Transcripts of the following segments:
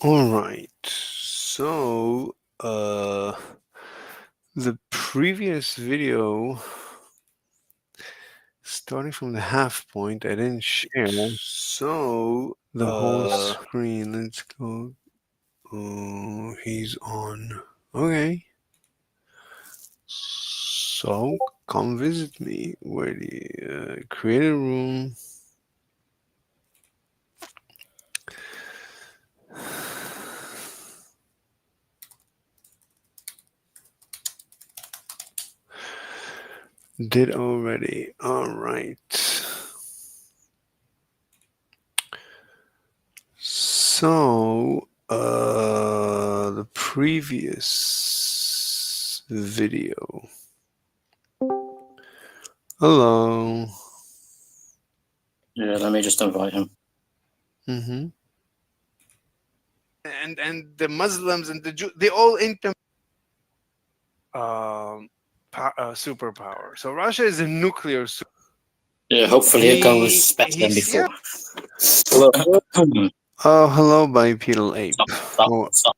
All right. So, the previous video, starting from the half point, I didn't share the whole screen. Let's go. Oh, he's on. Okay. So, come visit me. Where do you create a room? Did already. All right. So, the previous video. Hello. Yeah, let me just invite him. Mm-hmm. And the Muslims and the Jews, they all into superpower. So Russia is a nuclear super. Yeah, hopefully it goes better than He's yeah. before. Hello. Oh, hello, bipedal ape. Stop, stop, Oh, stop.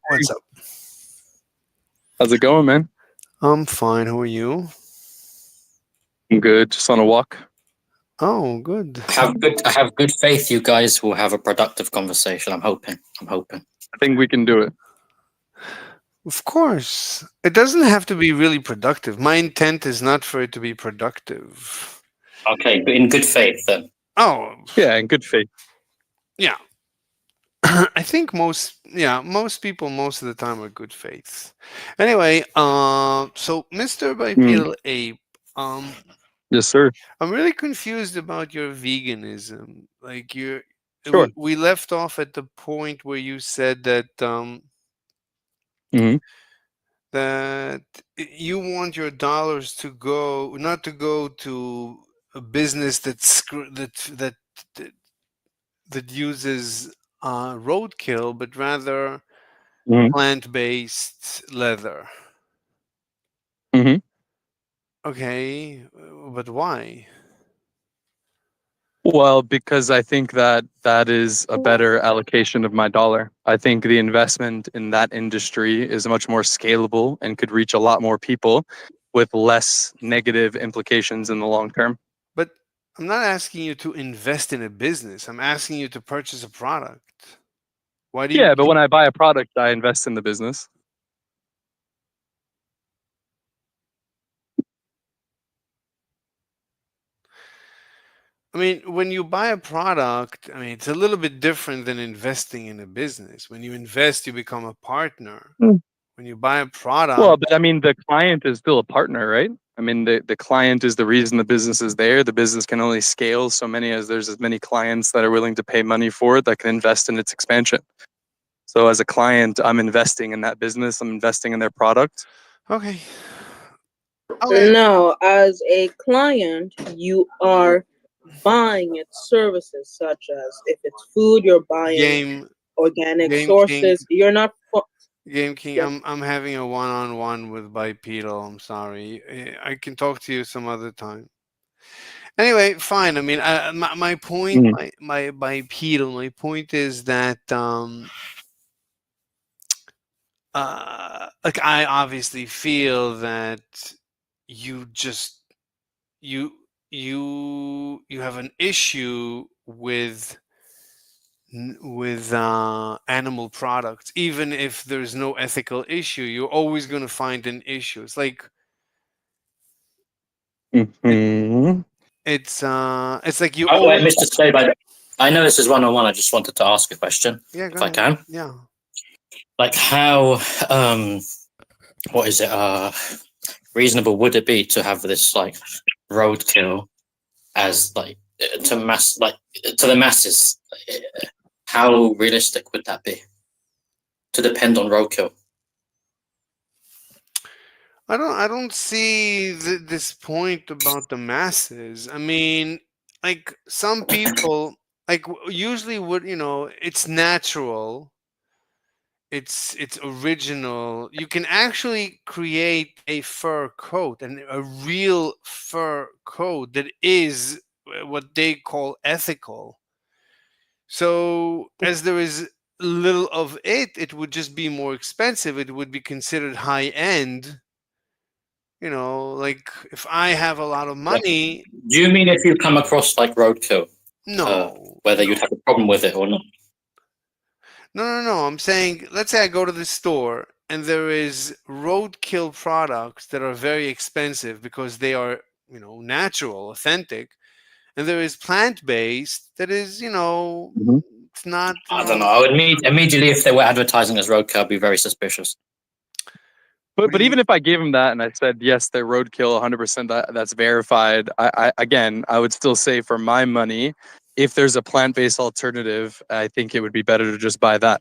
what's up? How's it going, man? I'm fine. How are you? I'm good. Just on a walk. Oh, good. I have good faith you guys will have a productive conversation. I'm hoping. I think we can do it. Of course. It doesn't have to be really productive. My intent is not for it to be productive. Okay, but in good faith then. Oh, Yeah, in good faith. yeah. I think most people most of the time are good faith. Anyway, so Mr. Bipedal Ape, Yes, sir. I'm really confused about your veganism. Like Sure. we left off at the point where you said that hmm that you want your dollars to go not to go to a business that that uses roadkill, but rather hmm plant-based leather. hmm Okay, but why? Well, because I think that that is a better allocation of my dollar. I think the investment in that industry is much more scalable and could reach a lot more people with less negative implications in the long term. But I'm not asking you to invest in a business. I'm asking you to purchase a product. Why do you Yeah, but when I buy a product, I invest in the business. I mean, when you buy a product, I mean, it's a little bit different than investing in a business. When you invest, you become a partner. When you buy a Well, product, but I mean, the client is still a partner, right? I mean, the client is the reason the business is there. The business can only scale so many as there's as many clients that are willing to pay money for it that can invest in its expansion. So as a client, I'm investing in that business. I'm investing in their product. okay. Okay. No, as a client, you are buying its services, such as if it's food, you're buying Game organic Game King sources. You're not. Game King, Yes. I'm having a one-on-one with Bipedal. I'm sorry. I can talk to you some other time. Anyway, fine. I mean, my point, Mhm. my Bipedal, my point is that like I obviously feel that you just you you have an issue with animal products. Even if there's no ethical issue, you're always going to find an issue. It's like it, Mhm. it's like you Wait, always. Mr. Slade, I know this is one-on-one. I just wanted to ask a question, Yeah, go if I ahead. can. Yeah. Like how what is it? Reasonable would it be to have this like roadkill as like to the masses? How realistic would that be to depend on roadkill? I don't see this point about the masses. I mean, like some people, like usually would, it's natural, it's original. You can actually create a fur coat, and a real fur coat that is what they call ethical. So as there is little of it would just be more expensive. It would be considered high end. Like if I have a lot of Like, money, do you mean if you come across like roadkill, no, whether you'd have a problem with it or not? no. I'm saying, let's say I go to the store and there is roadkill products that are very expensive because they are, natural, authentic, and there is plant-based that is, Mhm. it's not, I don't know. I would immediately if they were advertising as roadkill, I'd be very suspicious. What do But you even mean? if I gave him that and I said yes, they're roadkill, 100%, that's verified. I would still say for my money, if there's a plant-based alternative, I think it would be better to just buy that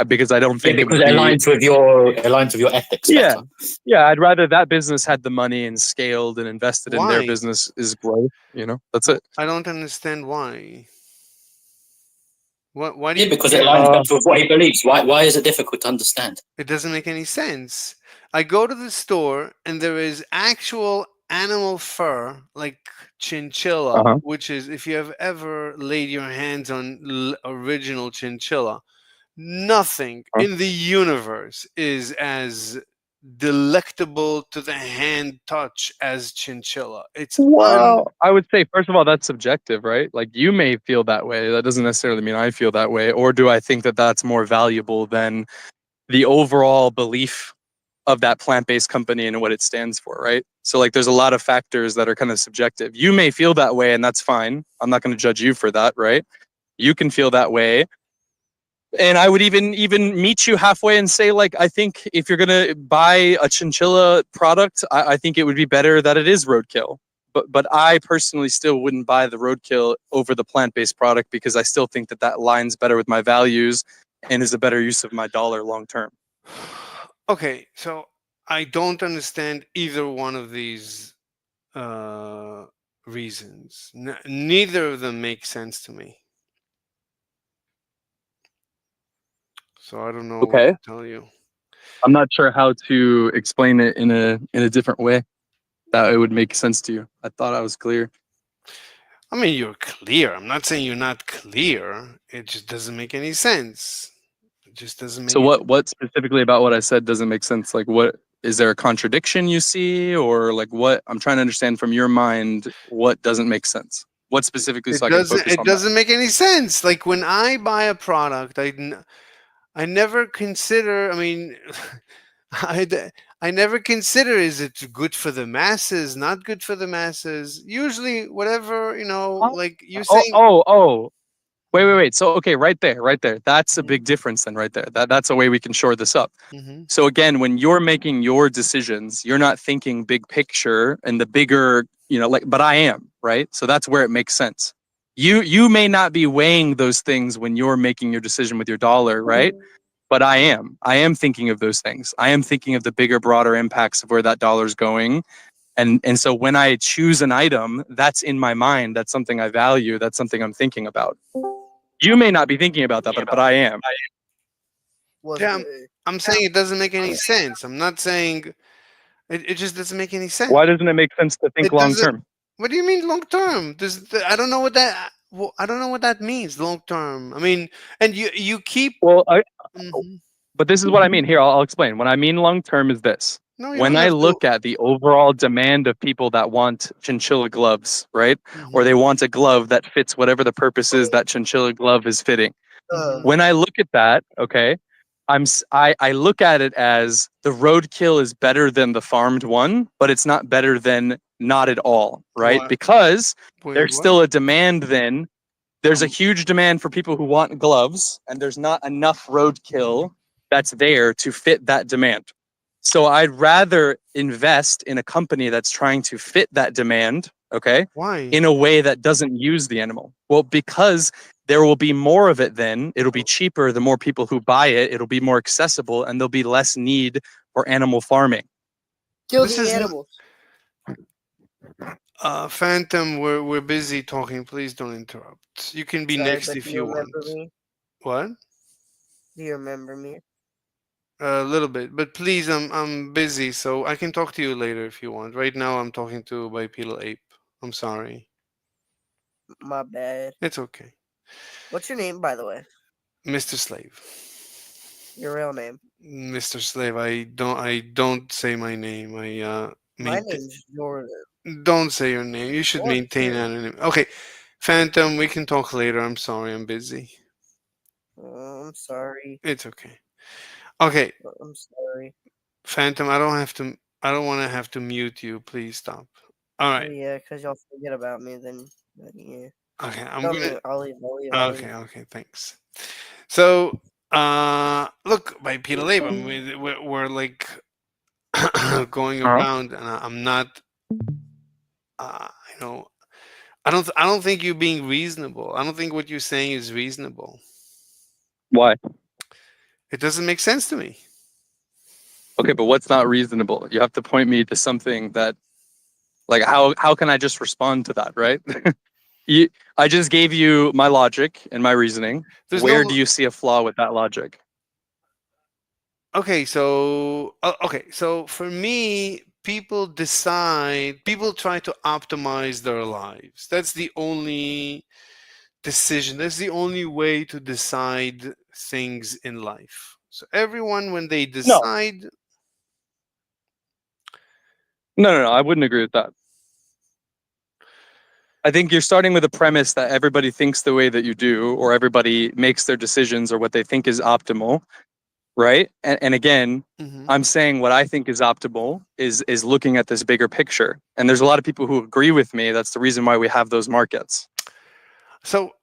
because I don't Yeah, think it because would it be. aligns with your ethics Yeah, better. yeah. I'd rather that business had the money and scaled and invested in their Why? business is growth. That's it. I don't understand why. Why do Yeah, you because it care? aligns better with what he believes. Why is it difficult to understand? It doesn't make any sense. I go to the store and there is actual animal fur, like chinchilla, Uh-huh. which is, if you have ever laid your hands on original chinchilla, nothing Uh-huh. in the universe is as delectable to the hand touch as chinchilla. It's Well, I would say, first of all, that's subjective, right? Like you may feel that way. That doesn't necessarily mean I feel that way. Or do I think that that's more valuable than the overall belief of that plant-based company and what it stands for, right? So like there's a lot of factors that are kind of subjective. You may feel that way and that's fine. I'm not going to judge you for that, right? You can feel that way. And I would even meet you halfway and say, like, I think if you're gonna buy a chinchilla product, I think it would be better that it is roadkill. But I personally still wouldn't buy the roadkill over the plant-based product because I still think that that lines better with my values and is a better use of my dollar long term. okay. So I don't understand either one of these uh, reasons. Neither of them make sense to me. So I don't know what Okay, to tell you. I'm not sure how to explain it in a different way that it would make sense to you. I thought I was clear. I mean, you're clear. I'm not saying you're not clear. It just doesn't make any sense. It just doesn't make So any. what specifically about what I said doesn't make sense? Like what is there a contradiction you see or like what I'm trying to understand from your mind what doesn't make sense? What specifically It so I can doesn't. focus It on that. doesn't make any sense. Like when I buy a product, I never consider. I mean, I never consider, is it good for the masses, not good for the masses. Usually, whatever, Oh, like you're oh, saying. oh, oh. Wait, wait, Mhm, wait. So okay, right there, right there. That's a mhm, big difference then right there. That's a way we can shore this up. mhm. So again, when you're making your decisions, you're not thinking big picture and the bigger, like but I am, right? So that's where it makes sense. You may not be weighing those things when you're making your decision with your dollar, right? But I am. I am thinking of those things. I am thinking of the bigger, broader impacts of where that dollar's going. And so when I choose an item, that's in my mind. That's something I value. That's something I'm thinking about. You may not be thinking about that, but I am. What's Yeah, good? I'm saying it doesn't make any sense. I'm not saying it just doesn't make any sense. Why doesn't it make sense to think It long doesn't. term? What do you mean long term? I don't know what that. Well, I don't know what that means, long term. I mean, and you keep. Well, Mhm. but this is what I mean. Here, I'll explain. When I mean long term is this. No, you When don't I have to. look at the overall demand of people that want chinchilla gloves, right? Or Mhm, they want a glove that fits whatever the purpose is that chinchilla glove is fitting. mhm. When I look at that, okay, I look at it as the roadkill is better than the farmed one, but it's not better than not at all, right? What? Because Wait, there's what? still a demand then. There's a Um, huge demand for people who want gloves, and there's not enough roadkill that's there to fit that demand. So I'd rather invest in a company that's trying to fit that demand, okay, why? in a way that doesn't use the animal. Well, because there will be more of it then, it'll be cheaper the more people who buy it, it'll be more accessible, and there'll be less need for animal farming. Kill This the is animals. Phantom. We're busy talking. Please don't interrupt. You can be Sorry, next but if do you you remember want. me? What? Do you remember me? A little bit, but please, I'm busy, so I can talk to you later if you want. Right now, I'm talking to Bipedal Ape. I'm sorry. My bad. It's okay. What's your name, by the way? Mr. Slave. Your real name. Mr. Slave. I don't say my name. My name's Jordan. don't say your name. You should Jordan. maintain anonymity. Okay, Phantom. We can talk later. I'm sorry. I'm busy. I'm sorry. It's okay. Okay, I'm sorry. Phantom. I don't want to have to mute you. Please stop. All right. Yeah, because y'all forget about me. Then yeah. Okay. I'm No, gonna. I'll leave. Okay. Okay. Thanks. So, look, by Peter Labor, we're like going around, and I'm not. You know, I don't think you're being reasonable. I don't think what you're saying is reasonable. Why? It doesn't make sense to me. Okay, but what's not reasonable? You have to point me to something that, like, how can I just respond to that, right? I just gave you my logic and my reasoning. Where do you see a flaw with that logic? Okay, so for me, people try to optimize their lives. That's the only decision. That's the only way to decide things in life. So everyone, when they decide, No, I wouldn't agree with that. I think you're starting with a premise that everybody thinks the way that you do, or everybody makes their decisions or what they think is optimal, right? And again, I'm saying what I think is optimal is looking at this bigger picture. And there's a lot of people who agree with me. That's the reason why we have those markets. So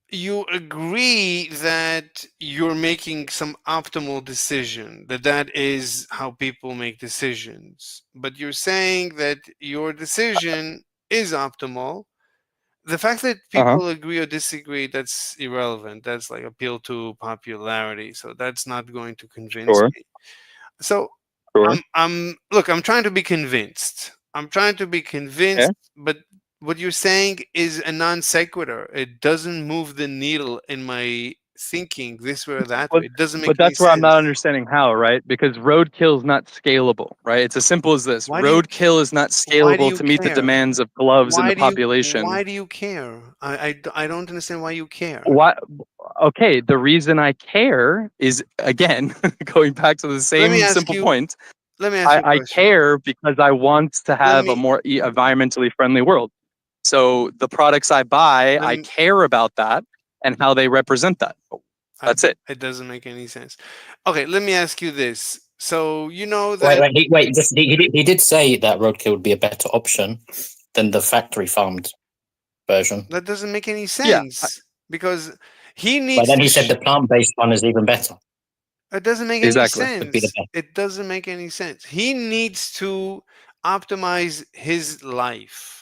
you agree that you're making some optimal decision, that is how people make decisions, but you're saying that your decision is optimal. The fact that people agree or disagree, that's irrelevant. That's like appeal to popularity. So that's not going to convince me. So I'm trying to be convinced. But what you're saying is a non sequitur. It doesn't move the needle in my thinking this way or that way. It doesn't make But that's any where sense. I'm not understanding how, right? Because roadkill is not scalable, right? It's as simple as this. Roadkill is not scalable to meet the demands of gloves in the population. Why do you care? I don't understand why you care. Why? Okay, the reason I care is, again, going back to the same simple point. Let me ask you a I question. care because I want to have a more environmentally friendly world. So the products I buy, I care about that and how they represent that. That's it. It doesn't make any sense. Okay, let me ask you this. So you know that. He did say that roadkill would be a better option than the factory farmed version. That doesn't make any sense because he needs. But then he said the plant-based one is even better. It doesn't make any sense. It doesn't make any sense. He needs to optimize his life.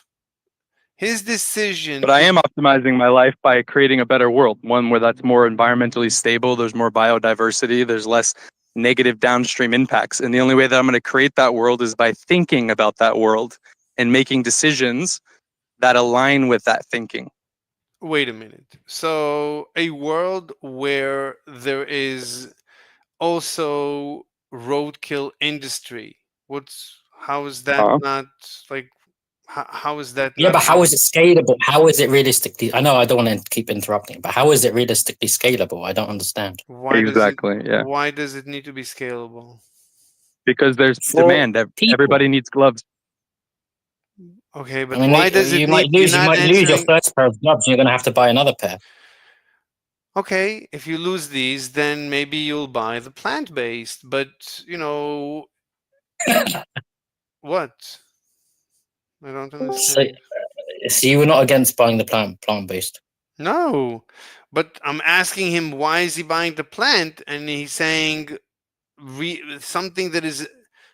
His decision. But I am optimizing my life by creating a better world, one where that's more environmentally stable, there's more biodiversity, there's less negative downstream impacts. And the only way that I'm going to create that world is by thinking about that world and making decisions that align with that thinking. Wait a minute. So a world where there is also roadkill industry. How is that not like? How is that? Yeah, but how is it scalable? How is it realistically? I know I don't want to keep interrupting, but how is it realistically scalable? I don't understand. Why does it need to be scalable? Because there's demand. Everybody needs gloves. Okay, but why does it? You might lose your first pair of gloves, and you're going to have to buy another pair. Okay, if you lose these, then maybe you'll buy the plant-based. But what? I don't understand. So you were not against buying the plant-based? No, but I'm asking him why is he buying the plant, and he's saying something that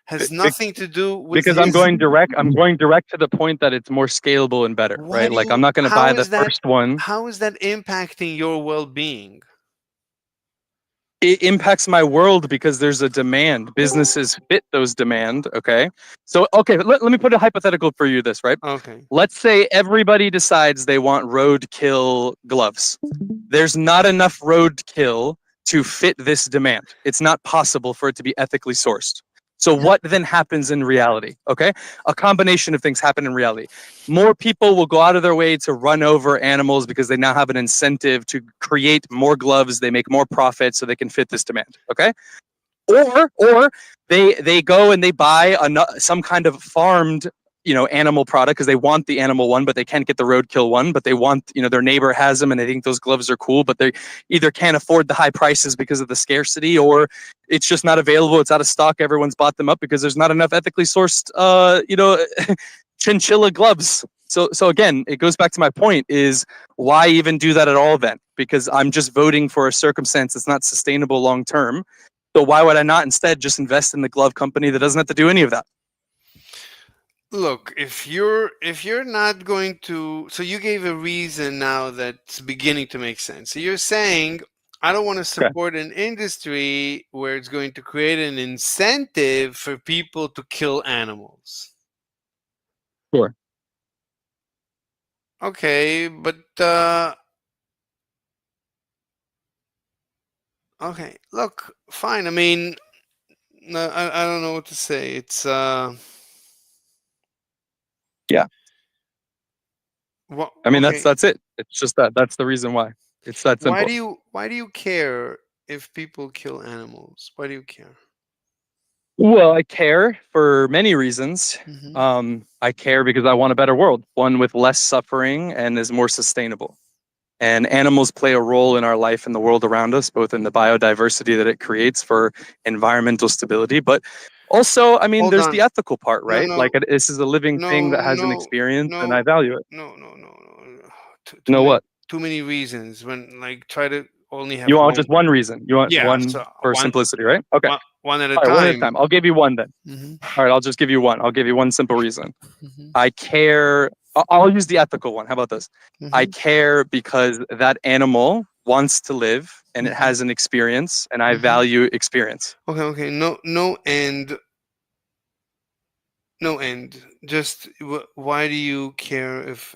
has nothing to do with. Because I'm going direct to the point that it's more scalable and better, right? Like I'm not going to buy the first one. How is that impacting your well-being? It impacts my world because there's a demand. Businesses fit those demand. Okay. So, let me put a hypothetical for you this, right? Okay. Let's say everybody decides they want roadkill gloves. There's not enough roadkill to fit this demand. It's not possible for it to be ethically sourced. So what then happens in reality? Okay, a combination of things happen in reality. More people will go out of their way to run over animals because they now have an incentive to create more gloves. They make more profit so they can fit this demand. Okay, or they go and they buy some kind of farmed animal product because they want the animal one, but they can't get the roadkill one, but they want, their neighbor has them and they think those gloves are cool, but they either can't afford the high prices because of the scarcity, or it's just not available. It's out of stock. Everyone's bought them up because there's not enough ethically sourced, chinchilla gloves. So again, it goes back to my point is why even do that at all then? Because I'm just voting for a circumstance that's not sustainable long term. So why would I not instead just invest in the glove company that doesn't have to do any of that? Look, if you're not going to, so you gave a reason now that's beginning to make sense. So you're saying I don't want to support an industry where it's going to create an incentive for people to kill animals. Sure. Okay, but okay, look, fine. I mean, no, I don't know what to say. It's Yeah. What, I mean, okay. that's it. It's just that's the reason why. It's that simple. Why do you care if people kill animals? Why do you care? Well, I care for many reasons. Mhm. I care because I want a better world, one with less suffering and is more sustainable. And animals play a role in our life and the world around us, both in the biodiversity that it creates for environmental stability, but also, I mean, Hold there's on. the ethical part, No, right? no, Like this is a living thing that has an no, experience, and no, I value it. no. Too You know many, what? too many reasons. When like try to only have You want one. just one reason. You want Yeah, one so for simplicity, right? Okay. one at a All right, one at a time. time. I'll give you one then. Mhm, All right, I'll just give you one. I'll give you one simple reason. mhm, I care. I'll use the ethical one. How about this? I mhm, care because that animal wants to live and it mhm, has an experience, and I mhm. value experience. Okay. No end. No end. Just why do you care if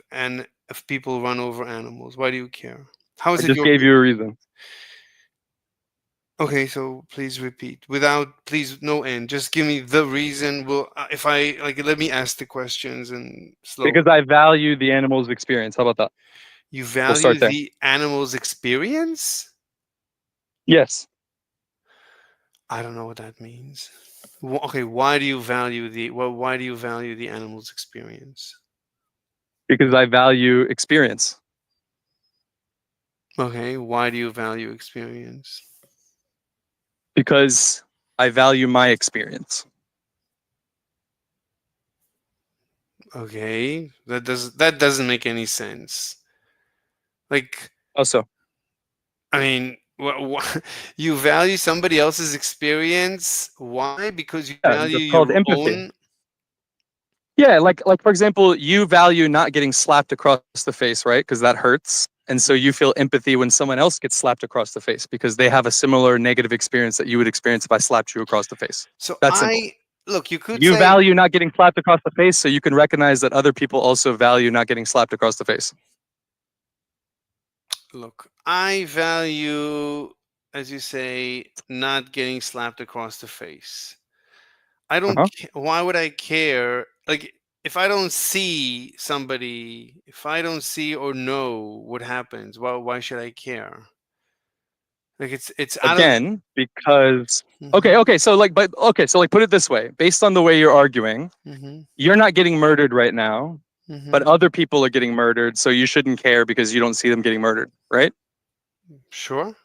people run over animals? Why do you care? How I is it just your gave you a reason. Okay, so please repeat without please no end. Just give me the reason. Well, if I like, let me ask the questions and slow. Because I value the animal's experience. How about that? You We'll value start there. the animal's experience? Yes, I don't know what that means. Okay, why do you value the why do you value the animal's experience? because I value experience. Okay, why do you value experience? Because I value my experience. Okay, that doesn't make any sense. Like, Also, I mean, you value somebody else's experience. Why? Because you yeah, value that's called your empathy. own. Yeah, like for example, you value not getting slapped across the face, right? Because that hurts. And so you feel empathy when someone else gets slapped across the face because they have a similar negative experience that you would experience if I slapped you across the face. So That's simple. look. You could You say, value not getting slapped across the face, so you can recognize that other people also value not getting slapped across the face. look, I value, as you say, not getting slapped across the face. I don't. Uh-huh. Why would I care? Like, if I don't see somebody, if I don't see or know what happens, why should I care? Like, it's out of. Again, because Mhm, so like put it this way, based on the way you're arguing, mhm, you're not getting murdered right now, but mhm. other people are getting murdered, so you shouldn't care because you don't see them getting murdered, right? Sure.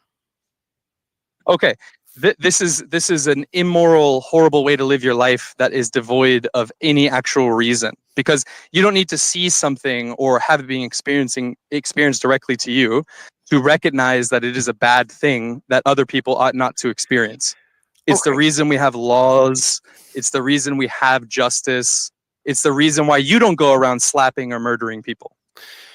Okay. This is an immoral, horrible way to live your life that is devoid of any actual reason, because you don't need to see something or have it being experienced directly to you to recognize that it is a bad thing that other people ought not to experience. It's the Okay. reason we have laws. It's the reason we have justice. It's the reason why you don't go around slapping or murdering people,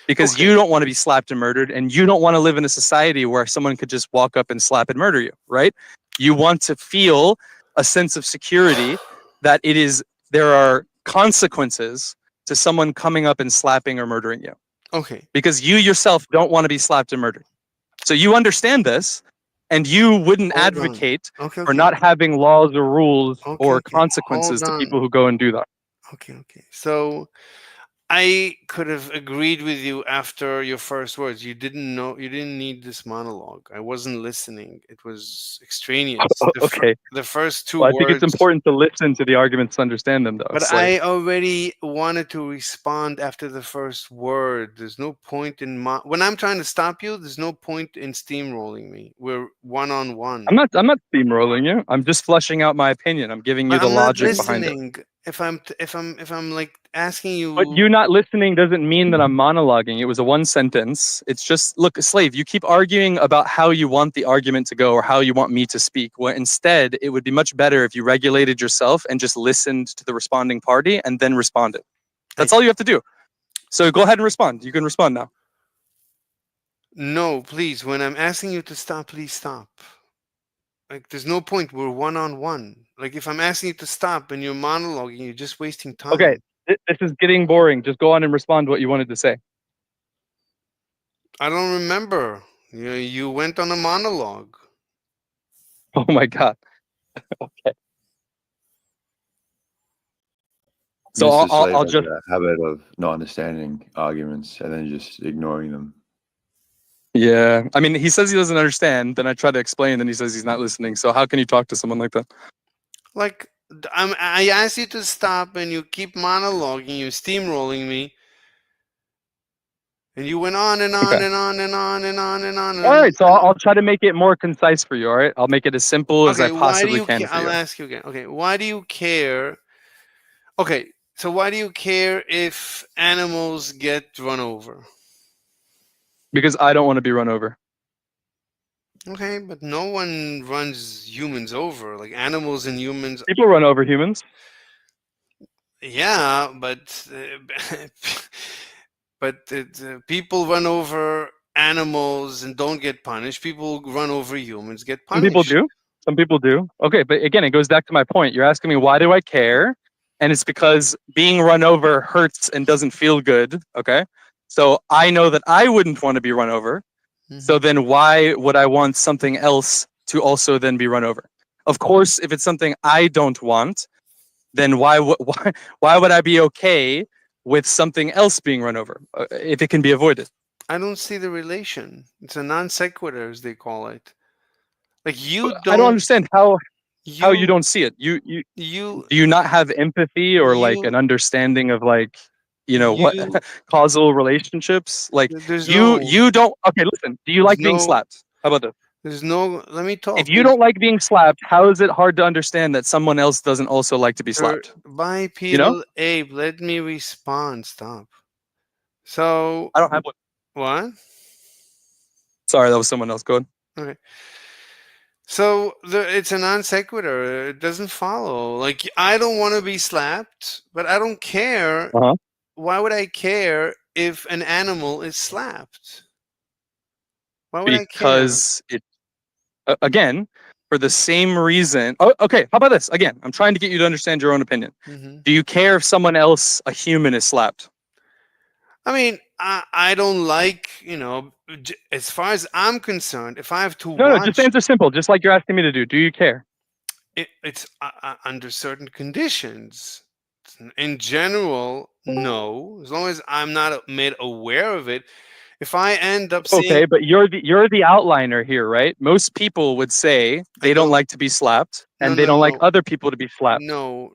because Okay. you don't want to be slapped and murdered, and you don't want to live in a society where someone could just walk up and slap and murder you, right? You want to feel a sense of security that there are consequences to someone coming up and slapping or murdering you, Okay. because you yourself don't want to be slapped and murdered. So you understand this, and you wouldn't Hold on. advocate Okay, for okay. not having laws or rules Okay, or okay. consequences Hold to on. people who go and do that. Okay, okay. So I could have agreed with you after your first words. You didn't need this monologue. I wasn't listening. It was extraneous. Okay. The first two Well, I think it's words. important to listen to the arguments to understand them, though. But Slave. I already wanted to respond after the first word. There's no point in when I'm trying to stop you. There's no point in steamrolling me. We're one on one. I'm not steamrolling you. I'm just fleshing out my opinion. I'm giving you But the I'm not logic behind it. listening. If I'm like asking you. But you not listening doesn't mean that I'm monologuing. It was a one sentence. It's just, look, slave, you keep arguing about how you want the argument to go or how you want me to speak. Well, instead, it would be much better if you regulated yourself and just listened to the responding party and then responded. That's all you have to do. So go ahead and respond. You can respond now. No, please. When I'm asking you to stop, please stop. Like, there's no point. We're one on one. Like, if I'm asking you to stop and you're monologuing, you're just wasting time. Okay, this is getting boring. Just go on and respond what you wanted to say. I don't remember. You went on a monologue. Oh my God. Okay. So Mr. Slave I'll has just a habit of not understanding arguments and then just ignoring them. Yeah, I mean, he says he doesn't understand. Then I try to explain, then he says he's not listening. So how can you talk to someone like that? Like, I asked you to stop, and you keep monologuing. You're steamrolling me, and you went on and on Okay. and on and on and on and on. All right, so I'll try to make it more concise for you. All right, I'll make it as simple as I Okay, why do possibly you? can for I'll you. ask you again. Okay, why do you care? Okay, so why do you care if animals get run over? Because I don't want to be run over. Okay, but no one runs humans over. Like, animals and humans. People run over humans. Yeah, but people run over animals and don't get punished. People run over humans, get Some punished. people do. Some people do. Okay, but again, it goes back to my point. You're asking me, why do I care? And it's because being run over hurts and doesn't feel good. Okay, so I know that I wouldn't want to be run over. So then why would I want something else to also then be run over? Of course, if it's something I don't want, then why would I be okay with something else being run over if it can be avoided? I don't see the relation. It's a non sequitur, as they call it. Like, you don't. I don't understand how you don't see it. Do you not have empathy or like an understanding of like, what causal relationships? Like There's you don't. Okay, listen. Do you like being no- slapped? How about this? There's no. Let me talk. If you don't like being slapped, how is it hard to understand that someone else doesn't also like to be slapped? Bipedal Abe, let me respond. Stop. So I don't have one. what? Sorry, that was someone else. Go ahead. Okay. So it's a non sequitur. It doesn't follow. Like, I don't want to be slapped, but I don't care. Uh-huh. Why would I care if an animal is slapped? Why would I care? Because it again, for the same reason. Oh, okay, how about this? Again, I'm trying to get you to understand your own opinion. Mhm. Do you care if someone else, a human, is slapped? I mean, I don't like, as far as I'm concerned, if I have to No, watch just answer simple, just like you're asking me to do. Do you care? it's under certain conditions. In general, no. As long as I'm not made aware of it. If I end up seeing, Okay, but you're the outliner here, right? Most people would say they don't like to be slapped, and they don't like other people to be slapped. No.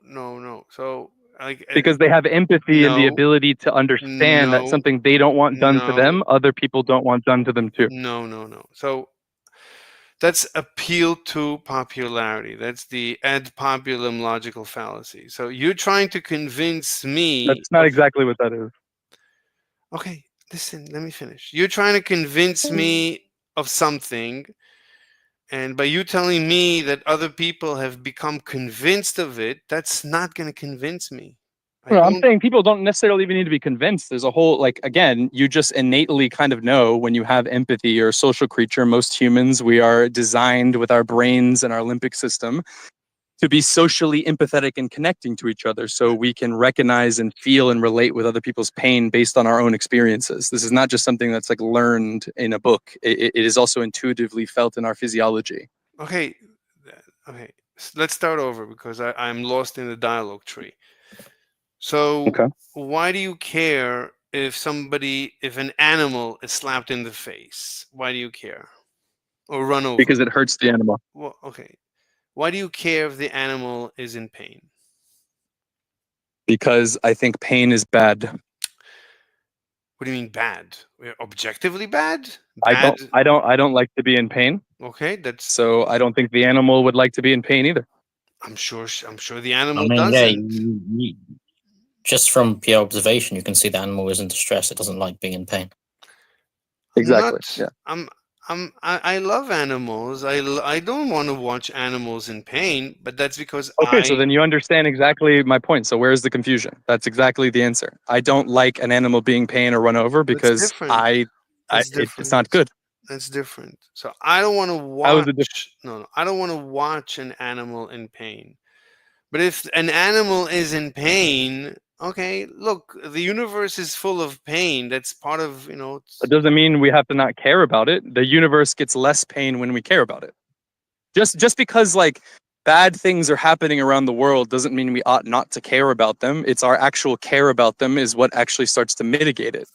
So, like, because they have empathy and the No. ability to understand that No. something they don't want done to them, No. other people don't want done to them too. No. So that's appeal to popularity. That's the ad populum logical fallacy. So you're trying to convince me. That's not exactly what that is. Okay, listen, let me finish. You're trying to convince me of something, and by you telling me that other people have become convinced of it, that's not going to convince me. I'm saying people don't necessarily even need to be convinced. There's a whole, again, you just innately kind of know when you have empathy. You're a social creature. Most humans, we are designed with our brains and our limbic system to be socially empathetic and connecting to each other so we can recognize and feel and relate with other people's pain based on our own experiences. This is not just something that's like learned in a book. It is also intuitively felt in our physiology. Okay, okay. Let's start over because I'm lost in the dialogue tree. So Okay. why do you care if an animal is slapped in the face? Why do you care? Or run over? Because it hurts the animal. Well, okay. Why do you care if the animal is in pain? Because I think pain is bad. What do you mean bad? Objectively bad? I Bad. don't like to be in pain. Okay, that's. So I don't think the animal would like to be in pain either. I'm sure the I animal mean, doesn't. Just from pure observation, you can see the animal is in distress. It doesn't like being in pain. Exactly. Yeah. I love animals. I don't want to watch animals in pain, but that's because Okay, so then you understand exactly my point. So where's the confusion? That's exactly the answer. I don't like an animal being pain or run over because different. it's not good. That's different. So I don't want to How is it watch. No, I don't want to watch an animal in pain. But if an animal is in pain, okay, look, the universe is full of pain. That's part of, It doesn't mean we have to not care about it. The universe gets less pain when we care about it. Just because like bad things are happening around the world doesn't mean we ought not to care about them. It's our actual care about them is what actually starts to mitigate it.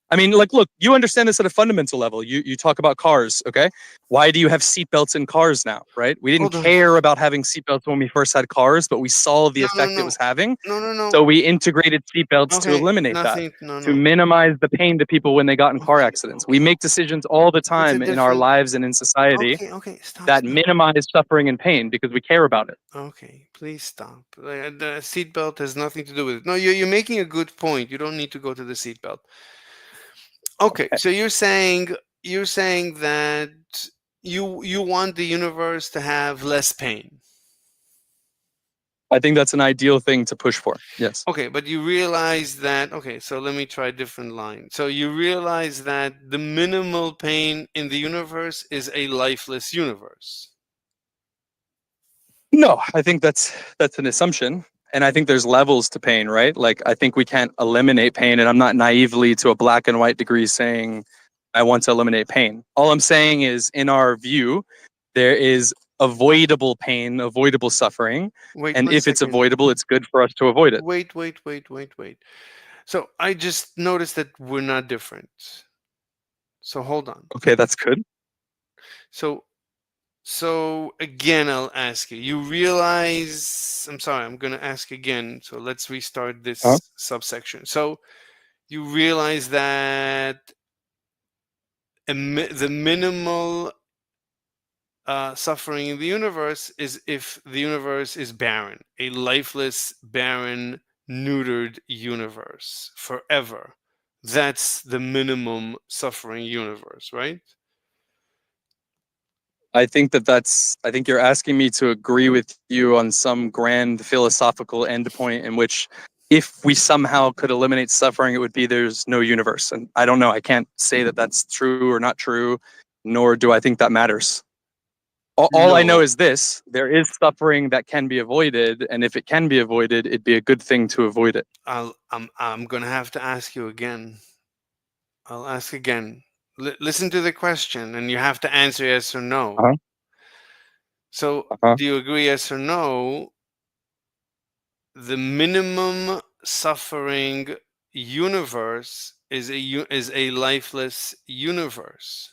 I mean, like, look, you understand this at a fundamental level. You talk about cars, okay? Why do you have seatbelts in cars now, right? We didn't care about having seatbelts when we first had cars, but we saw the effect it was having. No. So we integrated seatbelts to eliminate that, to minimize the pain to people when they got in car accidents. We make decisions all the time in our lives and in society that minimize suffering and pain because we care about it. Okay, please stop. The seatbelt has nothing to do with it. No, you're making a good point. You don't need to go to the seatbelt. Okay, so you're saying that you want the universe to have less pain. I think that's an ideal thing to push for. Yes. Okay, but you realize that. Okay, so let me try a different line. So you realize that the minimal pain in the universe is a lifeless universe. No, I think that's an assumption. And I think there's levels to pain, right? Like, I think we can't eliminate pain. And I'm not naively to a black and white degree saying I want to eliminate pain. All I'm saying is, in our view, there is avoidable pain, avoidable suffering. And if it's avoidable, it's good for us to avoid it. Wait. So I just noticed that we're not different. So hold on. Okay, that's good. So again, I'll ask you. You realize, I'm sorry, I'm going to ask again. So let's restart this subsection. So you realize that the minimal suffering in the universe is if the universe is barren, a lifeless, barren, neutered universe forever. That's the minimum suffering universe, right? I think you're asking me to agree with you on some grand philosophical endpoint in which if we somehow could eliminate suffering, it would be there's no universe. And I don't know. I can't say that that's true or not true, nor do I think that matters. All I know is this: there is suffering that can be avoided, and if it can be avoided, it'd be a good thing to avoid it. I'm gonna have to ask you again. I'll ask again. Listen to the question, and you have to answer yes or no. So, do you agree, yes or no? The minimum suffering universe is a lifeless universe.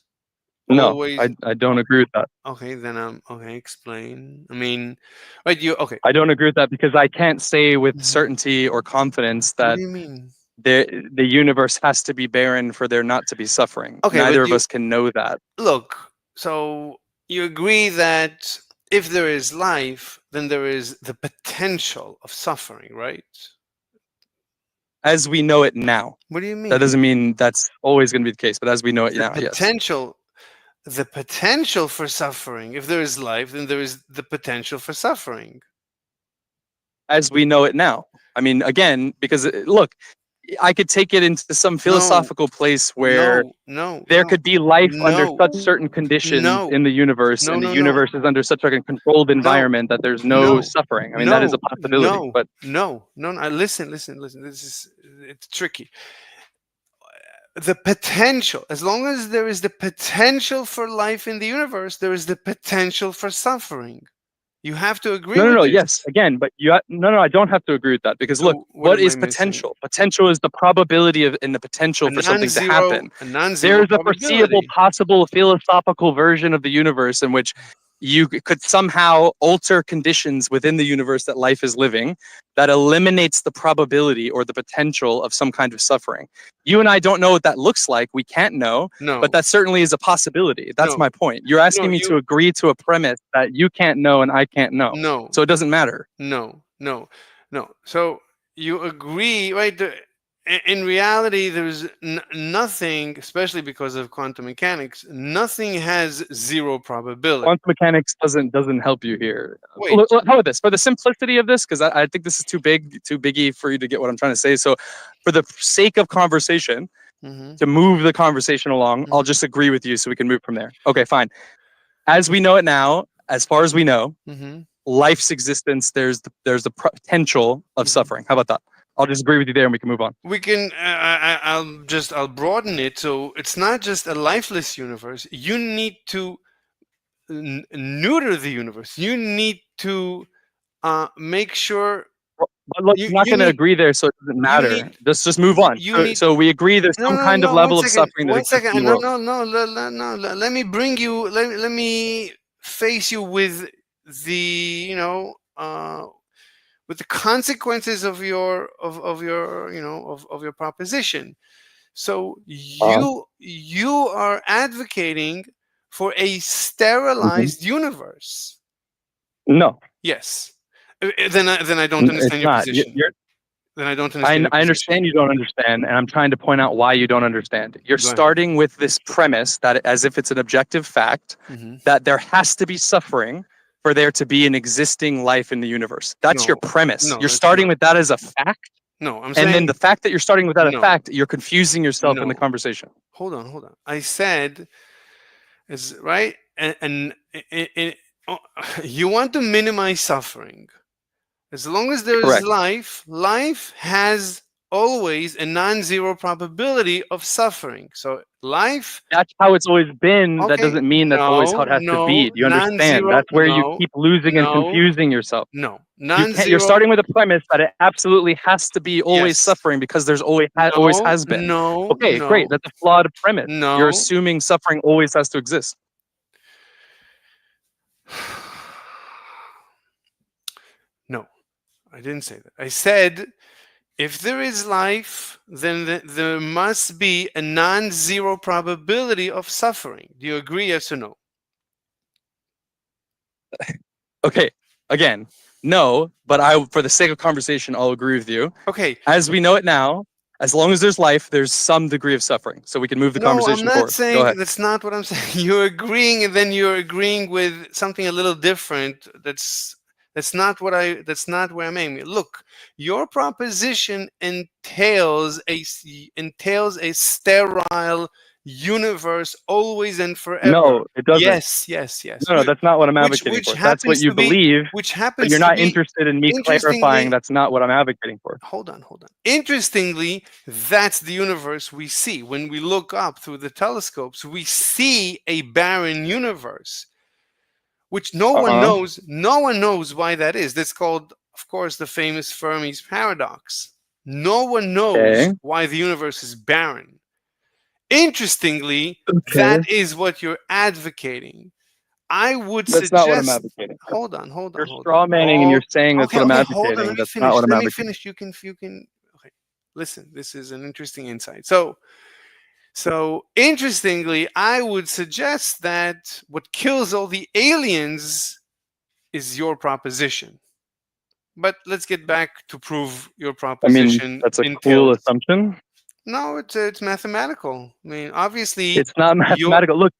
No, I don't agree with that. Okay, then explain. I mean, right? I don't agree with that because I can't say with certainty or confidence that. What do you mean? The universe has to be barren for there not to be suffering. Okay, neither of us can know that. Look, so you agree that if there is life, then there is the potential of suffering, right? As we know it now. What do you mean? That doesn't mean that's always going to be the case, but as we know it now, yes. The potential for suffering. If there is life, then there is the potential for suffering. As we know it now. I mean, again, because look, I could take it into some philosophical place where no, there no, could be life under no, such certain conditions no, in the universe, no, and the no, no, universe is under such like a controlled environment that there's no no, suffering. I mean, that is a possibility. no, But no. Listen. It's tricky. The potential, as long as there is the potential for life in the universe, there is the potential for suffering. You have to agree with no. this. Yes, again, but no. I don't have to agree with that because So look, what am is I missing? potential? Potential is the probability of and the potential for something to happen. A non-zero There's a foreseeable probability. possible philosophical version of the universe in which you could somehow alter conditions within the universe that life is living that eliminates the probability or the potential of some kind of suffering. You and I don't know what that looks like. We can't know, No, but that certainly is a possibility. That's No. my point. You're asking me you- to agree to a premise that you can't know and I can't know. no, So it doesn't matter. no. So you agree, right? In reality, there's nothing, especially because of quantum mechanics. Nothing has zero probability. Quantum mechanics doesn't help you here. Wait. How about this? For the simplicity of this, because I think this is too biggy for you to get what I'm trying to say. So, for the sake of conversation, Mhm. to move the conversation along, I'll Mhm. just agree with you so we can move from there. Okay, fine. As we know it now, as far as we know, Mhm. life's existence, there's the potential of Mhm. suffering. How about that? I'll just agree with you there, and we can move on. We can. I'll broaden it. So it's not just a lifeless universe. You need to neuter the universe. You need to make sure. But look, You- I'm not you going to need- agree there, so it doesn't matter. need- Just move on. you So, need- so we agree there's some kind of level of suffering that One exists second. in the world. No. Let me bring you. Let me face you with the with the consequences of your of your proposition. So you are advocating for a sterilized universe. No. Yes. Then I don't understand It's your not. position. Then I don't understand. I your position. understand you don't understand, and I'm trying to point out why you don't understand. You're Go ahead. starting with this premise that, as if it's an objective fact, Mhm. that there has to be suffering for there to be an existing life in the universe. That's your No. premise. No, You're that's starting not. with that as a fact, No, I'm and saying. then the fact that you're starting with that as No. a fact, you're confusing yourself in the No. conversation. Hold on. I said, is right, and you want to minimize suffering. As long as there is Correct. life has always a non-zero probability of suffering. So life. That's how it's always been. That Okay, doesn't mean that's always how it has to be. Do you understand? non-zero, That's where you no, keep losing and no, confusing yourself. No, You're non-zero. starting with a premise that it absolutely has to be always Yes. suffering because there's always has been. No. Okay, no, great. That's a flawed premise. No. You're assuming suffering always has to exist. No, I didn't say that. I said if there is life, then there must be a non-zero probability of suffering. Do you agree, yes or no? Okay, again, no, but for the sake of conversation, I'll agree with you. Okay. As we know it now, as long as there's life, there's some degree of suffering. So we can move the conversation No, I'm not forward. Go saying ahead. that's not what I'm saying. You're agreeing, and then you're agreeing with something a little different. That's not where I'm aiming. Look, your proposition entails a sterile universe always and forever. No, it doesn't. Yes. No, that's not what I'm Which advocating for. That's happens what you to be- believe, Which but happens you're to not be interested in me clarifying interestingly- that's not what I'm advocating for. Hold on. Interestingly, that's the universe we see. When we look up through the telescopes, we see a barren universe, which no one knows. No one knows why that is. That's called, of course, the famous Fermi's paradox. No one knows Okay. why the universe is barren. Interestingly, that is what you're advocating. I would That's suggest. not what I'm advocating. Hold on. You're straw manning and you're saying that's what I'm advocating. Hold on, let me That's finish. not what I'm Let me advocating. finish. You can. Okay, listen. This is an interesting insight. So interestingly, I would suggest that what kills all the aliens is your proposition. But let's get back to prove your I proposition. mean, that's a cool entails- assumption. No, it's mathematical. I mean, obviously, It's not mathematical. Look.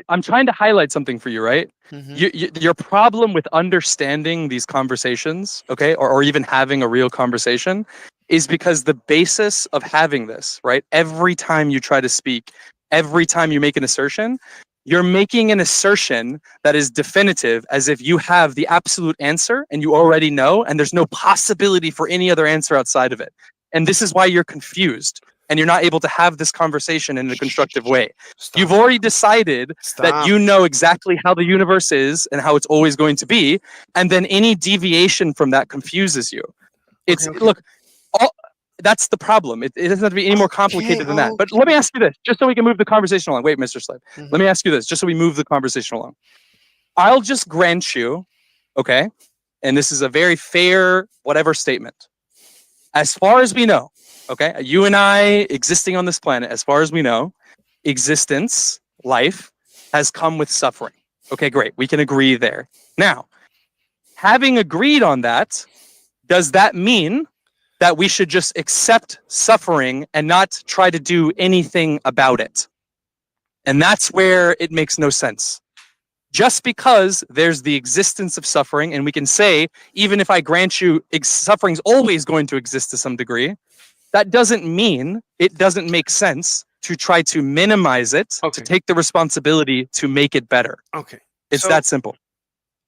I'm trying to highlight something for you, right? Mhm. Your problem with understanding these conversations, okay, or even having a real conversation, is because the basis of having this, right? Every time you try to speak, every time you make an assertion, you're making an assertion that is definitive, as if you have the absolute answer and you already know, and there's no possibility for any other answer outside of it. And this is why you're confused and you're not able to have this conversation in a constructive way. Stop. You've already decided that Stop. you know exactly how the universe is and how it's always going to be, and then any deviation from that confuses you. It's Okay. look, that's the problem. It doesn't have to be any more complicated than that. But let me ask you this, just so we can move the conversation along. Wait, Mr. Slave. Mhm. Let me ask you this, just so we move the conversation along. I'll just grant you, okay, and this is a very fair whatever statement. As far as we know, okay, you and I existing on this planet, as far as we know, existence, life, has come with suffering. Okay, great. We can agree there. Now, having agreed on that, does that mean that we should just accept suffering and not try to do anything about it? And that's where it makes no sense. Just because there's the existence of suffering, and we can say, even if I grant you suffering's always going to exist to some degree, that doesn't mean it doesn't make sense to try to minimize it, Okay. to take the responsibility to make it better. Okay. It's So- that simple.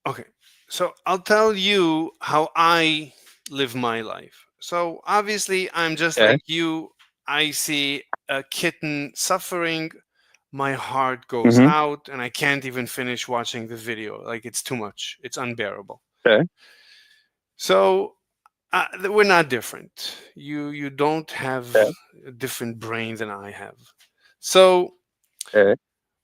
Okay. So I'll tell you how I live my life. So obviously, I'm just Okay. like you. I see a kitten suffering. My heart goes Mhm. out, and I can't even finish watching the video. Like, it's too much. It's unbearable. Okay. So we're not different. You don't have Okay. a different brain than I have. So, Okay.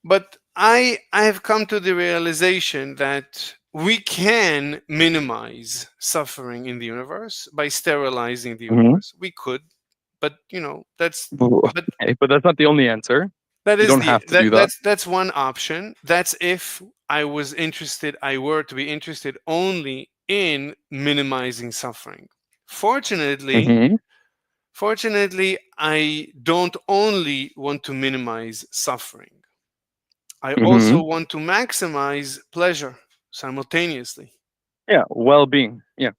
but I have come to the realization that we can minimize suffering in the universe by sterilizing the Mhm. universe. We could, but that's Okay, but that's not the only answer. that You is don't the have to do that. that's one option. That's if I were to be interested only in minimizing suffering. Fortunately, Mhm. Fortunately, I don't only want to minimize suffering. I also Mhm. want to maximize pleasure simultaneously. Yeah, well-being. Yeah.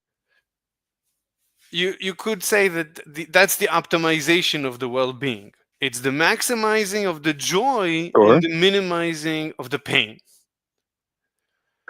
You could say that that's the optimization of the well-being. It's the maximizing of the joy Sure. and the minimizing of the pain.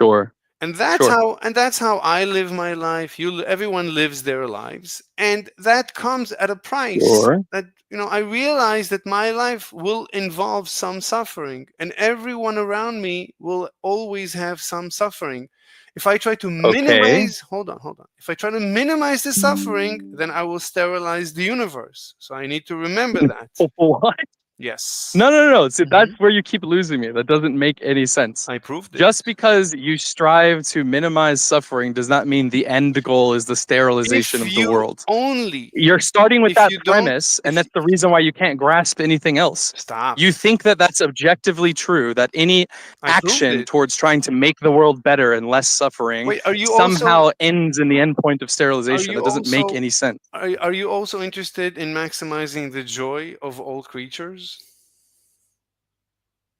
Sure. And that's Sure. how I live my life. Everyone lives their lives, and that comes at a price. Sure. That I realize that my life will involve some suffering, and everyone around me will always have some suffering. If I try to minimize, hold on. If I try to minimize the suffering, then I will sterilize the universe. So I need to remember that. What? Yes. No. See, that's where you keep losing me. That doesn't make any sense. I proved it. Just because you strive to minimize suffering does not mean the end goal is the sterilization If of the you world. only You're starting with if that you don't- premise, and if that's the reason why you can't grasp anything else. stop. You think that that's objectively true, that any I proved action it. towards trying to make the world better and less suffering Wait, are you somehow ends in the end point of sterilization. you That doesn't make also- any sense. Are you also interested in maximizing the joy of all creatures?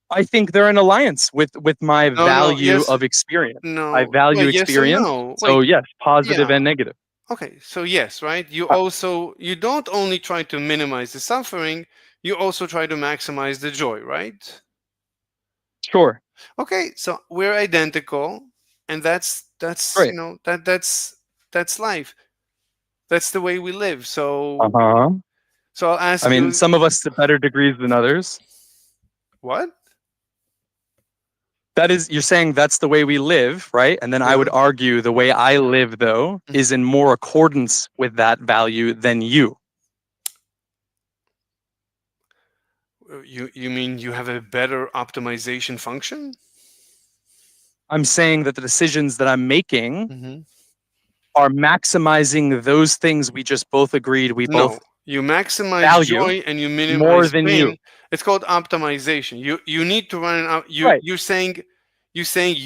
I think they're in alliance with my No, value yes. of experience. No. I value Wait, yes or experience. no? So Wait, yes, positive yeah. and negative. Okay, so yes, right? You Uh, don't only try to minimize the suffering, you also try to maximize the joy, right? Sure. Okay, so we're identical, and that's Great. that's life. That's the way we live. So Uh-huh. so I'll ask I mean, you some of us to better degrees than others. what? That is, you're saying that's the way we live, right? And then I would Yeah. argue the way I live, though, Mhm. is in more accordance with that value than you. You mean you have a better optimization function? I'm saying that the decisions that I'm making Mm-hmm. are maximizing those things we just both agreed we No, both you maximize value joy and you minimize more than pain. you. It's called optimization. You need to run out. Right. You're saying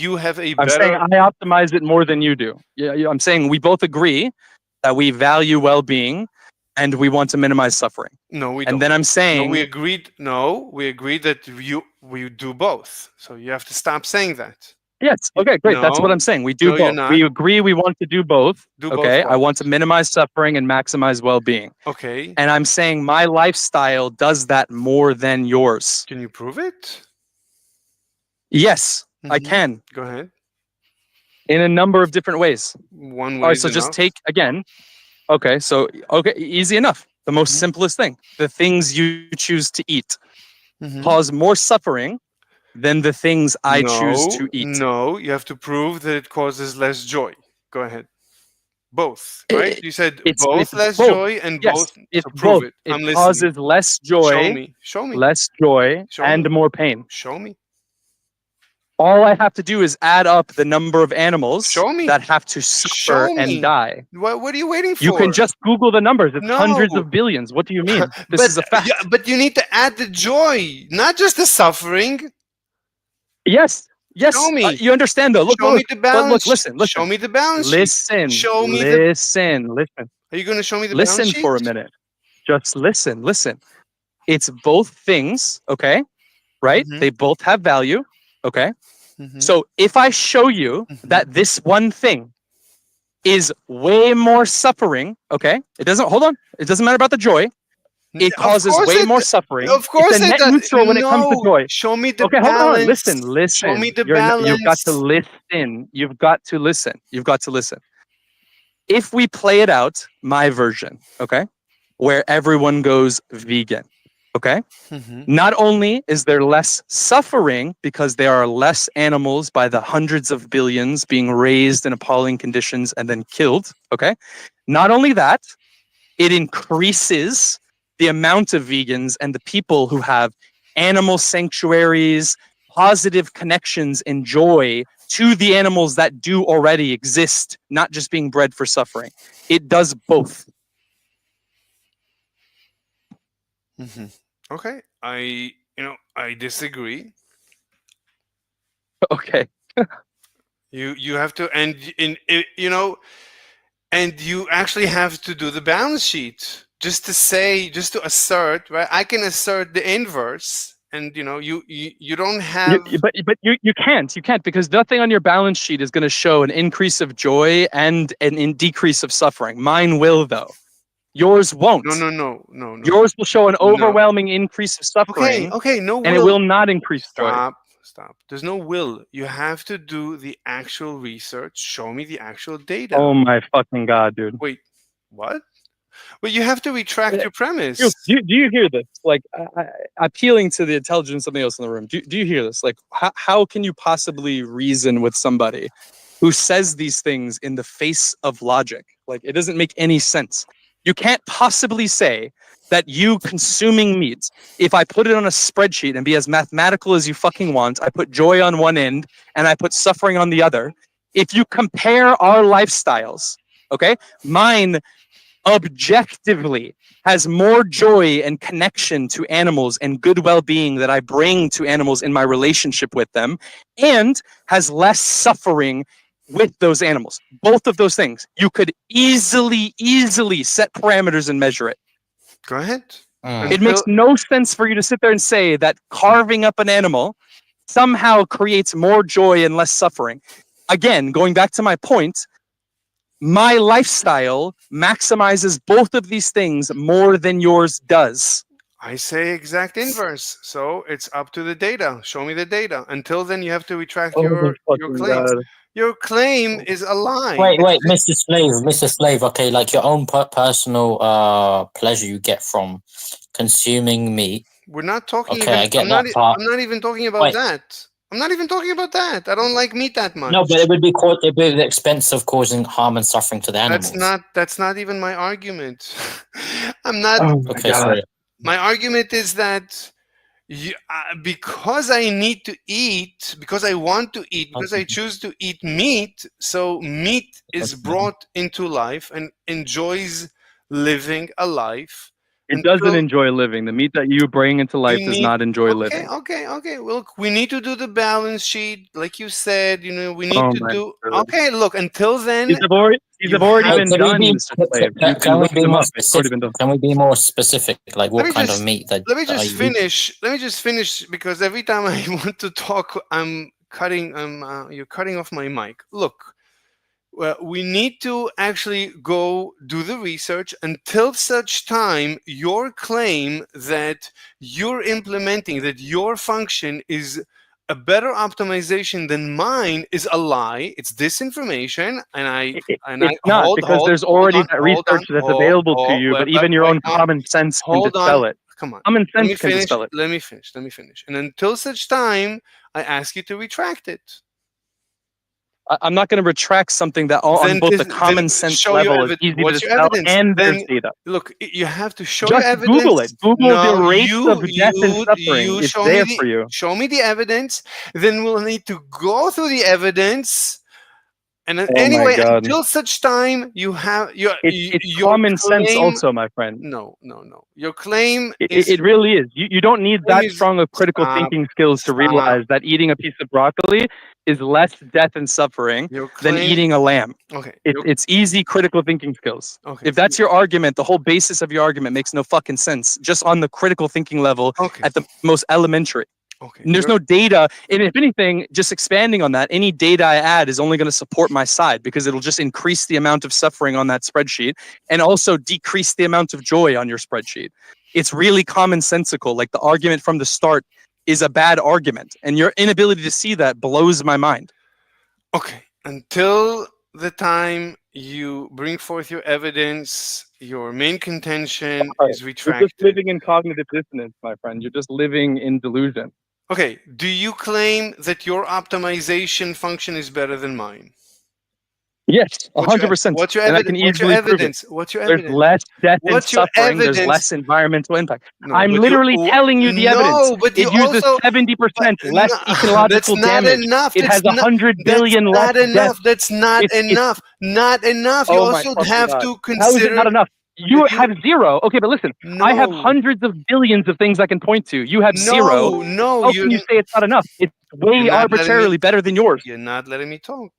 you have a I'm saying better. I optimize it more than you do. Yeah, I'm saying we both agree that we value well-being and we want to minimize suffering. No, we don't. And then I'm No, saying we agreed. No, we agreed that we do both. So you have to stop saying that. Yes. Okay, great. That's what No. I'm saying. We do No, you're both. not. We agree we want to do both. Do both Okay. I what? want to minimize suffering and maximize well-being. Okay. And I'm saying my lifestyle does that more than yours. Can you prove it? Yes, I Mhm. can Go ahead. in a number of different ways. One way All right, is so just enough. take again. Okay, so easy enough. The most Mhm. simplest thing. The things you choose to eat Mhm. cause more suffering than the things I choose to eat. No, you have to prove that it causes less joy. Go ahead. Both, I- right? You said It's both less both. joy and Yes, both. it's So prove both. it. It I'm listening. causes less Show joy, me. Show me. less joy, Show and me. more pain. Show me. All I have to do is add up the number of animals Show me. that have to suffer Show me. and die. What are you waiting for? You can just Google the numbers. It's hundreds No. of billions. What do you mean? This but is a fact. yeah, but you need to add the joy, not just the suffering. Yes. Yes. Show me. You understand though. Look, Show me look, the but balance. look, listen. Show me the balance sheet. Listen. Show me listen. Are you going to show me the Listen balance sheet? for a minute. Just listen. It's both things, okay? Right? Mhm. They both have value, okay? Mhm. So if I show you Mhm. that this one thing is way more suffering, okay? It doesn't matter about the joy. It Of causes course way it- more suffering. Of course it's a it net does. neutral when it comes to No, joy. Show me the Okay, balance. hold on. Listen. Show me the You've got to balance. listen. You've got to listen. If we play it out, my version, okay, where everyone goes vegan, okay, Mhm. not only is there less suffering because there are less animals by the hundreds of billions being raised in appalling conditions and then killed, okay, not only that, it increases the amount of vegans and the people who have animal sanctuaries, positive connections, and joy to the animals that do already exist, not just being bred for suffering. It does both. Mhm. Okay, I disagree. Okay. You have to, and and you actually have to do the balance sheet just to assert, right? I can assert the inverse, and you don't have. But you can't because nothing on your balance sheet is going to show an increase of joy and an decrease of suffering. Mine will though. Yours won't. No. Yours will show an overwhelming increase of suffering, Okay, no will. and it will not increase joy. Stop. There's no will. You have to do the actual research. Show me the actual data. Oh my fucking god, dude! Wait, what? Well, you have to retract your premise. Do you hear this? Like, appealing to the intelligence of something else in the room. Do you hear this? Like, how can you possibly reason with somebody who says these things in the face of logic? Like, it doesn't make any sense. You can't possibly say that you consuming meat, if I put it on a spreadsheet and be as mathematical as you fucking want, I put joy on one end and I put suffering on the other. If you compare our lifestyles, okay, mine objectively has more joy and connection to animals and good well-being that I bring to animals in my relationship with them, and has less suffering with those animals. Both of those things. You could easily set parameters and measure it. Go ahead. It makes no sense for you to sit there and say that carving up an animal somehow creates more joy and less suffering. Again, going back to my point, my lifestyle maximizes both of these things more than yours does. I say exact inverse. So it's up to the data. Show me the data. Until then, you have to retract your claim. Your claim is a lie. Wait, Mr. Slave. Okay, like your own personal pleasure you get from consuming meat. We're not talking. Okay, I get that part. I'm not even talking about that. I'm not even talking about that. I don't like meat that much. No, but it would be at the expense of causing harm and suffering to the animals. That's not even my argument. I'm not. Okay, sorry. My argument is that because I need to eat, because I want to eat, because I choose to eat meat, so meat is brought into life and enjoys living a life. It doesn't enjoy living. The meat that you bring into life does not enjoy living. Okay. Well, we need to do the balance sheet, like you said. We need to do. God. Okay, look. Until then, these have already been done, Mr. Slave. You can look them up. It's already been done. Can we be more specific? Like what kind of meat that? Let me just finish. Let me just finish because every time I want to talk, I'm you're cutting off my mic. Look, well, we need to actually go do the research until such time your claim that you're implementing, that your function is a better optimization than mine is a lie. It's disinformation, It's not, because there's already that research that's available to you, but even your own common sense can hold dispel on. it. Come on. Common Let me sense can finish. dispel it. Let me finish. And until such time, I ask you to retract it. I'm not going to retract something that on Then both the then common sense show your level is evidence. easy to What's your dispel evidence? and there's Then data. look, you have to show your Just evidence. Google it. Google the No, rates of death and you suffering. It's show there me for you. show me the evidence. Then we'll need to go through the evidence. And then Oh my anyway, God. until such time, you have your It's your common sense claim- also, my friend. No. Your claim It, is it really is. You don't need that Please strong of critical stop. thinking skills to Stop. realize that eating a piece of broccoli is less death and suffering your than claim. eating a lamb. Okay. It's easy critical thinking skills. Okay. If that's your argument, the whole basis of your argument makes no fucking sense. Just on the critical thinking level Okay. at the most elementary. Okay. And there's no data. And if anything, just expanding on that, any data I add is only going to support my side, because it'll just increase the amount of suffering on that spreadsheet and also decrease the amount of joy on your spreadsheet. It's really commonsensical. Like, the argument from the start is a bad argument. And your inability to see that blows my mind. Okay. Until the time you bring forth your evidence, your main contention is You're retracted. just living in cognitive dissonance, my friend. You're just living in delusion. Okay. Do you claim that your optimization function is better than mine? Yes, What's your- 100%. What's your And I evidence? can What's your easily prove it. evidence? What's your There's evidence? less death and What's your suffering. There's evidence? less environmental impact. No, I'm but you- literally telling you the evidence. No, but you It uses also 70% but less no, ecological that's not damage. enough. It has That's not- 100 billion That's less not deaths. enough. That's not It's- enough. Not enough. You Oh my also fucking have God. to How is consider. it not enough? You have zero. Okay, but listen, I have No. hundreds of billions of things I can point to. You have No, zero. no, How can you say it's not enough? It's way You're not letting me- arbitrarily better than yours. You're not letting me talk.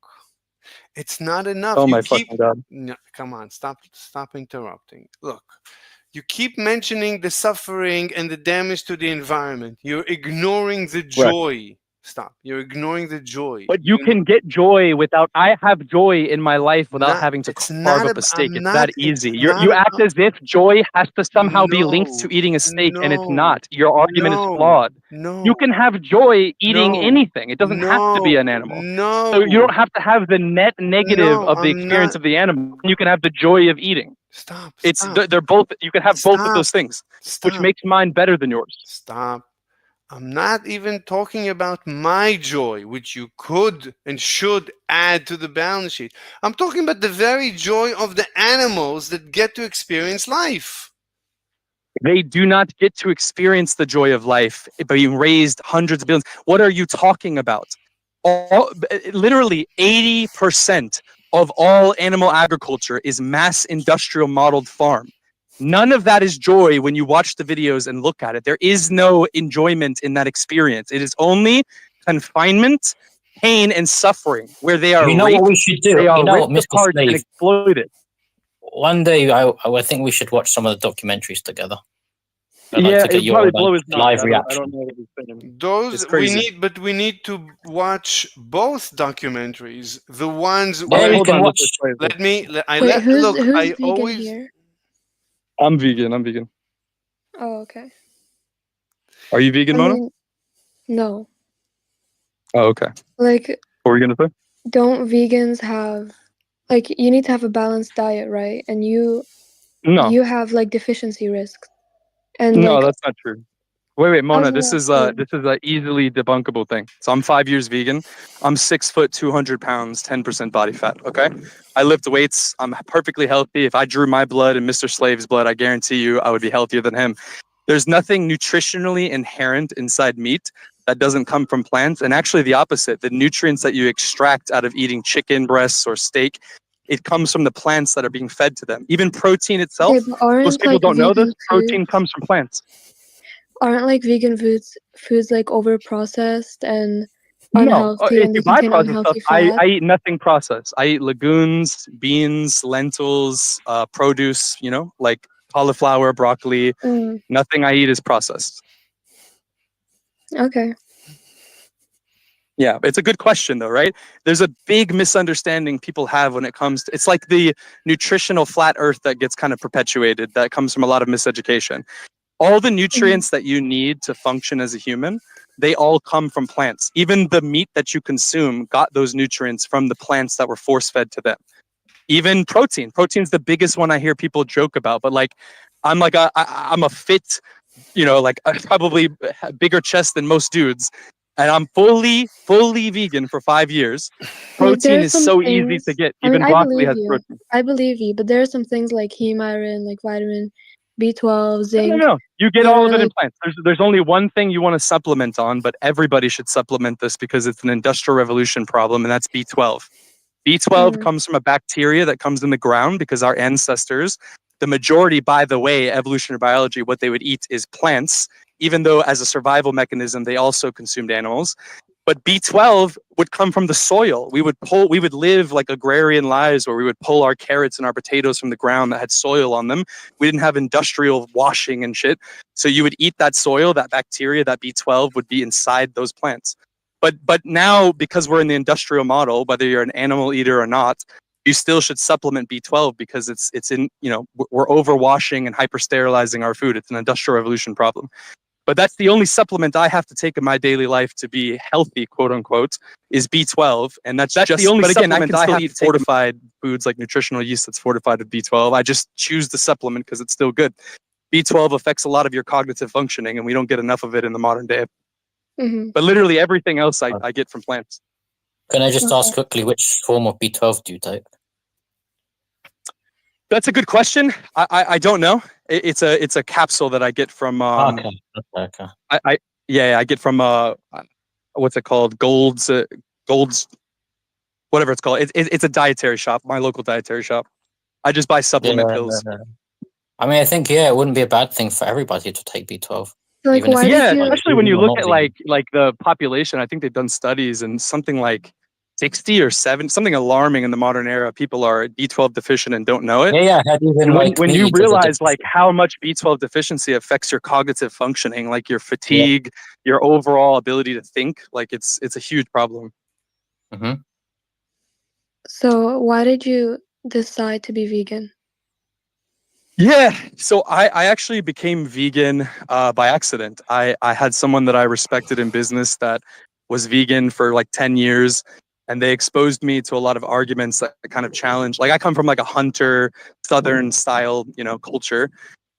It's not enough. Oh You my keep. fucking God. No, come on, stop interrupting. Look, you keep mentioning the suffering and the damage to the environment. You're ignoring the joy. Stop. You're ignoring the joy. But you can get joy without. I have joy in my life without Not- having to it's carve not up ab- a steak. I'm It's not- that it's easy. not You act about- as if joy has to somehow be linked No, to eating a steak, and it's no, not. Your argument no, is flawed. No. You can have joy eating No, anything. It doesn't have to be an animal. No. So you don't have to have the net negative No, of the I'm experience not- of the animal. You can have the joy of eating. Stop. It's stop, they're both. You can have both of Stop. those things, which stop, makes mine better than yours. Stop. I'm not even talking about my joy, which you could and should add to the balance sheet. I'm talking about the very joy of the animals that get to experience life. They do not get to experience the joy of life being raised hundreds of billions. What are you talking about? Literally 80% of all animal agriculture is mass industrial modeled farm. None of that is joy when you watch the videos and look at it. There is no enjoyment in that experience. It is only confinement, pain, and suffering, where they are You know raped, what we should do? they are You know what, ripped Mr. apart and Slave? exploited. One day, I think we should watch some of the documentaries together. I'd like Yeah, to get it'd your probably blow his mind. live I reaction. don't know what he's saying. Those It's we crazy. need to watch both documentaries. The ones Yeah, where you Hold can on, watch- Mr. Slave. let me let, I Wait, let who's look. I vegan always here? I'm vegan. Oh, okay. Are you vegan, I Mona? mean, no. Oh, okay. Like, What were you gonna say? don't vegans have like you need to have a balanced diet, right? And you No, have like deficiency risks. And no, like that's not true. Wait, Mona. How's This that is true? a easily debunkable thing. So I'm 5 years vegan. I'm 6 foot, 200 pounds, 10% body fat. Okay, I lift weights. I'm perfectly healthy. If I drew my blood and Mr. Slave's blood, I guarantee you I would be healthier than him. There's nothing nutritionally inherent inside meat that doesn't come from plants, and actually the opposite. The nutrients that you extract out of eating chicken breasts or steak, it comes from the plants that are being fed to them. Even protein itself. Okay, but aren't Most people like don't know this. vegan Protein foods, comes from plants. aren't like vegan foods like over processed and No, unhealthy if and you they buy contain processed stuff, unhealthy fat? I eat nothing processed. I eat legumes, beans, lentils, produce, like cauliflower, broccoli. Mm, Nothing I eat is processed. okay. Yeah, it's a good question though, right? There's a big misunderstanding people have when it comes to, it's like the nutritional flat earth that gets kind of perpetuated, that comes from a lot of miseducation. All the nutrients that you need to function as a human, they all come from plants. Even the meat that you consume got those nutrients from the plants that were force fed to them. Even protein. Protein's the biggest one I hear people joke about, but like I'm a fit, like probably bigger chest than most dudes, and I'm fully vegan for 5 years. Like, Protein there's is some so easy to things. get. I mean, Even I broccoli believe has you. protein. I believe you, but there are some things like heme iron, like vitamin B12, zinc. No. You get that all are of it in like, plants. There's only one thing you want to supplement on, but everybody should supplement this because it's an industrial revolution problem, and that's B12. B12 mm, comes from a bacteria that comes in the ground because our ancestors, the majority, by the way, evolutionary biology, what they would eat is plants, even though as a survival mechanism, they also consumed animals. But B12 would come from the soil. We would live like agrarian lives where we would pull our carrots and our potatoes from the ground that had soil on them. We didn't have industrial washing and shit. So you would eat that soil, that bacteria, that B12 would be inside those plants. But now, because we're in the industrial model, whether you're an animal eater or not, you still should supplement B12 because it's in, we're overwashing and hypersterilizing our food. It's an industrial revolution problem. But that's the only supplement I have to take in my daily life to be healthy, quote unquote, is B12. And that's just the only supplement I can still eat fortified foods like nutritional yeast that's fortified with B12. I just choose the supplement because it's still good. B12 affects a lot of your cognitive functioning, and we don't get enough of it in the modern day. mhm. But literally everything else I get from plants. Can I just Okay. ask quickly which form of B12 do you take? That's a good question. I don't know. It's a capsule that I get from Okay. I get from what's it called, Gold's whatever it's called. It's a dietary shop, my local dietary shop. I just buy supplement pills. I mean, I think it wouldn't be a bad thing for everybody to take B12. So, like, Even if why it's, did Yeah, you? especially when you vegan or look not at vegan. like the population. I think they've done studies and something like 60 or 70, something alarming in the modern era. People are B12 deficient and don't know it. Yeah, I had even And like when meat you eaters are realize like deficient. how much B12 deficiency affects your cognitive functioning, like your fatigue, your overall ability to think, like it's a huge problem. Hmm. So, why did you decide to be vegan? Yeah, so I actually became vegan by accident. I had someone that I respected in business that was vegan for like 10 years, and they exposed me to a lot of arguments that kind of challenged. Like I come from like a hunter, southern style, culture,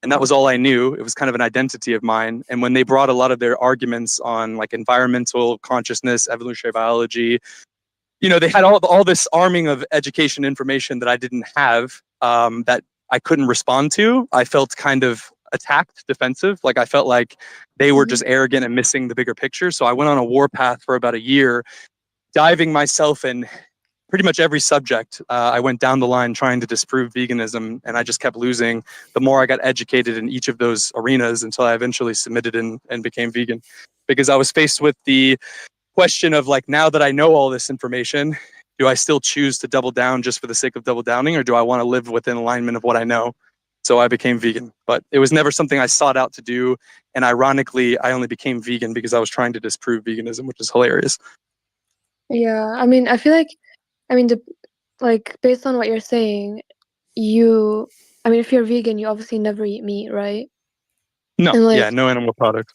and that was all I knew. It was kind of an identity of mine. And when they brought a lot of their arguments on like environmental consciousness, evolutionary biology, they had all this arming of education information that I didn't have, that I couldn't respond to. I felt kind of attacked, defensive. Like I felt like they were just arrogant and missing the bigger picture. So I went on a warpath for about a year, diving myself in pretty much every subject. I went down the line trying to disprove veganism, and I just kept losing. The more I got educated in each of those arenas until I eventually submitted and became vegan, because I was faced with the question of like, now that I know all this information, do I still choose to double down just for the sake of double downing, or do I want to live within alignment of what I know? So I became vegan, but it was never something I sought out to do. And ironically, I only became vegan because I was trying to disprove veganism, which is hilarious. Yeah, I mean, I feel like, like based on what you're saying, if you're vegan, you obviously never eat meat, right? No, And like, yeah, no animal products.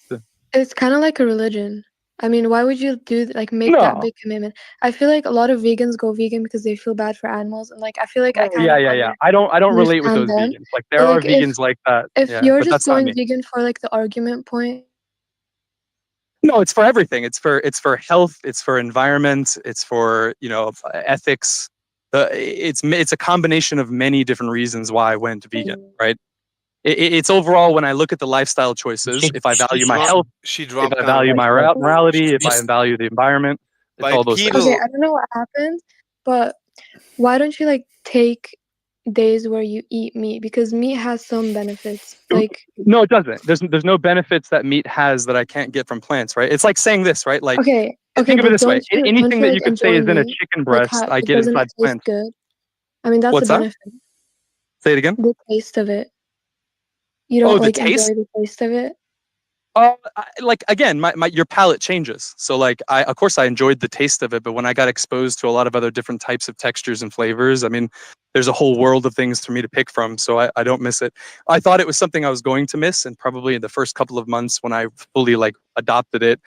it's kind of like a religion. I mean, why would you make that No. big commitment? I feel like a lot of vegans go vegan because they feel bad for animals, and like I feel like I kind Yeah, of yeah. I don't relate with understand those them. vegans. Like But there are like vegans like that. if Yeah, you're but just that's not going me. vegan for like the argument point, No, it's for everything. It's for health. It's for environment. It's for ethics. It's a combination of many different reasons why I went vegan. Right. It's overall, when I look at the lifestyle choices, if I value my health, She if dropped I down. value my morality, if I Just value the environment, it's all those things. okay, Bipedal. I don't know what happened, but why don't you like take days where you eat meat, because meat has some benefits. Like No, it doesn't. There's no benefits that meat has that I can't get from plants, right? It's like saying this, right? Like okay, think of it but this way: don't anything you that like you could say enjoy is in a meat? chicken Like breast, how I it get doesn't inside taste plants. good. I mean, that's the What's that? benefit. Say it again. The taste of it. You Oh, don't the like taste? enjoy the taste of it. Like again, my your palate changes. So like of course I enjoyed the taste of it, but when I got exposed to a lot of other different types of textures and flavors, I mean, there's a whole world of things for me to pick from. So I don't miss it. I thought it was something I was going to miss, and probably in the first couple of months when I fully like adopted it,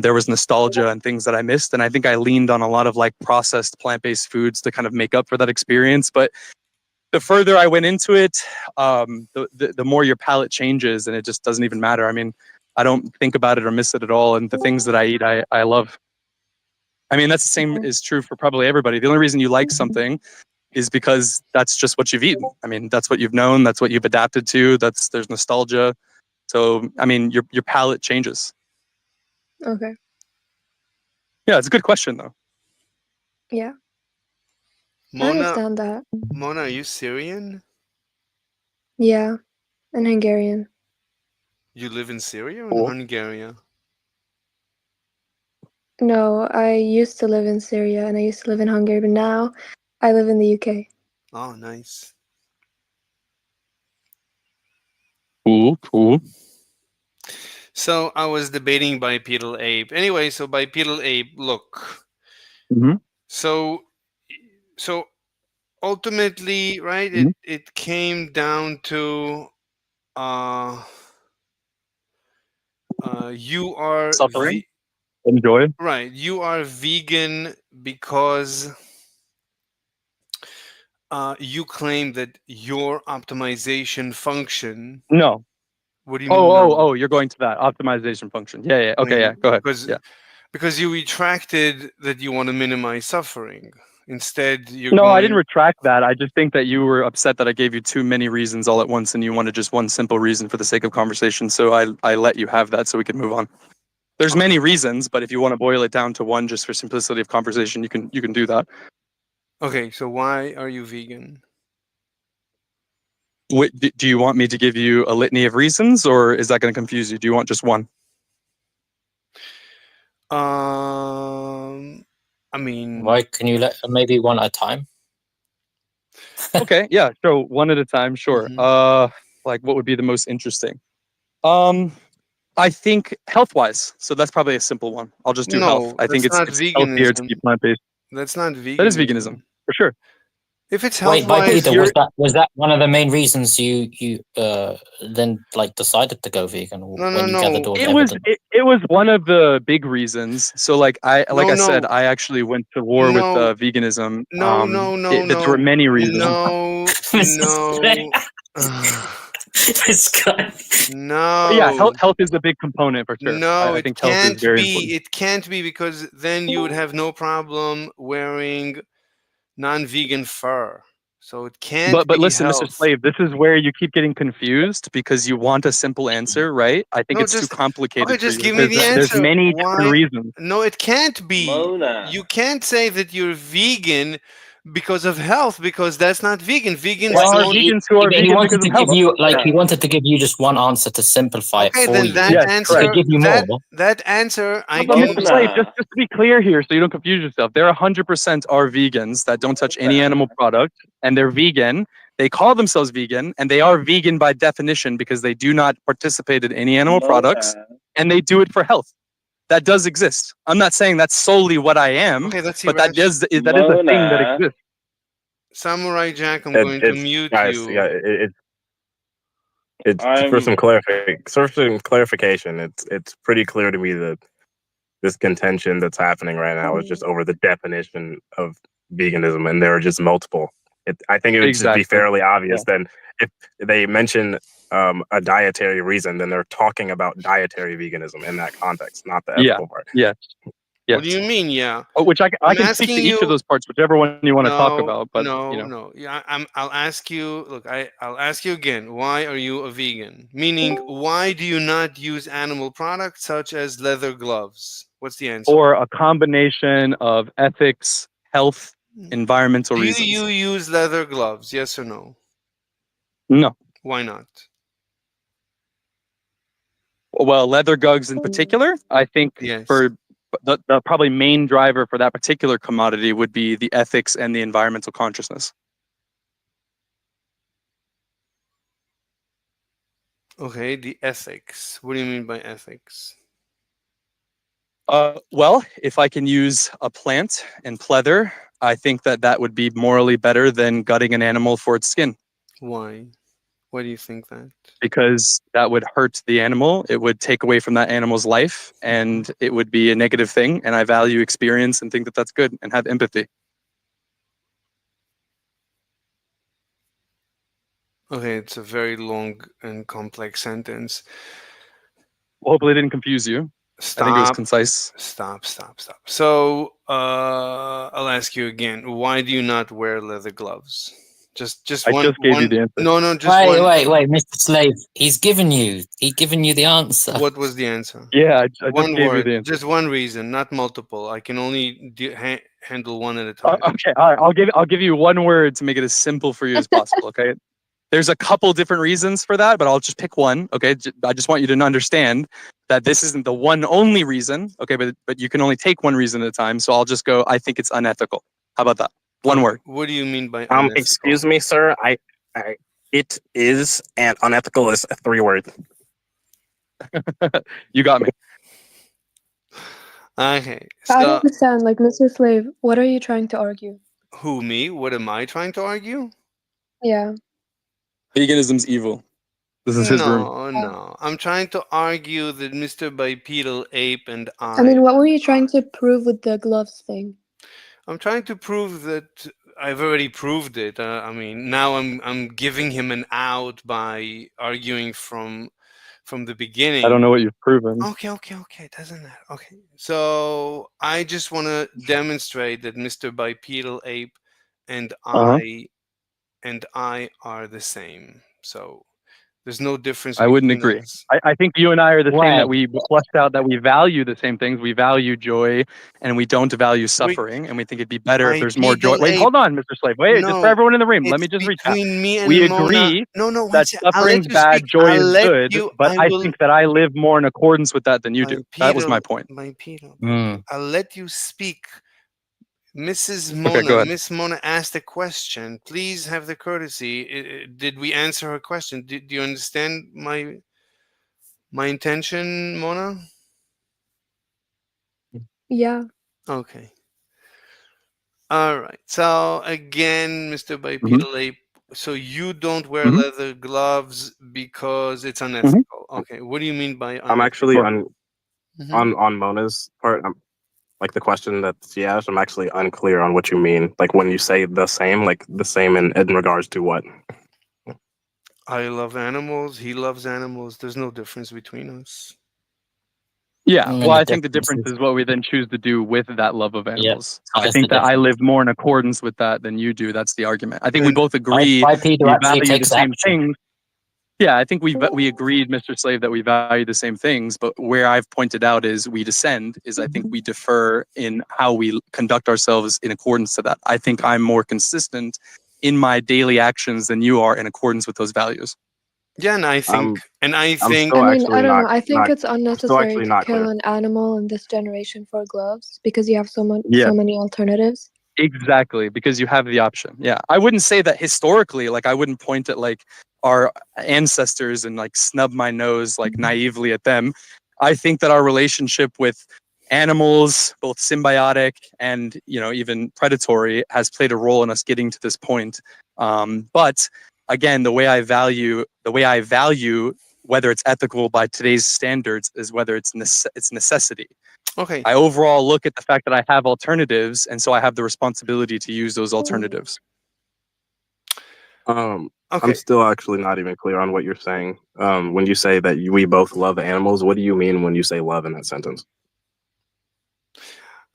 there was nostalgia and things that I missed, and I think I leaned on a lot of like processed plant-based foods to kind of make up for that experience. But the further I went into it, the more your palate changes, and it just doesn't even matter. I mean, I don't think about it or miss it at all. And the things that I eat, I love. I mean, that's the same is true for probably everybody. The only reason you like something is because that's just what you've eaten. I mean, that's what you've known. That's what you've adapted to. There's nostalgia. So, I mean, your palate changes. Okay. Yeah, it's a good question though. Yeah. I Mona, understand that. Mona, are you Syrian? Yeah. And Hungarian. You live in Syria or Cool. in Hungary? No, I used to live in Syria and I used to live in Hungary, but now I live in the UK. Oh, nice. Cool. So I was debating bipedal ape. Anyway, so bipedal ape, look. Mhm. So ultimately, right, Mhm. it came down to you are Suffering. Enjoy. right, you are vegan because you claim that your optimization function. No. What do you mean? Oh, you're going to that optimization function. Yeah. Okay, yeah. Go ahead. Because Yeah. because you retracted that you want to minimize suffering. Instead, you're No, going. I didn't retract that. I just think that you were upset that I gave you too many reasons all at once, and you wanted just one simple reason for the sake of conversation. So I let you have that, so we could move on. There's many reasons, but if you want to boil it down to one, just for simplicity of conversation, you can do that. Okay, so why are you vegan? Do you want me to give you a litany of reasons, or is that going to confuse you? Do you want just one? I mean, Why can you let maybe one at a time? Okay, yeah. So one at a time, sure. Like what would be the most interesting? I think health-wise. So that's probably a simple one. I'll just do health. no, I think that's not it's healthier to veganism. be plant-based. That's not veganism. That is veganism for sure. If it's Wait, health wise, bipedal, was that one of the main reasons you then like decided to go vegan when you gathered all the evidence? It was one of the big reasons. So like I said, No. I actually went to war with No. veganism. No. There were many reasons. No. This guy. No. Yeah, health is a big component for sure. No, I think health is very important. It can't be because then you would have no problem wearing non-vegan fur. So it can't But be listen, health. Mr. Slave, this is where you keep getting confused because you want a simple answer, right? I think No, it's too complicated. Okay, for just you. give me the answer. There's many Why? different reasons. No, it can't be. Mona. You can't say that you're vegan because of health, because that's not vegan. Vegans There are don't. vegans who are He vegan wanted because to of give health. you he wanted to give you just one answer to simplify Okay, it for then you. that Yes, answer. correct. Give you that, more. that answer, I But can. Mr. Slave, just to be clear here, so you don't confuse yourself, there 100% are vegans that don't touch any animal product, and they're vegan. They call themselves vegan, and they are vegan by definition because they do not participate in any animal products, and they do it for health. That does exist. I'm not saying that's solely what I am, Okay, that's but that is a thing that Mona. exists. Samurai Jack, I'm going to mute guys, you. yeah, it's for some clarification. It's pretty clear to me that this contention that's happening right now is just over the definition of veganism, and there are just multiple. I think it would just be fairly obvious. Then, if they mention a dietary reason, then they're talking about dietary veganism in that context, not the ethical part. Yeah. What do you mean? Yeah. Oh, which I can speak to asking each you- of those parts, whichever one you want to talk No, about. But no, you know, no. Yeah, I'll ask you. Look, I'll ask you again. Why are you a vegan? Meaning, why do you not use animal products such as leather gloves? What's the answer? or a combination of ethics, health, environmental Do reasons. you use leather gloves? Yes or no? No. Why not? Well, leather gugs in particular, I think Yes. for the probably main driver for that particular commodity would be the ethics and the environmental consciousness. Okay, the ethics. What do you mean by ethics? Well, if I can use a plant and pleather, I think that that would be morally better than gutting an animal for its skin, Why? Why do you think that? because that would hurt the animal. It would take away from that animal's life, and it would be a negative thing. And I value experience and think that that's good and have empathy. Okay, it's a very long and complex sentence. Well, hopefully, it didn't confuse you. I think it was Stop. concise. Stop. So, I'll ask you again. Why do you not wear leather gloves? Just I one. just gave you the answer. No, just Wait, one. wait, Mr. Slave. He's given you the answer. What was the answer? Yeah, I just One gave you word. the answer. Just one reason, not multiple. I can only handle one at a time. Okay, all right. I'll give you one word to make it as simple for you as possible. Okay. There's a couple different reasons for that, but I'll just pick one. Okay. I just want you to understand that this isn't the one only reason. Okay, but you can only take one reason at a time. So I'll just go. I think it's unethical. How about that? One word. What do you mean by unethical? Excuse me, sir. It is, and unethical is a 3-word. You got me. Okay. I don't So, understand, like, Mr. Slave, what are you trying to argue? who, me? What am I trying to argue? Yeah. Veganism's evil. This is his room. No. I'm trying to argue that Mr. Bipedal Ape and I mean, what were you trying to prove with the gloves thing? I'm trying to prove that I've already proved it. I mean, now I'm giving him an out by arguing from the beginning. I don't know what you've proven. Okay. It doesn't matter. Okay. So I just want to demonstrate that Mr. Bipedal Ape and I are the same. So there's no difference. I wouldn't between agree. us. I think you and I are the same, Why? that we flushed out that we value the same things. We value joy and we don't value suffering. And we think it'd be better if there's more joy. Bipedal Wait, Ape- hold on, Mr. Slave. Wait, just No, for everyone in the room, let It's me just recap. between me and We Mona. agree No, one that second. I'll let suffering's you bad, speak. joy I'll is let good, you- but I will- think that I live more in accordance with that than you do. That was my point. Bipedal. Mm. I'll let you speak. Mrs. Okay, Mona, go ahead. Miss Mona asked a question. Please have the courtesy. Did we answer her question? Do you understand my intention, Mona? Yeah. Okay. All right. So again, Mr. Mm-hmm. Bipedal Ape. So you don't wear Mhm. leather gloves because it's unethical. Okay. What do you mean by unethical? I'm actually Sure. Mhm. on Mona's part. Like the question that she asked, I'm actually unclear on what you mean. Like when you say the same, like the same in regards to what? I love animals. He loves animals. There's no difference between us. Yeah, And well, the I think the difference difference is what we then choose to do with that love of animals. I that's think the that I difference. live more in accordance with that than you do. That's the argument. I think we And both agree Bipedal we actually value the takes same action. things. Yeah, I think we agreed, Mr. Slave, that we value the same things. But where I've pointed out is we descend. Is I think we differ in how we conduct ourselves in accordance to that. I think I'm more consistent in my daily actions than you are in accordance with those values. yeah, and I think, I'm I still mean, I actually don't know. not. I think it's Still unnecessary actually to not kill clear. an animal in this generation for gloves because you have so Yeah. many alternatives. Exactly, because you have the option. Yeah, I wouldn't say that historically. Like, I wouldn't point at like our ancestors and like snub my nose like naively at them. I think that our relationship with animals, both symbiotic and even predatory, has played a role in us getting to this point. But again, the way I value whether it's ethical by today's standards is whether it's necessity. okay. I overall look at the fact that I have alternatives, and so I have the responsibility to use those alternatives. I'm Okay. still actually not even clear on what you're saying. When you say that we both love animals, what do you mean when you say love in that sentence?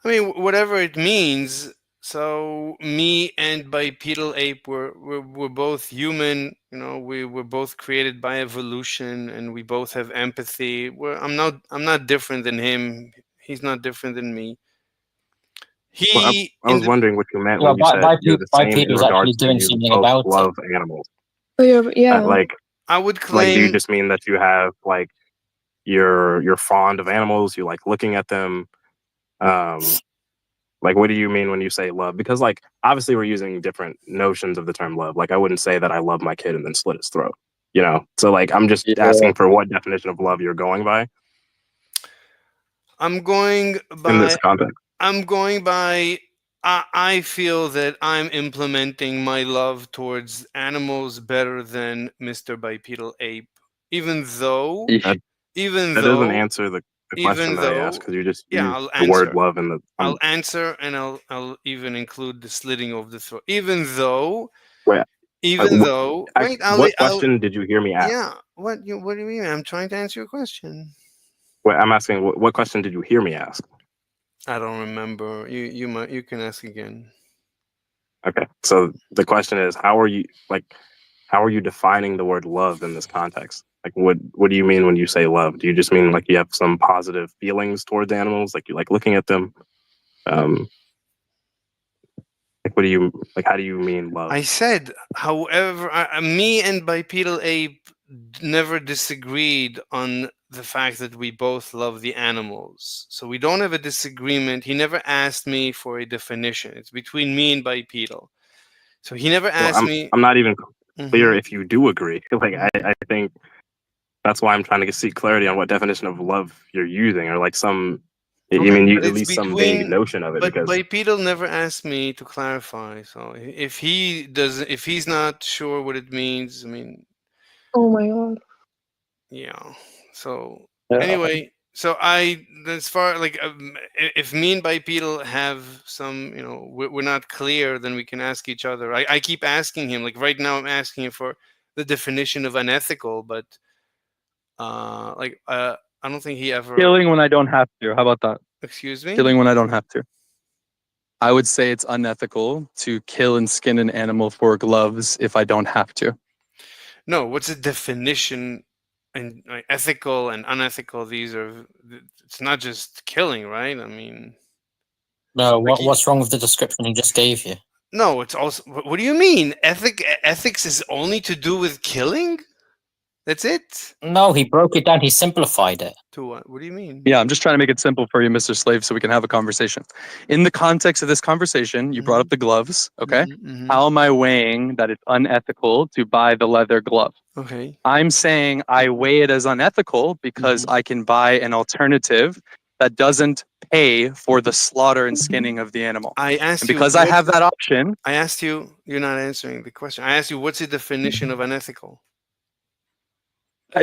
I mean, whatever it means. So me and Bipedal Ape, we're both human. We were both created by evolution, and we both have empathy. I'm not different than him. He's not different than me. Well, He I was wondering what you meant when you said you're the same in Bipedal's actually regards to doing you something both about it. love animals. Oh, yeah. Like I would do you claim. just mean that you have like you're fond of animals, you like looking at them? Like what do you mean when you say love? Because like obviously we're using different notions of the term love. Like I wouldn't say that I love my kid and then slit his throat. You know, so like I'm just Yeah. asking for what definition of love you're going by I'm going in this by. context. I'm going by. I feel that I'm implementing my love towards animals better than Mr. Bipedal Ape, even though, Eesh. even That doesn't though, answer the even question that I asked though. because you just Yeah, used I'll the word answer. love in the. I'll answer, and I'll even include the slitting of the throat. Even though, Wait, even wh- though, wait, what question did you hear me ask? yeah. What do you mean? I'm trying to answer your question. Wait, I'm asking what question did you hear me ask? I don't remember. You can ask again. Okay, so the question is, how are you defining the word love in this context? Like, what do you mean when you say love? Do you just mean like you have some positive feelings towards animals, like you like looking at them? Like, what do you like? How do you mean love? I said, however, me and Bipedal Ape never disagreed on the fact that we both love the animals. So we don't have a disagreement. He never asked me for a definition. It's between me and Bipedal. So he never Well, asked me. I'm not even clear Mhm. if you do agree. Like, I think that's why I'm trying to see clarity on what definition of love you're using, or like some. I Okay, mean, but at it's least some vague between. notion of it, But because Bipedal never asked me to clarify. So if he doesn't, if he's not sure what it means, I mean, Oh my god. yeah. So Yeah. anyway, so as far like if me and Bipedal have some, we're not clear, then we can ask each other. I keep asking him. Like right now, I'm asking him for the definition of unethical, but I don't think he ever. Killing when I don't have to. How about that? Excuse me. Killing when I don't have to. I would say it's unethical to kill and skin an animal for gloves if I don't have to. No, what's the definition? And ethical and unethical, these are. It's not just killing, right? I mean, No, like what's wrong with the description he just gave you? no, it's also. What do you mean? Ethics is only to do with killing? That's it? No, he broke it down. He simplified it. To what? What do you mean? Yeah, I'm just trying to make it simple for you, Mr. Slave, so we can have a conversation. In the context of this conversation, you brought up the gloves, okay? Mhm. How am I weighing that it's unethical to buy the leather glove? Okay. I'm saying I weigh it as unethical because I can buy an alternative that doesn't pay for the slaughter and skinning of the animal. I asked And you. because I have that option, I asked you. You're not answering the question. I asked you, what's the definition of unethical?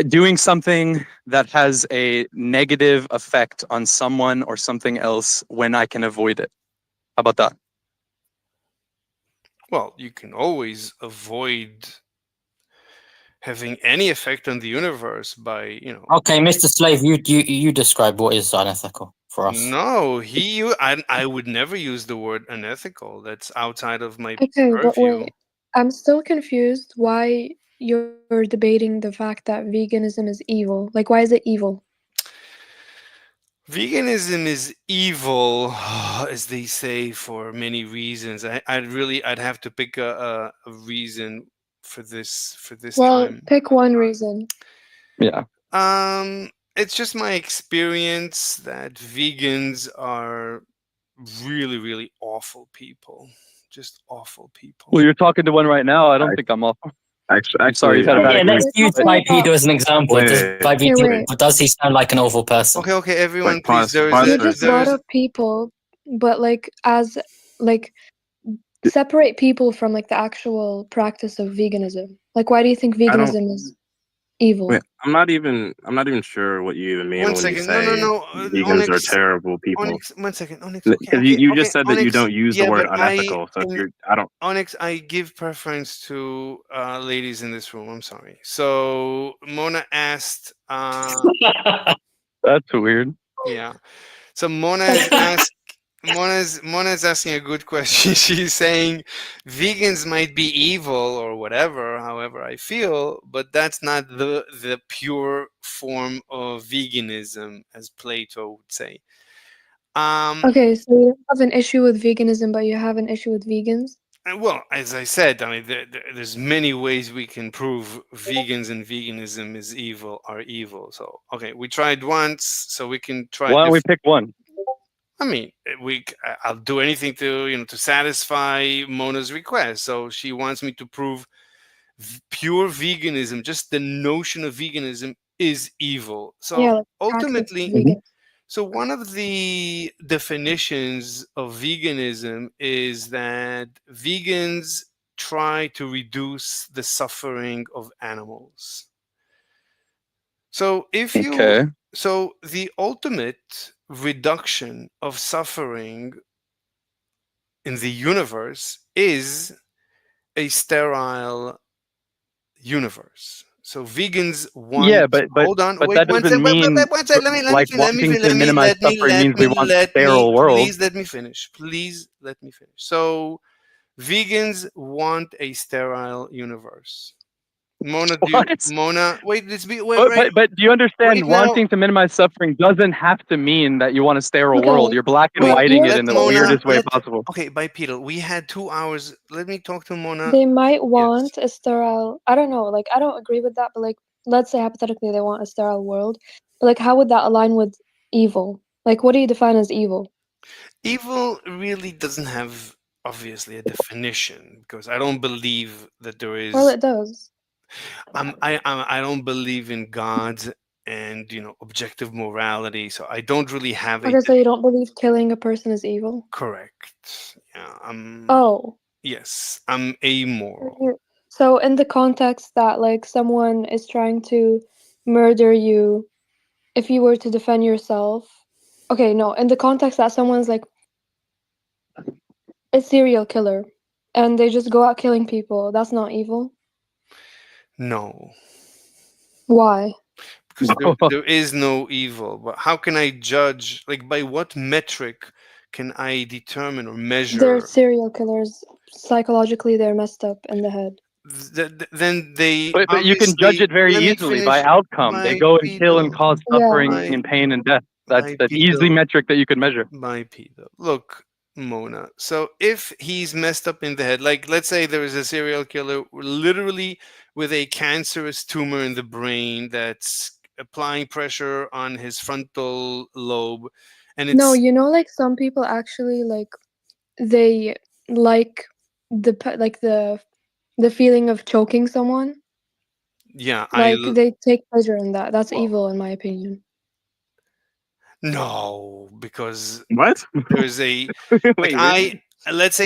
doing something that has a negative effect on someone or something else when I can avoid it. How about that? Well, you can always avoid having any effect on the universe by, Okay, Mr. Slave, you describe what is unethical for us. No, I would never use the word unethical. That's outside of my Okay, but purview. wait. I'm still confused why you're debating the fact that veganism is evil. Like, why is it evil? Veganism is evil, as they say, for many reasons. I'd have to pick a reason for this Well, time. pick one reason. Yeah. It's just my experience that vegans are really, really awful people. Just awful people. Well, you're talking to one right now. I don't think I'm awful. actually, sorry, you've had a bad Yeah, let's experience. use Bipedal as an example. Wait, Does he sound like an awful person? Okay, everyone, Wait, please. pause You for a just brought second. up people, but separate people from like the actual practice of veganism. Like, why do you think I don't. veganism is evil? Wait, I'm not even sure what you even mean One when second. you say No. vegans are terrible people. Onyx, 1 second. Onyx. Because you just said that you don't use the Yeah, word but unethical. So if I don't. Onyx, I give preference to ladies in this room. I'm sorry. So Mona asked. That's weird. Yeah. So Mona's asking a good question. She's saying vegans might be evil or whatever, however I feel, but that's not the pure form of veganism, as Plato would say. Okay, so you have an issue with veganism, but you have an issue with vegans? Well, as I said, I mean, there's many ways we can prove vegans and veganism are evil. So, okay, we tried once, so we can try. Why don't we pick one? I mean, I'll do anything to satisfy Mona's request. So she wants me to prove pure veganism, just the notion of veganism, is evil. So Yeah, like practice ultimately, vegan. so one of the definitions of veganism is that vegans try to reduce the suffering of animals. So if you Okay. so the ultimate reduction of suffering in the universe is a sterile universe. So vegans Yeah, want. but Hold on. but Wait that one doesn't second. mean One second. Let me like fin- let me wanting fin- to let me minimize let me suffering let means we me want a let me sterile world. please let me finish. Please let me finish. So vegans want a sterile universe. Mona, What? wait. Let's be wait. But do you understand? Wait now. Wanting to minimize suffering doesn't have to mean that you want a sterile world. Okay. You're black and Well, whiting it you're in the Mona. weirdest way Let possible. Okay, bipedal. We had 2 hours. Let me talk to Mona. they might Yes. want a sterile. I don't know. Like I don't agree with that, but like let's say hypothetically they want a sterile world. But like how would that align with evil? Like what do you define as evil? Evil really doesn't have obviously a definition because I don't believe that there Well, is. it does. I don't believe in God and objective morality, so I don't really have a Okay, so you don't believe killing a person is evil? correct. Yeah, Oh. yes, I'm amoral. So in the context that like someone is trying to murder you, if you were to defend yourself, okay, no, in the context that someone's like a serial killer and they just go out killing people, that's not evil. No, Why? because there is no evil. But how can I judge? Like, by what metric can I determine or They're measure? serial killers. Psychologically, they're messed up in the head. Then they But you can judge obviously. it very Let me easily by finish. outcome. They go and kill and Bipedal. cause Yeah. suffering My and pain and death. That's the easy bipedal. metric that you could measure. Bipedal. Look, Mona. So if he's messed up in the head, like let's say there is a serial killer literally with a cancerous tumor in the brain that's applying pressure on his frontal lobe, and No, it's you know, like some people actually like they like like the feeling of choking someone. yeah, Like they take pleasure in that. That's well, evil, in my opinion. no, because What? there's a like Wait, I let's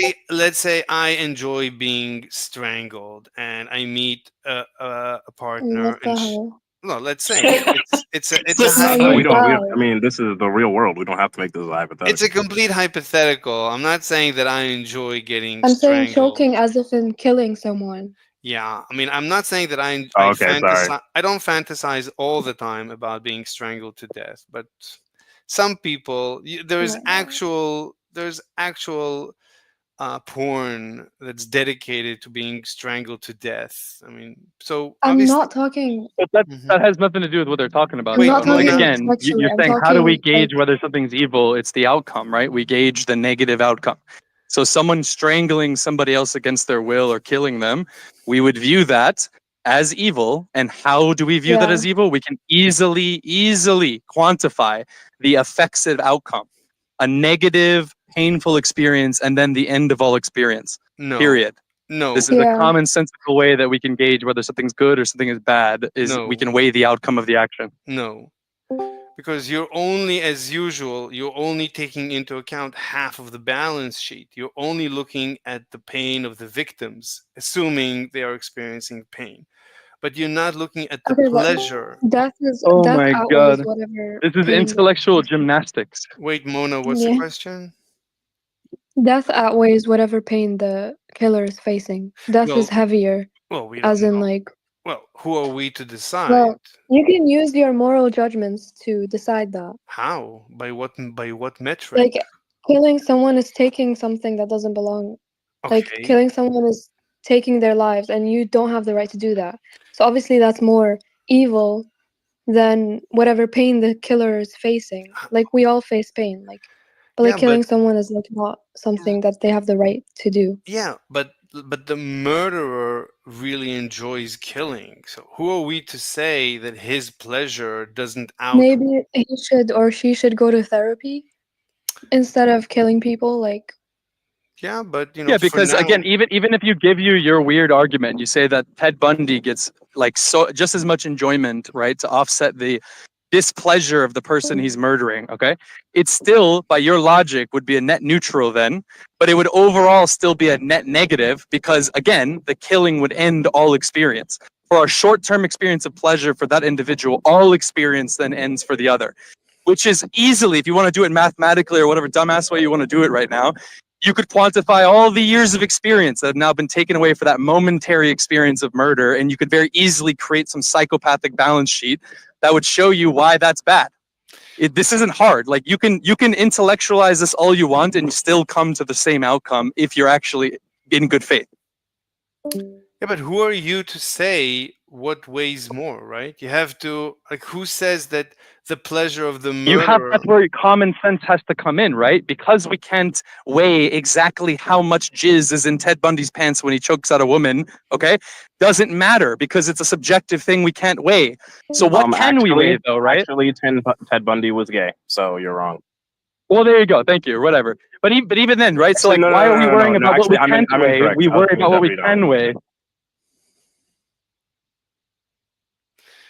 say I enjoy being strangled and I meet a partner What the hell? no, let's say it's a No, no, you I die. mean, this is the real world. We don't have to make this a it's a hypothetical. complete hypothetical. I'm not saying that I enjoy getting I'm saying strangled. choking as if in killing someone. Yeah, I mean, I'm not saying that I Oh, okay, sorry. I don't fantasize all the time about being strangled to death, but some people Oh there's my god. actual porn that's dedicated to being strangled to death. I mean, so I'm obviously. not talking. But that Mhm. has nothing to do with what they're talking about. I'm Wait, Though. not Like talking Mona. again, sexually. you're I'm saying how do we talking gauge like whether something's evil? It's the outcome, right? We gauge the negative outcome. So someone strangling somebody else against their will or killing them, we would view that as evil. And how do we view that yeah. as evil? We can easily quantify the effects of outcome. A negative, painful experience, and then the end of all experience. No, Period. no, This is a Yeah. commonsensical way that we can gauge whether something's good or something is bad. Is we no, can weigh the outcome of the action. no. Because you're only, as usual, you're only taking into account half of the balance sheet. You're only looking at the pain of the victims, assuming they are experiencing pain. But you're not looking at the Okay, but pleasure. death Oh my outweighs god. whatever This is pain. intellectual gymnastics. Wait, Mona, what's the Yeah. question? Death outweighs whatever pain the killer is facing. Death is Well, heavier, we don't as in know. like. Well, who are we to decide? Well, you can use your moral judgments to decide that. How? By what metric? Like killing someone is taking something that doesn't belong. Like Okay. killing someone is taking their lives, and you don't have the right to do that. So obviously, that's more evil than whatever pain the killer is facing. Like we all face pain, but Yeah, like killing someone is like not something that they have the right to do. yeah, but the murderer really enjoys killing. So who are we to say that his pleasure doesn't out? Maybe he should or she should go to therapy instead of killing people. Like Yeah, but you know, Yeah, for because now, again, even if you give your weird argument, you say that Ted Bundy gets like so just as much enjoyment, right, to offset the displeasure of the person he's murdering. Okay, it still, by your logic, would be a net neutral then, but it would overall still be a net negative because again, the killing would end all experience. For a short-term experience of pleasure for that individual, all experience then ends for the other, which is easily, if you want to do it mathematically or whatever dumbass way you want to do it right now, you could quantify all the years of experience that have now been taken away for that momentary experience of murder, and you could very easily create some psychopathic balance sheet that would show you why that's bad. This isn't hard. Like you can intellectualize this all you want and still come to the same outcome if you're actually in good faith. yeah, but who are you to say what weighs more, right? You have to, like, who says that the pleasure of the murderer? That's where common sense has to come in, right? Because we can't weigh exactly how much jizz is in Ted Bundy's pants when he chokes out a woman, okay? Doesn't matter because it's a subjective thing we can't weigh. So what can we weigh though, right? Actually, Ted Bundy was gay, so you're wrong. Well, there you go. Thank you. Whatever. But even then, right? So like, Actually, no, why no, are we no, no, worrying no, about what we actually, I'm can't weigh? incorrect. We I was worry thinking about what we Jeffrey can Dahmer. weigh.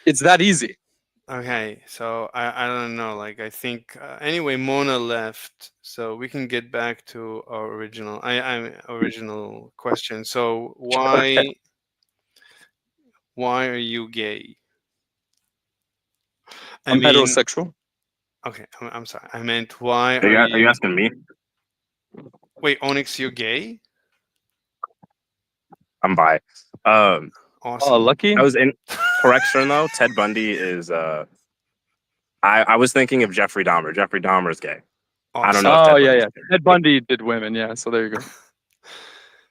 It's that easy. Okay, so I don't know. Like, I think anyway, Mona left, so we can get back to our original question. So why are you gay? I I'm mean, heterosexual. okay, I'm sorry. I meant why Are are you you? asking me? Wait, Onyx, you're gay? I'm bi. Oh, Awesome. lucky. I was in correction though. Ted Bundy is. I was thinking of Jeffrey Dahmer. Jeffrey Dahmer is gay. I don't know if Oh Ted yeah, Bundy's yeah. gay. Ted Bundy did women. Yeah. So there you go.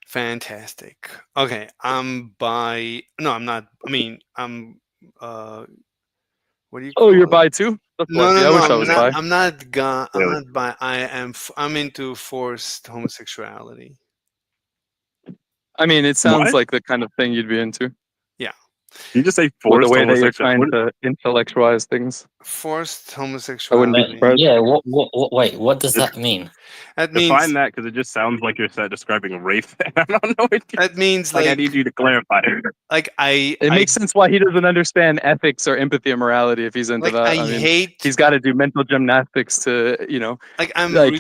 Fantastic. Okay, I'm bi. No, I'm not. I mean, I'm. What do you Oh, call you're it? bi too? That's No, lucky. no, I no. wish I I'm was not. bi. I'm not. I'm Really? not bi. I'm into forced homosexuality. I mean, it sounds What? like the kind of thing you'd be into. Yeah, You just say With the forced way that you're homosexuality? trying to intellectualize things. forced I wouldn't be homosexuality. surprised. Yeah. What? Wait. What does that mean? That Define means that because it just sounds like you're describing rape. I don't know. that means Like I need you to clarify. like It makes sense why he doesn't understand ethics or empathy or morality if he's into like that. I I mean, hate he's got to do mental gymnastics to, like I'm like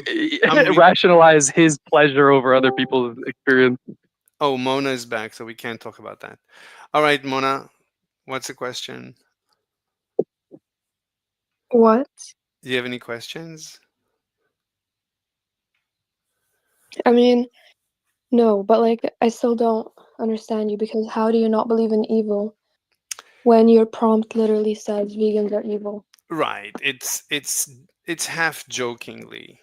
I'm rationalize his pleasure over other people's experience. oh, Mona is back, so we can't talk about that. All right, Mona, what's the question? What? Do you have any questions? I mean, no, but like I still don't understand you because how do you not believe in evil when your prompt literally says vegans are evil? Right. It's half jokingly.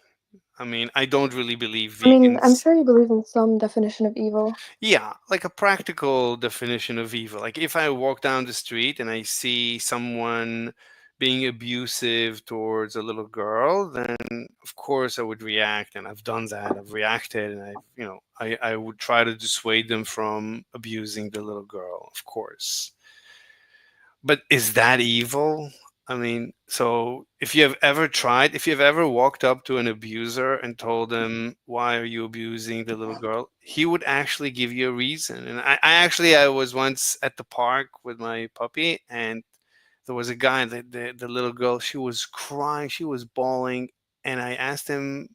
I mean, I don't really believe I mean, I'm vegans. sure you believe in some definition of evil. Yeah, like a practical definition of evil. Like if I walk down the street and I see someone being abusive towards a little girl, then of course I would react, and I've done that. I've reacted, and I would try to dissuade them from abusing the little girl, of course. But is that evil? I mean, so if you've ever walked up to an abuser and told him, why are you abusing the little girl? He would actually give you a reason. And I was once at the park with my puppy, and there was a guy, the little girl, she was crying, she was bawling. And I asked him,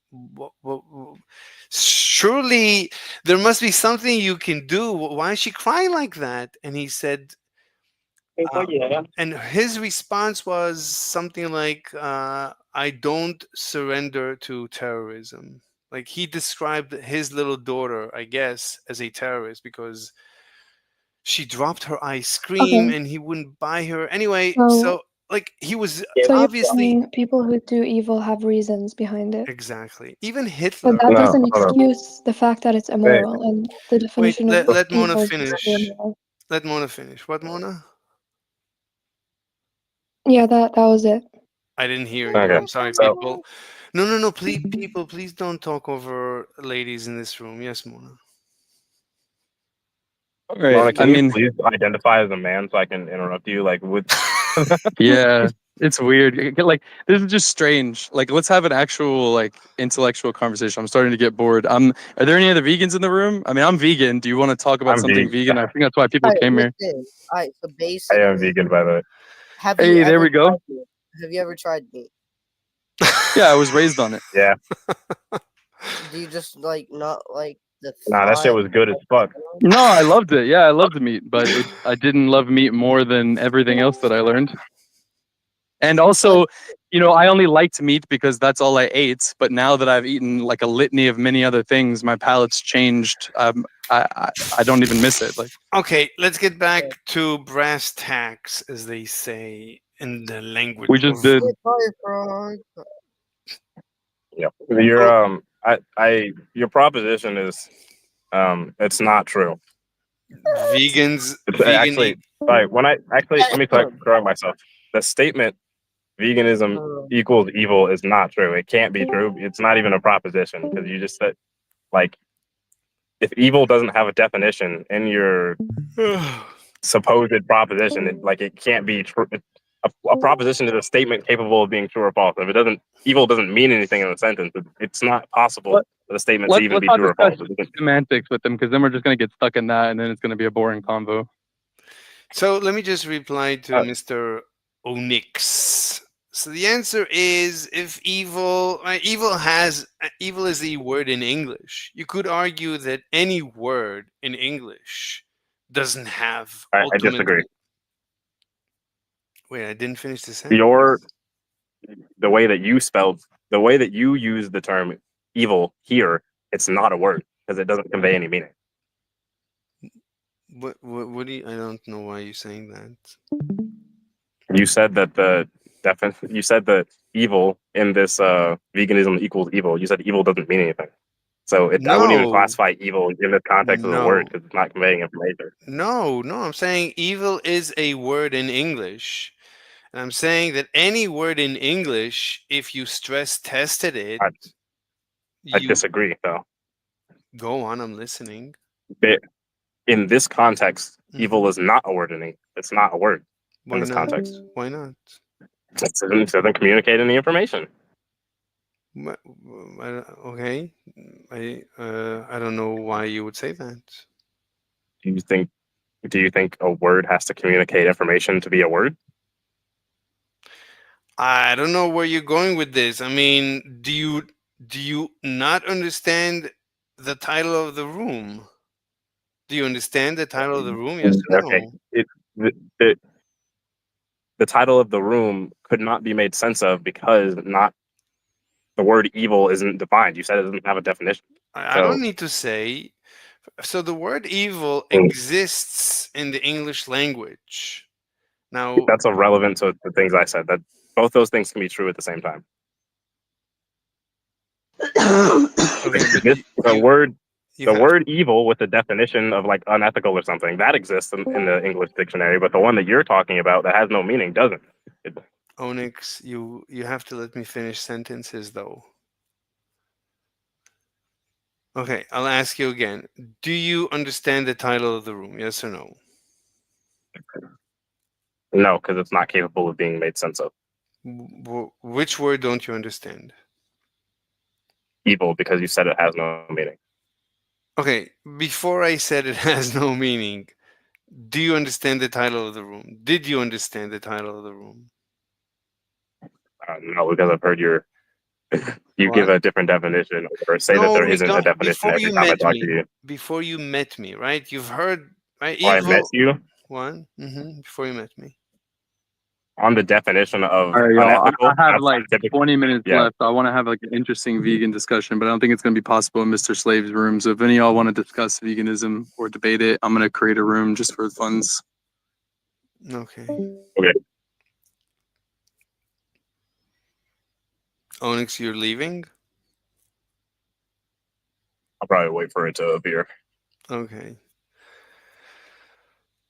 surely there must be something you can do. Why is she crying like that? And he said, and his response was something like, I don't surrender to terrorism. Like he described his little daughter, I guess, as a terrorist because she dropped her ice cream Okay, and he wouldn't buy her. Anyway, so so like he was so you're obviously saying people who do evil have reasons behind it, exactly. Even but Hitler. that No, doesn't hold on. excuse the fact that it's immoral, and the Wait, definition of let Mona evil is just finish. immoral. Let Mona finish. What, Mona? Yeah, that was it. I didn't hear you. Okay. I'm sorry, So people. No. Please, people, please don't talk over ladies in this room. Yes, Mona. All right. Mona, I can you mean, please identify as a man so I can interrupt you? Like with Yeah, it's weird. Like this is just strange. Like let's have an actual like intellectual conversation. I'm starting to get bored. Are there any other vegans in the room? I mean, I'm vegan. Do you want to talk about I'm something vegan. vegan? I think that's why people Alright, came here. listen. Alright, so I basically, am vegan, by the way. have you Hey, there ever we go. tried meat? Have you ever tried meat? Yeah, I was raised on it. Yeah. Do you just like not like the Nah, that shit thought? was good as fuck. No, I loved it. Yeah, I loved meat, but I didn't love meat more than everything else that I learned. And also, I only liked meat because that's all I ate. But now that I've eaten like a litany of many other things, my palate's changed. I don't even miss it. Like, Okay, let's get back to brass tacks, as they say in the language we just of did. Fire frog. Yeah. Your your proposition is it's not true. vegans. It's Vegan actually like when I actually let me correct myself. The statement veganism equals evil is not true. It can't be true. It's not even a proposition because you just said like if evil doesn't have a definition in your supposed proposition, it can't be true. A proposition is a statement capable of being true or false. If it doesn't, evil doesn't mean anything in the sentence. It's not possible Let- for the statement to even Let's be not true or discuss false. It doesn't- semantics with them because then we're just gonna get stuck in that, and then it's gonna be a boring convo. So let me just reply to Uh, Mr. Onyx. So the answer is if evil evil is a word in English. You could argue that any word in English doesn't have I ultimate. disagree. Wait, I didn't finish the sentence. The way that you use the term evil here, it's not a word because it doesn't convey any meaning. What do you? I don't know why you're saying that. You said that you said that evil in this veganism equals evil. You said evil doesn't mean anything. So I wouldn't even No. classify evil in the context of the word No. because it's not conveying information. No, I'm saying evil is a word in English. And I'm saying that any word in English, if you stress tested it, I you disagree, though. go on, I'm listening. In this context, Mhm. evil is not a word in English. It's not a word Why in this not? context. Why not? It doesn't communicate any information. Okay. I don't know why you would say that. Do you think a word has to communicate information to be a word? I don't know where you're going with this. I mean, do you not understand the title of the room? Do you understand the title of the room? Yes or Okay. no? The title of the room could not be made sense of because not the word evil isn't defined. You said it doesn't have a definition. I don't need to say. So the word evil exists in the English language. Now, That's irrelevant to the things I said. That both those things can be true at the same time. okay, but The word evil with the definition of like unethical or something that exists in the English dictionary, but the one that you're talking about that has no meaning doesn't. Onyx, you have to let me finish sentences though. Okay, I'll ask you again. Do you understand the title of the room? Yes or no? No, because it's not capable of being made sense of. Which word don't you understand? Evil, because you said it has no meaning. Okay, before I said it has no meaning, do you understand the title of the room? Did you understand the title of the room? No, because I've heard you give What? a different definition or say that No, there we isn't a don't. definition Before every you time I met talk me, to you. before you met me, right? You've heard, right? Or I met you One. Before you met me. on the definition of All right, y'all. unethical. I have that's like typical. 20 minutes Yeah. left. I want to have like an interesting vegan discussion, but I don't think it's going to be possible in Mr. Slave's room. So if any of y'all want to discuss veganism or debate it, I'm going to create a room just for funds. Okay. Okay. Onyx, you're leaving? I'll probably wait for it to appear. Okay.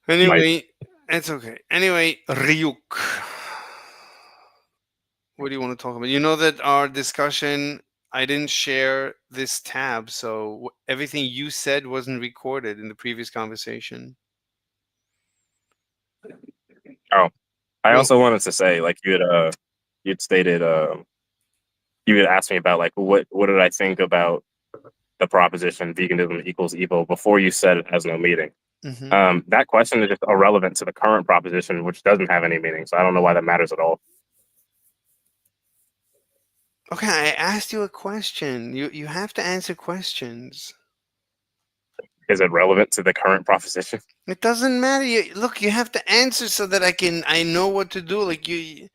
Anyway, it's okay. Anyway, Ryuk. What do you want to talk about? You know that our discussion, I didn't share this tab, so everything you said wasn't recorded in the previous conversation. Oh. I Well, also wanted to say, like you'd stated, you had asked me about like what did I think about the proposition veganism equals evil before you said it has no meaning. mhm. That question is just irrelevant to the current proposition, which doesn't have any meaning. So I don't know why that matters at all. Okay, I asked you a question. You have to answer questions. Is it relevant to the current proposition? It doesn't matter. Look, you have to answer so that I know what to do. Like you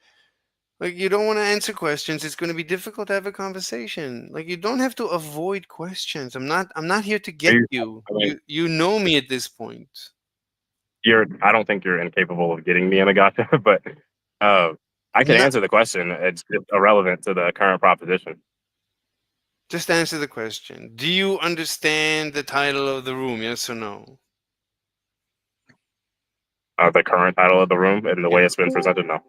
don't want to answer questions. It's going to be difficult to have a conversation. Like you don't have to avoid questions. I'm not here to Are get you, you. I mean, You know me at this point. I don't think you're incapable of getting me in a gotcha, but uh, I can Not, answer the question. It's just irrelevant to the current proposition. just answer the question. Do you understand the title of the room? Yes or no? The current title of the room and the way Yeah. it's been presented, no,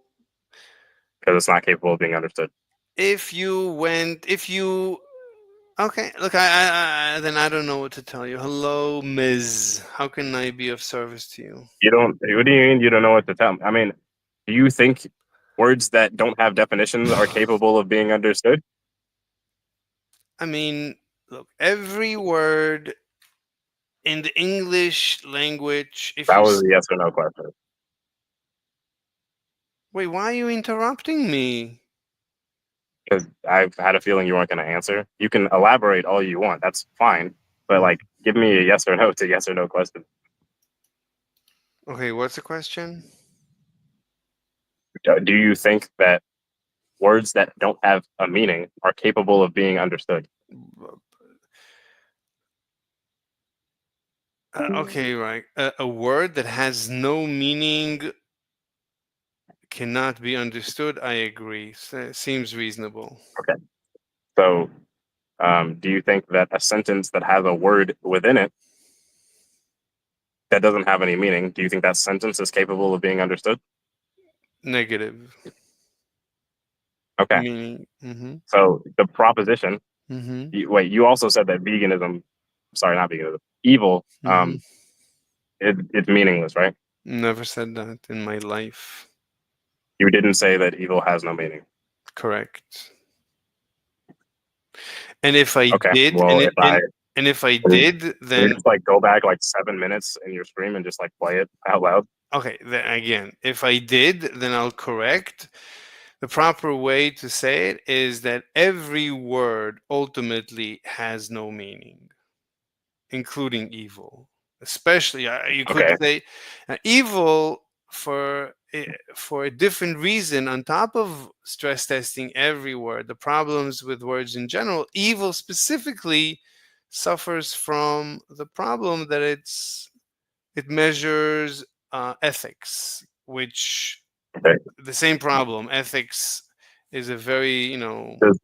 because it's not capable of being understood. If you okay, look, then I don't know what to tell you. Hello, Ms. How can I be of service to you? You don't. What do you mean you don't know what to tell me? I mean, do you think words that don't have definitions are capable of being understood? I mean, look, every word in the English language, if That you was a yes or no question. wait, why are you interrupting me? Because I've had a feeling you weren't going to answer. You can elaborate all you want. That's fine. But Mm. like, give me a yes or no to yes or no question. Okay, what's the question? Do you think that words that don't have a meaning are capable of being understood? Okay, right. A word that has no meaning cannot be understood. I agree. Seems reasonable. Okay. So, do you think that a sentence that has a word within it that doesn't have any meaning, do you think that sentence is capable of being understood? Negative. Okay. Meaning. Mm-hmm. So the proposition. Mm-hmm. Wait, you also said that veganism. Sorry, not veganism. Evil. Mm-hmm. It's meaningless, right? Never said that in my life. You didn't say that evil has no meaning. Correct. And if I Okay. did, Well, and if I can did, you then just like go back like 7 minutes in your stream and just like play it out loud? okay. Then again, if I did, then I'll correct. The proper way to say it is that every word ultimately has no meaning, including evil. Especially, you could Okay. say evil for a different reason. On top of stress testing every word, the problems with words in general, evil specifically suffers from the problem that it measures ethics, which Okay. the same problem. Ethics is a very Does,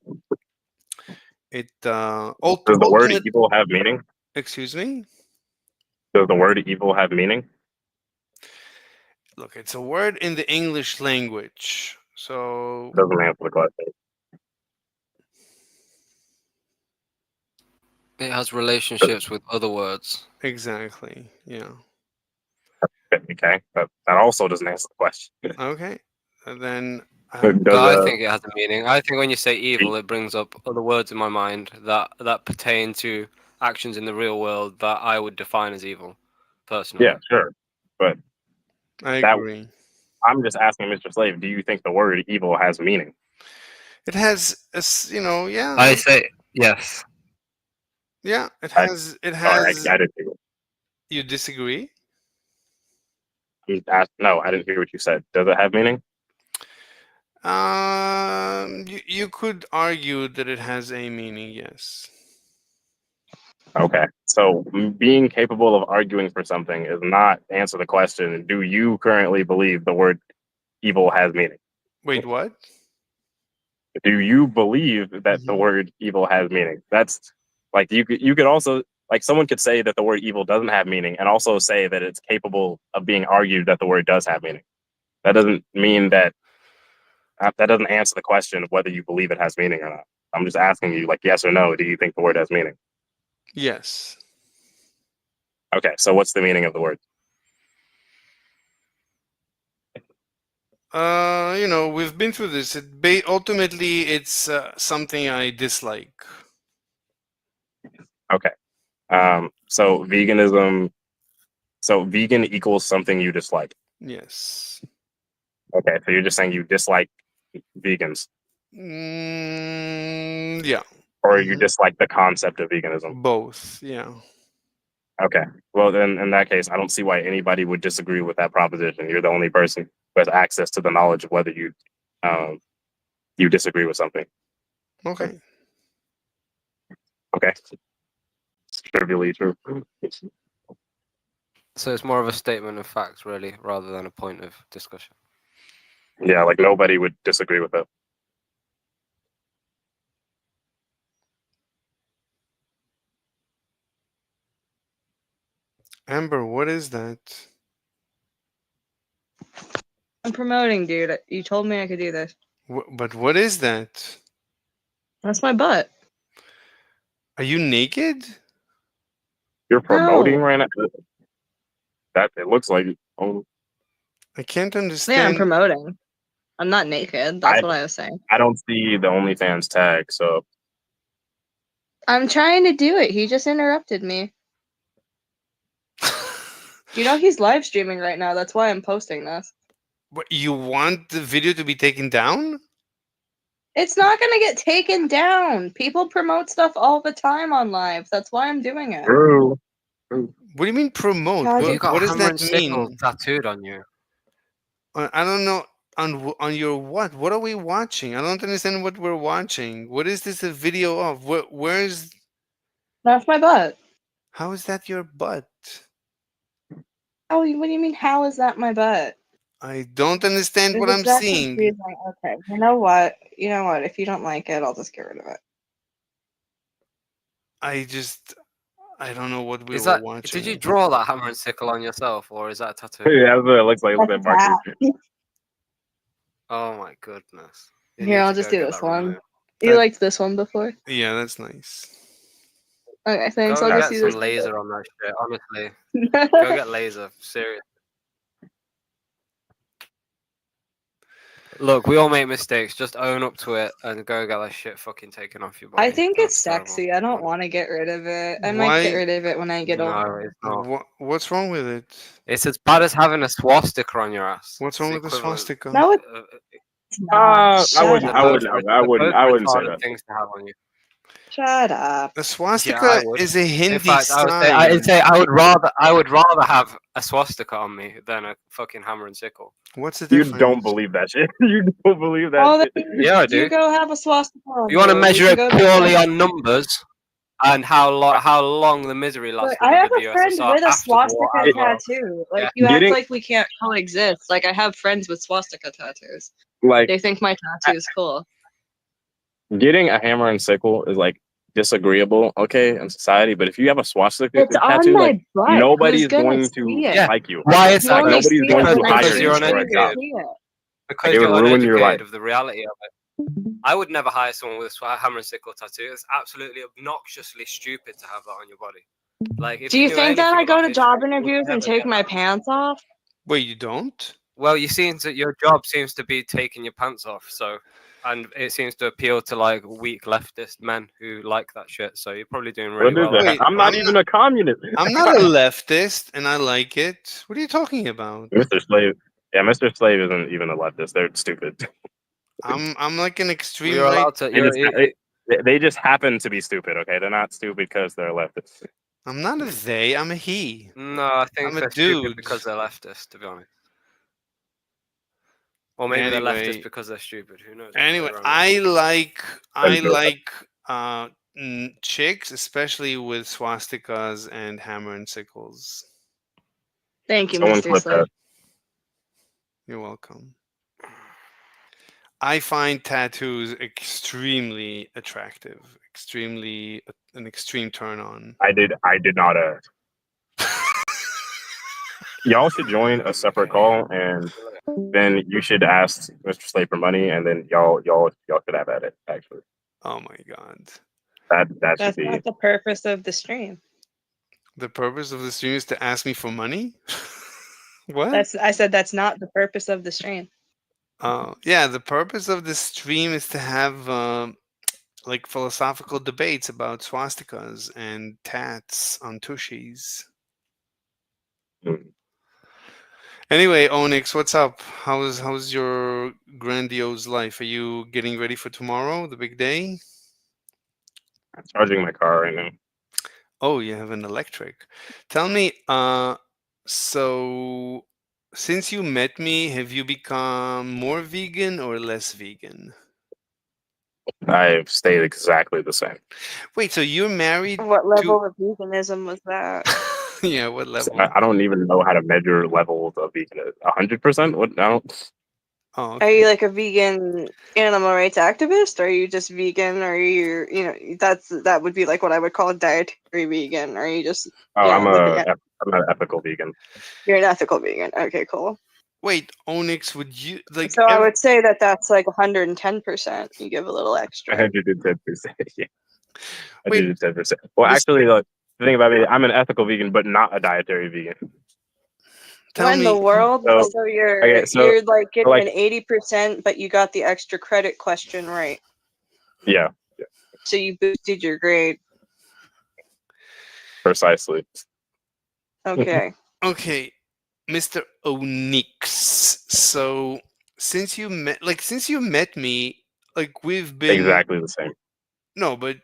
it does the word ultimate. evil have meaning? Excuse me. Does the word evil have meaning? Look, it's a word in the English language. So Doesn't answer the question. It has relationships with other words. exactly, yeah. Okay, that also doesn't answer the question. Okay, and then Does I think it has a meaning. I think when you say evil, it brings up other words in my mind that pertain to actions in the real world that I would define as evil, personally. yeah, sure, but I that agree. I'm just asking Mr. Slave, do you think the word evil has meaning? It has, yeah, I say yes. yeah. It I, has. It sorry, has. I didn't hear. You disagree? No, I didn't hear what you said. Does it have meaning? You could argue that it has a meaning. Yes. Okay, so being capable of arguing for something is not answer the question. Do you currently believe the word evil has meaning? Wait, what? Do you believe that the Mhm. word evil has meaning? That's like you could also like someone could say that the word evil doesn't have meaning and also say that it's capable of being argued that the word does have meaning. That doesn't mean that doesn't answer the question of whether you believe it has meaning or not. I'm just asking you like yes or no, do you think the word has meaning? Yes. Okay, so what's the meaning of the word? we've been through this. Ultimately, it's something I dislike. Okay. So veganism. So vegan equals something you dislike. Yes. Okay. So you're just saying you dislike vegans, Yeah. or you Mhm. dislike the concept of veganism. Both. Yeah. Okay. Well, then in that case, I don't see why anybody would disagree with that proposition. You're the only person who has access to the knowledge of whether you disagree with something. Okay. Okay. It's trivially true. So it's more of a statement of facts, really, rather than a point of discussion. Yeah, like nobody would disagree with that. Amber, what is that? I'm promoting, dude. You told me I could do this. But what is that? That's my butt. Are you naked? You're promoting No. right now. That it looks like. Oh, I can't Yeah, I'm understand. promoting. I'm not naked. That's I what I was saying. I don't see the OnlyFans tag, so I'm trying to do it. He just interrupted me. You know he's live streaming right now. That's why I'm posting this. What, you want the video to be taken down? It's not gonna get taken down. People promote stuff all the time on live. That's why I'm doing it. true. What do you mean promote? God, You got What does hammer that and sickle mean? tattooed on you. I don't know. On your what? What are we watching? I don't understand what we're watching. What is this a video of? Where's? That's my butt. How is that your butt? Oh, what do you mean? How is that my butt? I don't understand what It's I'm that seeing. confusing. Okay, you know what? You know what? If you don't like it, I'll just get rid of it. I don't know what we Is were that? watching. Did you draw that hammer and sickle on yourself, or is that a tattoo? Yeah, that's what it looks like. Look That's at Marcus. that. Oh my goodness. You Here, need I'll to just go do get this that one. removed. You That- liked this one before? Yeah, that's nice. Okay, thanks. Go I'll just get do some this. laser on that shit. Honestly, go get laser. Serious. Look, we all make mistakes. Just own up to it and go get that shit fucking taken off your body. I think That's it's terrible. sexy. I don't want to get rid of it. I might Why- get rid of it when I get older. No, it's not. What's wrong with it? It's as bad as having a swastika on your ass. What's It's wrong with the equivalent. swastika? No, it's not. I Shut wouldn't. up. I wouldn't. I They're wouldn't. both I wouldn't say retarded that. things to have on you. Shut up. A swastika Yeah, I would. is a Hindi In fact, sign. I'd say I would rather have a swastika on me than a fucking hammer and sickle. What's the You difference? don't believe that shit. You don't believe that Well, shit. then Yeah, I you do. go have a swastika. on You want to you. measure You it can go purely to- on numbers and how long the misery lasted I have under a the friend USSR with a after the war swastika as well. tattoo. Like Yeah. you act Getting- like we can't coexist. Like I have friends with swastika tattoos. Like They think my tattoo is cool. getting a hammer and sickle is like disagreeable, okay, in society. But if you have a swastika It's on tattoo, my like butt. nobody's Who's gonna going see to it? Yeah. like you. Why is You that? only nobody's see going it to when I hire because choose you you're to for a uneducated. job. see it. Because It would you're ruin your uneducated life. of the reality of it. I would never hire someone with a hammer and sickle tattoo. It's absolutely obnoxiously stupid to have that on your body. Like, if Do you knew think that I anything go about to history, job you would interviews and never take get my that. pants off? Wait, you don't? Well, you seem to your job seems to be taking your pants off, so and it seems to appeal to like weak leftist men who like that shit. So you're probably doing really What is well. that? Wait, I'm not I'm even a communist. I'm not a leftist, and I like it. What are you talking about? Mr. Slave. Yeah, Mr. Slave isn't even a leftist. They're stupid. I'm like an extreme You're right. allowed to. They just happen to be stupid. Okay, they're not stupid because they're leftists. I'm not a they. I'm a he. No, I think I'm a they're stupid dude. because they're leftist, to be honest. Or maybe they're Anyway. leftist because they're stupid. Who knows? Anyway, They're I Thank you. like chicks, especially with swastikas and hammer and sickles. Thank you, Someone Mr. clip Slave. that. You're welcome. I find tattoos extremely attractive, an extreme turn on. I did not. Y'all should join a separate call, and then you should ask Mr. Slave for money, and then y'all could have at it. Actually, Oh my god. that should That's be. not the purpose of the stream. The purpose of the stream is to ask me for money? What? I said that's not the purpose of the stream. Yeah, the purpose of this stream is to have like philosophical debates about swastikas and tats on tushis. Mm. Anyway, Onyx, what's up? How's your grandiose life? Are you getting ready for tomorrow, the big day? I'm charging my car right now. Oh, you have an electric. Tell me, so since you met me, have you become more vegan or less vegan? I've stayed exactly the same. Wait, so you're married What to level of veganism was that? yeah, what So level? I don't even know how to measure levels of veganism. 100%? What? I don't. Oh, Are okay. you like a vegan animal rights activist? Or are you just vegan? Or are you, that would be like what I would call a dietary vegan. Or are you just, Oh, living it? I'm an ethical vegan. You're an ethical vegan. Okay, cool. Wait, Onyx, would you like So I would say that that's like 110%. You give a little extra. 110%. Yeah, wait, 110%. Well, this, actually, the thing about me, I'm an ethical vegan, but not a dietary vegan. tell What in the me world? So, So you're okay, so you're like getting like, an 80%, but you got the extra credit question right. yeah, So you boosted your grade. precisely. Okay. okay, Mr. Onyx. So since you met me, like we've been Exactly the same. no, but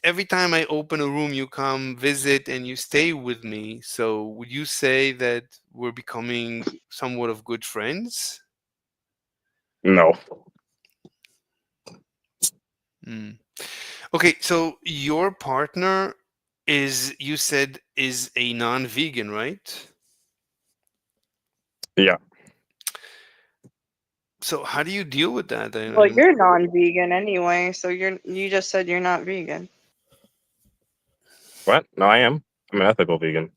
every time I open a room, you come visit and you stay with me. So would you say that we're becoming somewhat of good friends? No. Hmm. Okay, so your partner you said is a non-vegan, right? Yeah. So how do you deal with that? Well, you're non-vegan anyway, so you just said you're not vegan. What? No, I am. I'm an ethical vegan.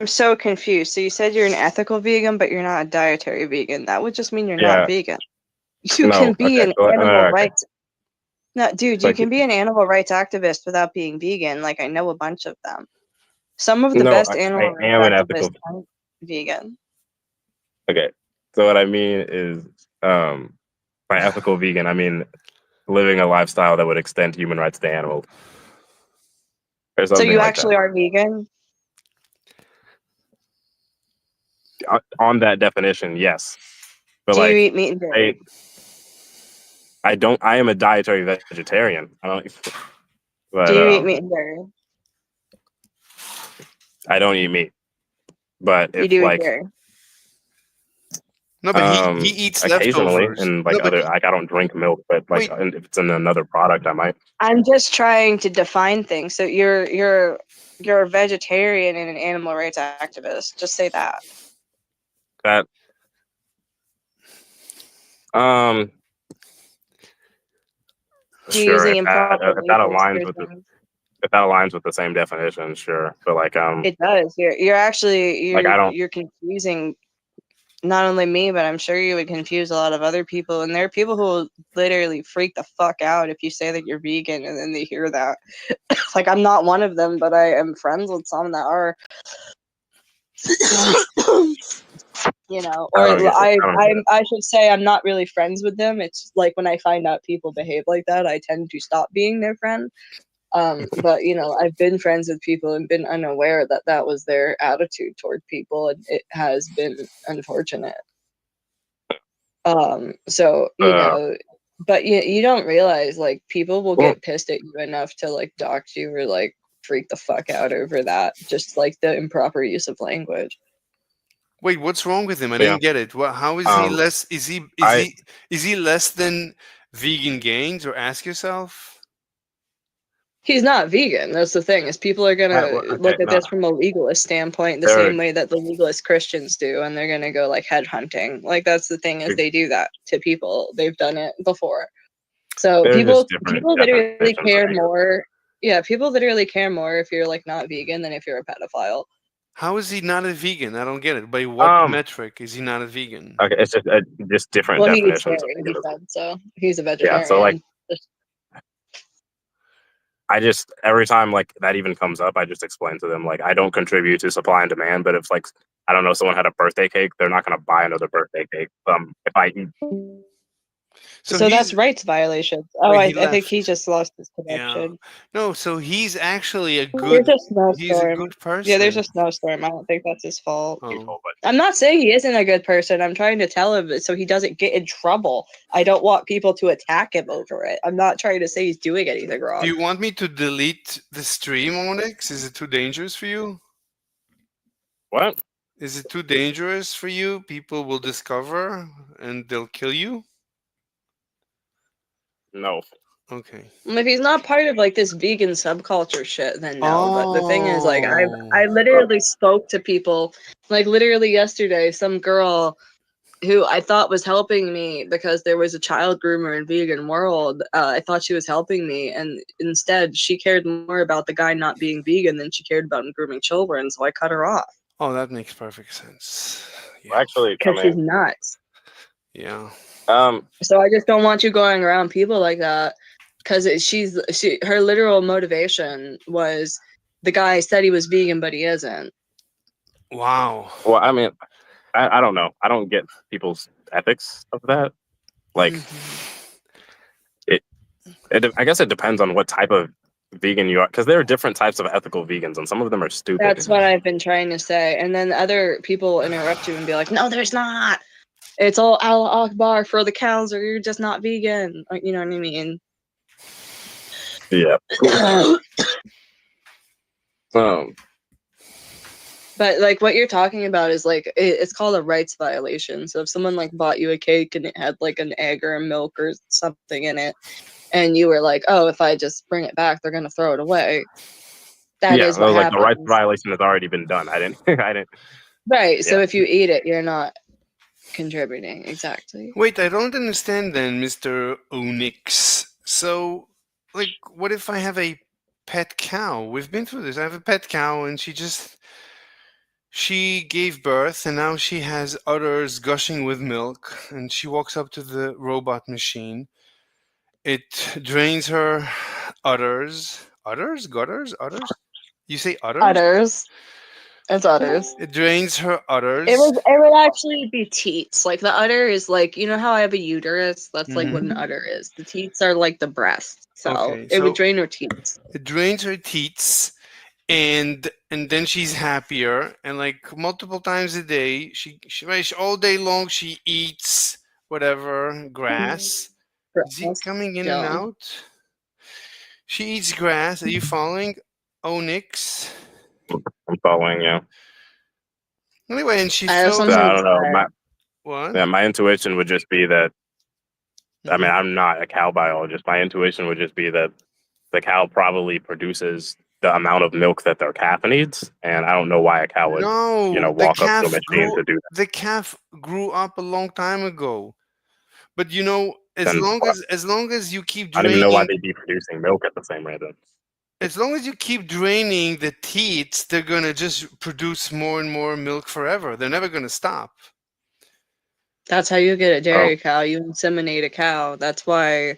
I'm so confused. So you said you're an ethical vegan, but you're not a dietary vegan. That would just mean you're Yeah. not vegan. You No. can be Okay. an animal Okay. rights. No, dude, you Like, can be an animal rights activist without being vegan. Like I know a bunch of them. Some of the no, best I animal rights am an activists ethical. aren't vegan. Okay. So what I mean is, by ethical vegan, I mean living a lifestyle that would extend human rights to animals, or So something you like that. actually are vegan? On that definition, yes. But Do you like, eat meat and dairy? I don't. I am a dietary vegetarian. I don't. But Do you eat meat and dairy? I don't eat meat. But You if do eat like, dairy. No, but he eats occasionally, leftovers. and like No, but other, like I don't drink milk, but like, wait, and if it's in another product, I might. I'm just trying to define things. So you're a vegetarian and an animal rights activist. Just say that. That You're sure, using improper if that labels aligns for with things. if that aligns with the same definition, sure. But like, It does. You're actually like I don't. you're confusing not only me, but I'm sure you would confuse a lot of other people. And there are people who will literally freak the fuck out if you say that you're vegan and then they hear that. Like I'm not one of them, but I am friends with some that are. You know, or I don't get it. I don't get it. I should say I'm not really friends with them. It's like when I find out people behave like that, I tend to stop being their friend. But you know, I've been friends with people and been unaware that that was their attitude toward people, and it has been unfortunate. So you know, but you don't realize like people will get pissed at you enough to like dox you or like freak the fuck out over that, just like the improper use of language. wait, what's wrong with him? I Yeah. didn't get it. Well, how is he less? Is he less than vegan gains? Or ask yourself. He's not vegan. That's the thing. Is people are gonna look at no. this from a legalist standpoint, the There- same way that the legalist Christians do, and they're gonna go like headhunting. Like that's the thing is they do that to people. They've done it before. So They're people just different literally definitions, care I think. more. Yeah, people literally care more if you're like not vegan than if you're a pedophile. How is he not a vegan? I don't get it. By what metric is he not a vegan? Okay, it's just different Well, he eats definitions. dairy, he said, so he's a vegetarian. Yeah, so like, I just every time like that even comes up, I just explain to them like I don't contribute to supply and demand, but if like I don't know, someone had a birthday cake, they're not gonna buy another birthday cake. If I eat, So that's he's rights violations. Oh, wait, he I think he left. just lost his Yeah. connection. No, so he's actually a There's good. a He's a snowstorm. good Yeah, there's person. a snowstorm. I don't think that's his fault. Oh. people, but I'm not saying he isn't a good person. I'm trying to tell him so he doesn't get in trouble. I don't want people to attack him over it. I'm not trying to say he's doing anything Do wrong. you want me to delete the stream, Onyx? Is it too dangerous for you? what? Is it too dangerous for you? People will discover and they'll kill you? No. Okay. If he's not part of like this vegan subculture shit, then no. But the thing is, like, I Oh. literally spoke to people, like literally yesterday, some girl who I thought was helping me because there was a child groomer in vegan world. I thought she was helping me, and instead she cared more about the guy not being vegan than she cared about grooming children. So I cut her off Oh, that makes perfect sense. Yeah. Actually, I because she's mean, nuts. Yeah. So I just don't want you going around people like that because her literal motivation was the guy said he was vegan but he isn't. Wow. well, I mean, I don't know. I don't get people's ethics of that. Like, I guess it depends on what type of vegan you are, because there are different types of ethical vegans, and some of them are stupid. That's what I've been trying to say. And then other people interrupt you and be like, no, there's not. It's all Allah Akbar for the cows or you're just not vegan. You know what I mean? Yeah. But like what you're talking about is like it's called a rights violation. So if someone like bought you a cake and it had like an egg or a milk or something in it, and you were like, "Oh, if I just bring it back, they're gonna throw it away." That is that was what like the rights happens. violation has already been done. I didn't. Right. So Yeah. if you eat it, you're not contributing. Exactly. Wait, I don't understand then, Mr. Onyx. So, like, what if I have a pet cow? We've been through this. I have a pet cow and she gave birth and now she has udders gushing with milk and she walks up to the robot machine. It drains her udders. Udders? Gutters? Udders? You say udders? Udders. It's udders. It drains her udders. It would actually be teats. Like the udder is like, you know how I have a uterus? That's like what an udder is. The teats are like the breast. So Okay, it would so- drain her teats. It drains her teats and then she's happier and like multiple times a day she all day long she eats whatever grass. Is he coming in and Yeah. out? She eats grass. Are you following, Onyx? I'm following you. Anyway, and she I have throws something So, I to don't know. say. what? My intuition would just be that. I Mm-hmm. mean, I'm not a cow biologist. My intuition would just be that the cow probably produces the amount of milk that their calf needs, and I don't know why a cow would, No, the walk up to a calf machine to do that. the calf grew up a long time ago. But as Then long as you keep I don't even know why draining they'd be producing milk at the same rate. as long as you keep draining the teats, they're gonna just produce more and more milk forever. They're never gonna stop. That's how you get a dairy cow. You inseminate a cow. That's why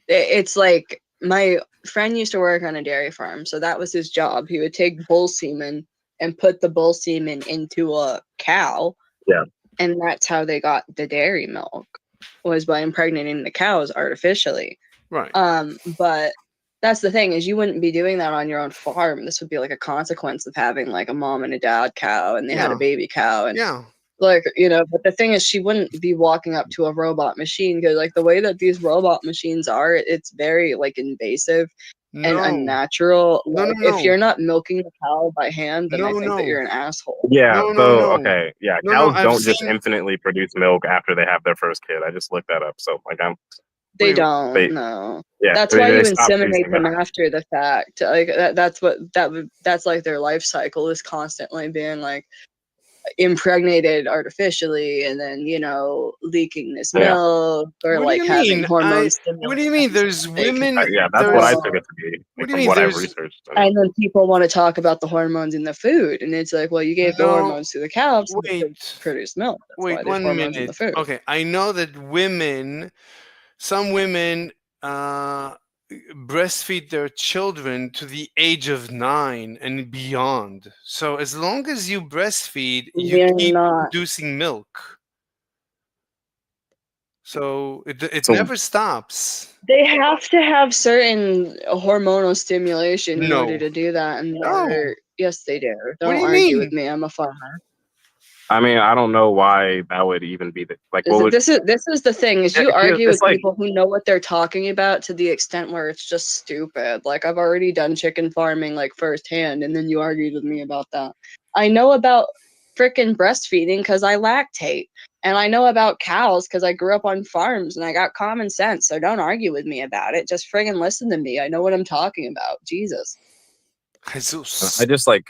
it's like my friend used to work on a dairy farm, so that was his job. He would take bull semen and put the bull semen into a cow. Yeah. And that's how they got the dairy milk, was by impregnating the cows artificially. Right. But that's the thing, is you wouldn't be doing that on your own farm. This would be like a consequence of having like a mom and a dad cow and they had a Yeah. baby cow, and Yeah. like, but the thing is she wouldn't be walking up to a robot machine, because like the way that these robot machines are, it's very like invasive and No. unnatural. No, Like, no, no. if you're not milking the cow by hand, then I No, think no. that you're an asshole. Yeah. No, so no, no. okay. Yeah. No, Cows I've don't just seen- infinitely produce milk after they have their first kid. I just looked that up. So like They Wait, don't. they- No. yeah. That's they- why they you stop inseminate producing them milk. after the fact. Like that's like their life cycle is constantly being like impregnated artificially, and then leaking this Yeah. milk, or What do like you having mean? hormones. What do you mean? There's women. Yeah, that's what I there's- took it to be. What do you from mean what I've there's- researched. And then people want to talk about the hormones in the food, and it's like, well, you gave the No, hormones to the cows to wait. produce milk. That's why Wait there's 1 hormones in the minute. food. Okay, I know that some women breastfeed their children to the age of 9 and beyond. So as long as you breastfeed, you They're keep not. producing milk. So it So never stops. They have to have certain hormonal stimulation in order No. to do that, and No. yes, they do. What Don't do you argue with mean? me. I'm a farmer. I mean, I don't know why that would even be the like. What would This is the thing is you it's argue it's with like people who know what they're talking about to the extent where it's just stupid. Like I've already done chicken farming like firsthand, and then you argued with me about that. I know about freaking breastfeeding because I lactate, and I know about cows because I grew up on farms and I got common sense. So don't argue with me about it. Just friggin' listen to me. I know what I'm talking about. Jesus. Jesus. I just like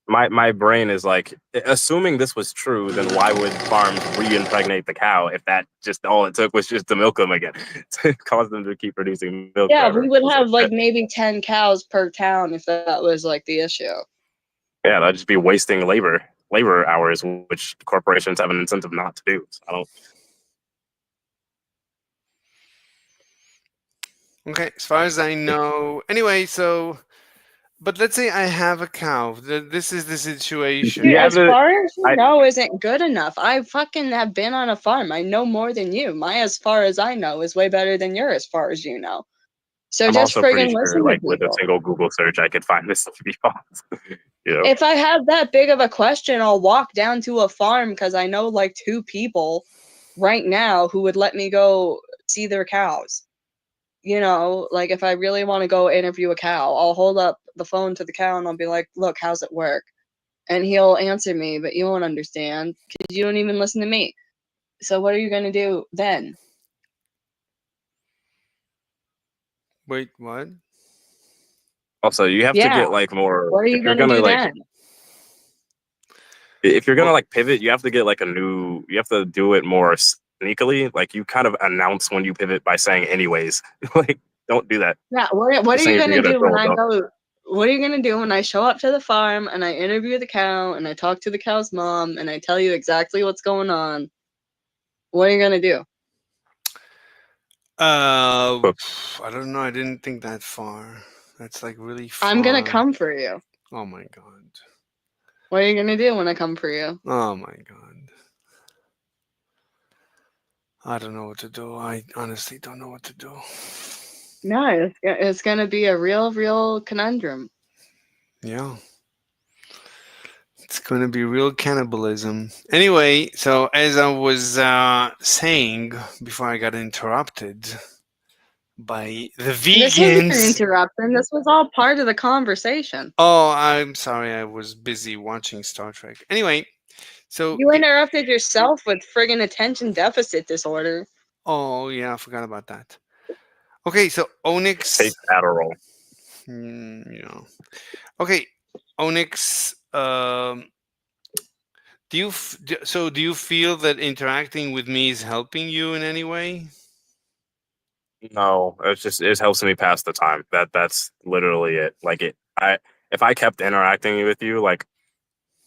my brain is like assuming this was true, then why would farms re-impregnate the cow if that just all it took was just to milk them again to cause them to keep producing milk Yeah, forever? we would It's have like like, maybe 10 cows per town if that was like the issue. yeah, that'd just be wasting labor hours, which corporations have an incentive not to do. So I don't. Okay, as far as I know. Anyway, so but let's say I have a cow. This is the situation. Dude, Yeah, as far as you I- know isn't good enough. I fucking have been on a farm. I know more than you. My as far as I know is way better than your as far as you know. So I'm just also pretty friggin' sure, listen to like with a people. single Google search, I could find this to be false. You know, If I have that big of a question, I'll walk down to a farm because I know like 2 people right now who would let me go see their cows. You know, like if I really want to go interview a cow, I'll hold up the phone to the cow and I'll be like, look, how's it work? And he'll answer me, but you won't understand because you don't even listen to me. So what are you going to do then? Wait, what? also you have to Yeah. get like more. What are you If you're going to gonna do like, then? if you're gonna like pivot, you have to get like a new. You have to do it more sneakily. Like you kind of announce when you pivot by saying anyways. Like don't do that. Yeah, what are Just you saying if going you're to gonna do when throw I it up. go? What are you going to do when I show up to the farm and I interview the cow and I talk to the cow's mom and I tell you exactly what's going on? What are you going to do? I don't know. I didn't think that far. That's like really far. I'm going to come for you. Oh my god. What are you going to do when I come for you? Oh my god. I don't know what to do. I honestly don't know what to do. No, it's going to be a real conundrum. Yeah. It's going to be real cannibalism. Anyway, so as I was saying before I got interrupted by the This wasn't an vegans. interruption. This was all part of the conversation. Oh, I'm sorry. I was busy watching Star Trek. Anyway, so You interrupted yourself with friggin' attention deficit disorder. oh yeah, I forgot about that. Okay, so Onyx. Take Adderall. Yeah. Okay, Onyx. Do you feel that interacting with me is helping you in any way? No, it helps me pass the time. That's literally it. Like if I kept interacting with you like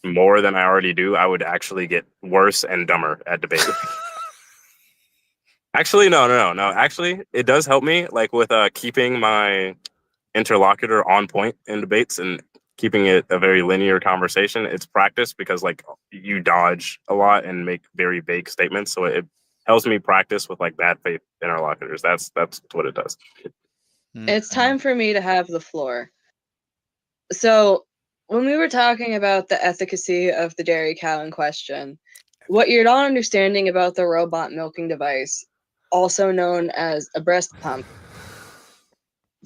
more than I already do, I would actually get worse and dumber at debate. Actually, no. Actually, it does help me like with keeping my interlocutor on point in debates and keeping it a very linear conversation. It's practice because like you dodge a lot and make very vague statements, so it helps me practice with like bad faith interlocutors. That's what it does. It's time for me to have the floor. So, when we were talking about the efficacy of the dairy cow in question, what you're not understanding about the robot milking device, also known as a breast pump.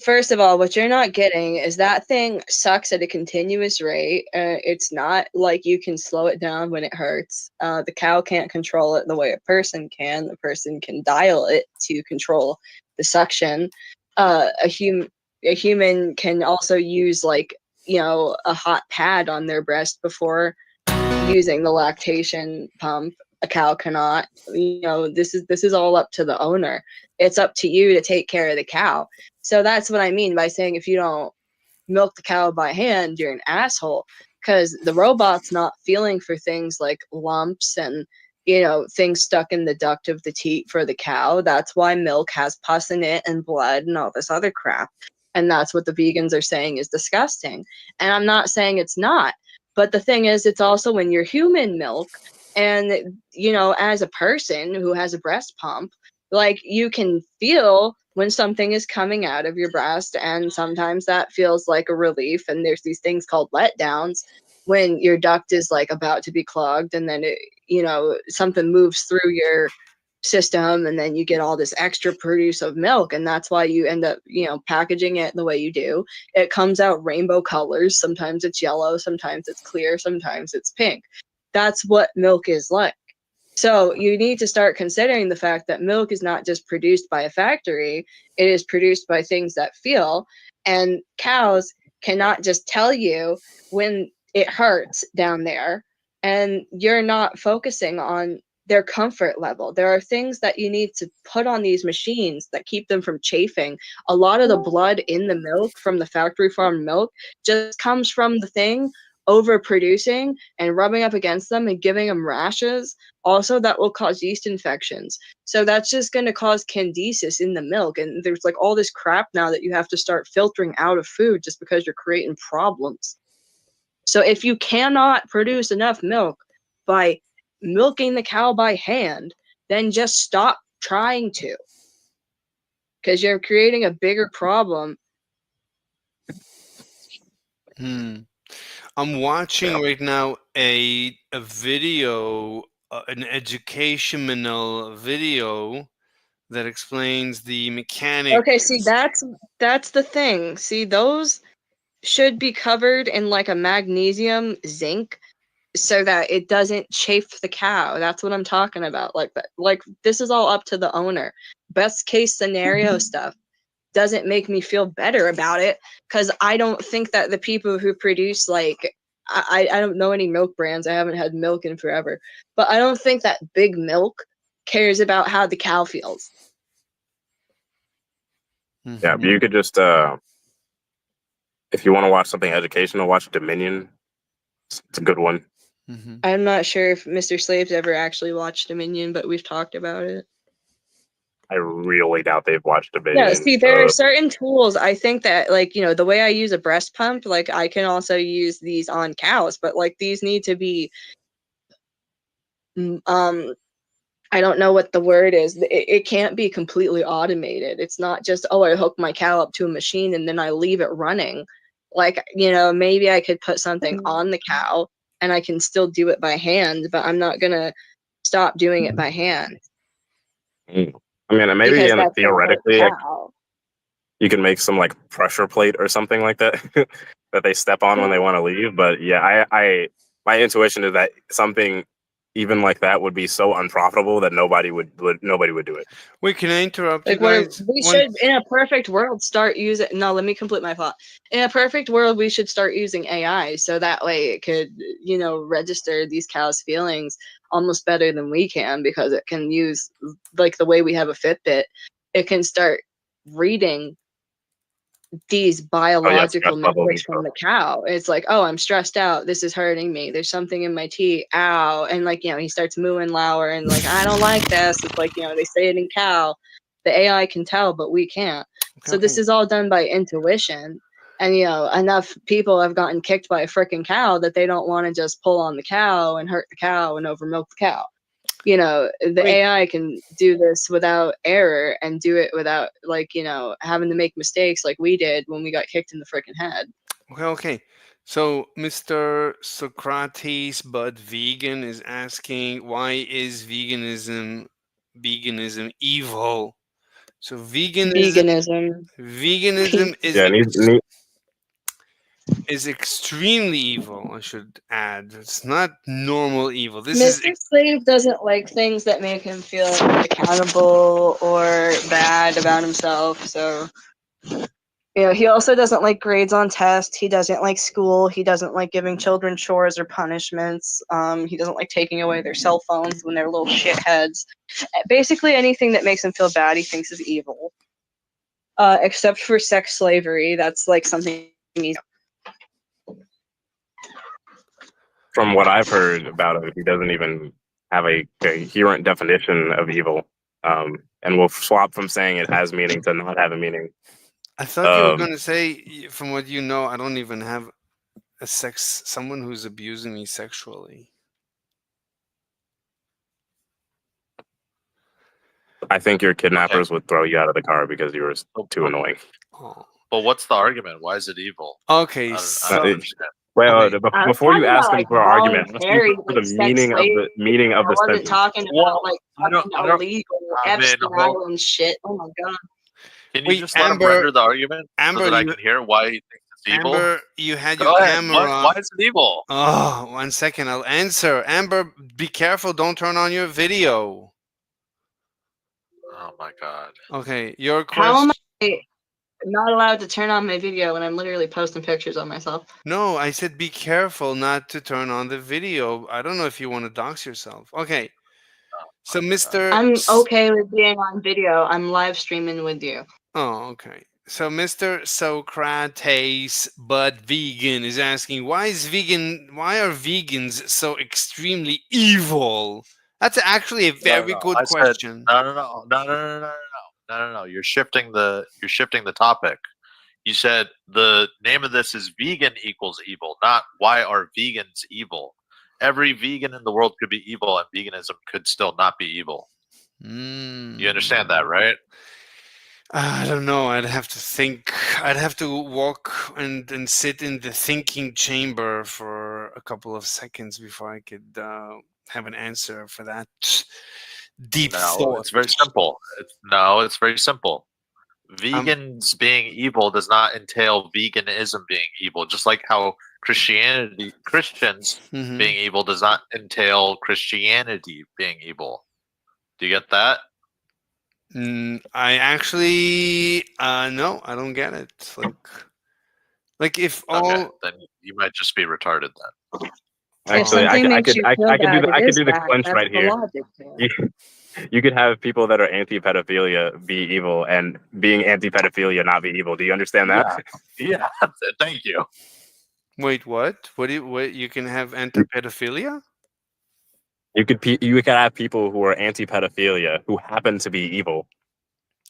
First of all, what you're not getting is that thing sucks at a continuous rate. It's not like you can slow it down when it hurts. The cow can't control it the way a person can. The person can dial it to control the suction. A human can also use like, you know, a hot pad on their breast before using the lactation pump. A cow cannot. You know, this is all up to the owner. It's up to you to take care of the cow. So that's what I mean by saying if you don't milk the cow by hand, you're an asshole. Because the robot's not feeling for things like lumps and things stuck in the duct of the teat for the cow. That's why milk has pus in it and blood and all this other crap. And that's what the vegans are saying is disgusting. And I'm not saying it's not. But the thing is, it's also in your human milk. And, as a person who has a breast pump, like, you can feel when something is coming out of your breast. And sometimes that feels like a relief. And there's these things called letdowns when your duct is like about to be clogged, and then something moves through your system, and then you get all this extra produce of milk, and that's why you end up packaging it the way you do. It comes out rainbow colors. Sometimes it's yellow, sometimes it's clear, sometimes it's pink. That's what milk is like. So you need to start considering the fact that milk is not just produced by a factory, it is produced by things that feel. And cows cannot just tell you when it hurts down there, and you're not focusing on their comfort level. There are things that you need to put on these machines that keep them from chafing. A lot of the blood in the milk from the factory farm milk just comes from the thing overproducing and rubbing up against them and giving them rashes. Also, that will cause yeast infections. So that's just going to cause candidiasis in the milk. And there's like all this crap now that you have to start filtering out of food just because you're creating problems. So if you cannot produce enough milk by milking the cow by hand, then just stop trying to, because you're creating a bigger problem. I'm watching right now a video, an educational video that explains the mechanics. Okay, see, that's the thing. See, those should be covered in like a magnesium zinc so that it doesn't chafe the cow. That's what I'm talking about. Like this is all up to the owner. Best case scenario stuff doesn't make me feel better about it, because I don't think that the people who produce, like, I don't know any milk brands. I haven't had milk in forever, but I don't think that Big Milk cares about how the cow feels. Yeah, but you could just if you want to watch something educational, watch Dominion. It's a good one. I'm not sure if Mr. Slave's ever actually watched Dominion, but we've talked about it. I really doubt they've watched Dominion. Yeah, see, there are certain tools. I think that, like, the way I use a breast pump, like, I can also use these on cows, but like these need to be, I don't know what the word is. It can't be completely automated. It's not just, oh, I hook my cow up to a machine and then I leave it running. Like, maybe I could put something on the cow and I can still do it by hand, but I'm not going to stop doing it by hand. I mean, maybe theoretically, you can make some like pressure plate or something like that that they step on when they want to leave. But yeah, my intuition is that something even like that would be so unprofitable that nobody would do it. Wait, can I interrupt Like, you guys? we should, in a perfect world, start using. No, let me complete my thought. In a perfect world, we should start using AI so that way it could, register these cows' feelings almost better than we can, because it can use, like, the way we have a Fitbit. It can start reading these biological metrics from the cow. It's like, oh, I'm stressed out. This is hurting me. There's something in my teeth. Ow. And like, he starts mooing louder and like, I don't like this. It's like, they say it in cow. The AI can tell, but we can't. So this is all done by intuition. And, enough people have gotten kicked by a freaking cow that they don't want to just pull on the cow and hurt the cow and overmilk the cow. The AI can do this without error and do it without, like, having to make mistakes like we did when we got kicked in the freaking head. Okay. So Mr. Socrates but vegan is asking, why is veganism evil? So veganism is extremely evil, I should add. It's not normal evil. Mr. Slave doesn't like things that make him feel accountable or bad about himself. So, he also doesn't like grades on tests. He doesn't like school. He doesn't like giving children chores or punishments. He doesn't like taking away their cell phones when they're little shitheads. Basically, anything that makes him feel bad, he thinks is evil. Except for sex slavery. That's like something he's... From what I've heard about it, he doesn't even have a coherent definition of evil, and we'll swap from saying it has meaning to not have a meaning. I thought you were Um, going to say, from what you know, I don't even have someone who's abusing me sexually. I think your kidnappers would throw you out of the car because you were too annoying. Oh. But what's the argument? Why is it evil? Okay, I so don't understand. Well, Okay. I was before you talking ask about, him like, for an argument, ask him voluntary, for the like, sex meaning of the slavery. meaning of I the wasn't sentence. talking Well, about like I don't- fucking I don't- illegal I mean, Epstein hold- Island shit. Oh my god. Can you Wait, just let him Amber- render the argument Amber, so that I you- can hear why he thinks it's evil? Amber, you had Go your ahead. camera. Why is it evil? Oh, 1 second. I'll answer. Amber, be careful. Don't turn on your video. Oh my god. Okay, your How am question. I not allowed to turn on my video when I'm literally posting pictures of myself? No, I said be careful not to turn on the video. I don't know if you want to dox yourself. Okay. So, Mr. I'm okay with being on video. I'm live streaming with you. Oh, okay. So, Mr. Socrates, but vegan, is asking, why are vegans so extremely evil? That's actually a very good I said- question. No. You're shifting the topic. You said the name of this is vegan equals evil, not why are vegans evil. Every vegan in the world could be evil, and veganism could still not be evil. You understand that, right? I don't know. I'd have to think. I'd have to walk and sit in the thinking chamber for a couple of seconds before I could have an answer for that deep No, thought. it's very simple. It's very simple. Vegans being evil does not entail veganism being evil, just like how Christians Mhm. being evil does not entail Christianity being evil. Do you get that? I actually no, I don't get it. Like if all Okay, then you might just be retarded then. Actually, I could do the clinch right here. You could have people that are anti-pedophilia be evil, and being anti-pedophilia not be evil. Do you understand that? Yeah, thank you. Wait, what? What you can have anti-pedophilia? You could have people who are anti-pedophilia who happen to be evil.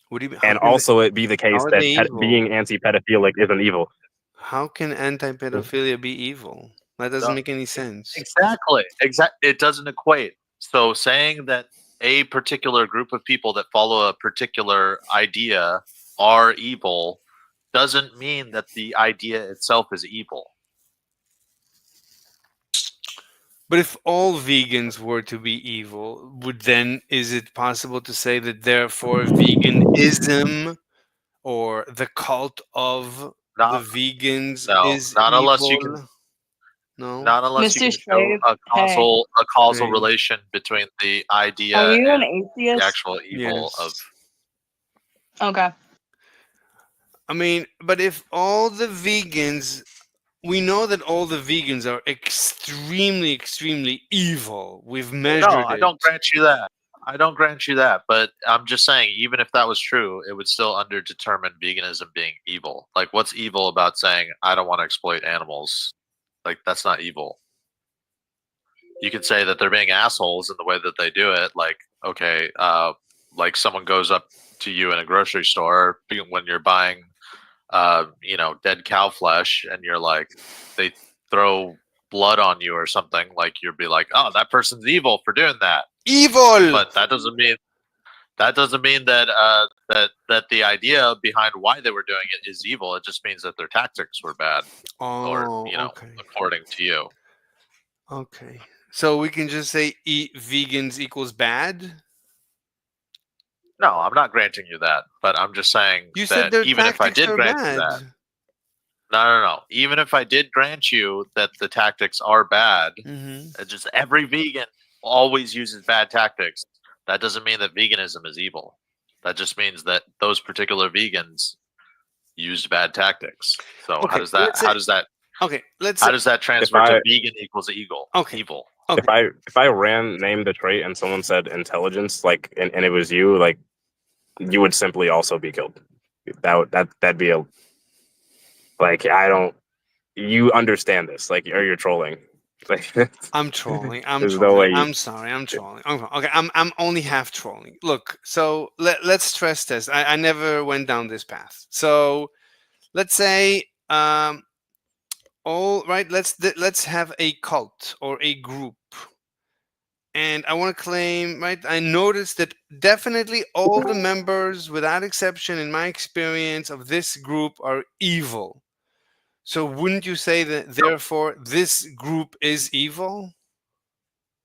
What do you mean? And also it be the case how are that they evil? being anti-pedophilic isn't evil. How can anti-pedophilia be evil? That doesn't No. make any sense. Exactly. It doesn't equate. So saying that a particular group of people that follow a particular idea are evil doesn't mean that the idea itself is evil. But if all vegans were to be evil, is it possible to say that therefore veganism or the cult of the vegans is not evil? unless you can. No. Not unless you Mr. can show a causal Hey. relation between the idea Are you an and the atheist? actual evil of. Okay. I mean, but if all the vegans, we know that all the vegans are extremely, extremely evil. We've measured No, it. I don't grant you that. I don't grant you that, but I'm just saying, even if that was true, it would still underdetermine veganism being evil. Like, what's evil about saying I don't want to exploit animals? Like, that's not evil. You could say that they're being assholes in the way that they do it. Like, okay, like someone goes up to you in a grocery store when you're buying, dead cow flesh, and you're like, they throw blood on you or something. Like, you'd be like, oh, that person's evil for doing that. Evil. But that doesn't mean that that the idea behind why they were doing it is evil. It just means that their tactics were bad, or okay. according to you. Okay. So we can just say eat vegans equals bad? No, I'm not granting you that, but I'm just saying You that said their even if I tactics did are grant bad. you that, no. Even if I did grant you that the tactics are bad, Mm-hmm. just every vegan always uses bad tactics. That doesn't mean that veganism is evil. That just means that those particular vegans used bad tactics. So Okay, how does that Okay, let's how does that transfer I- to vegan equals evil? Okay. Evil. Okay. If I named the trait and someone said intelligence, like and it was you, like you would simply also be killed. That'd be a like I don't you understand this, like or you're trolling. Like, I'm trolling. I'm there's no trolling. way. I'm sorry. I'm trolling. Okay. I'm only half trolling. Look. So let's stress test. I never went down this path. So let's say all right. Let's have a cult or a group. And I want to claim, right? I noticed that definitely all the members, without exception, in my experience of this group, are evil. So wouldn't you say that therefore this group is evil?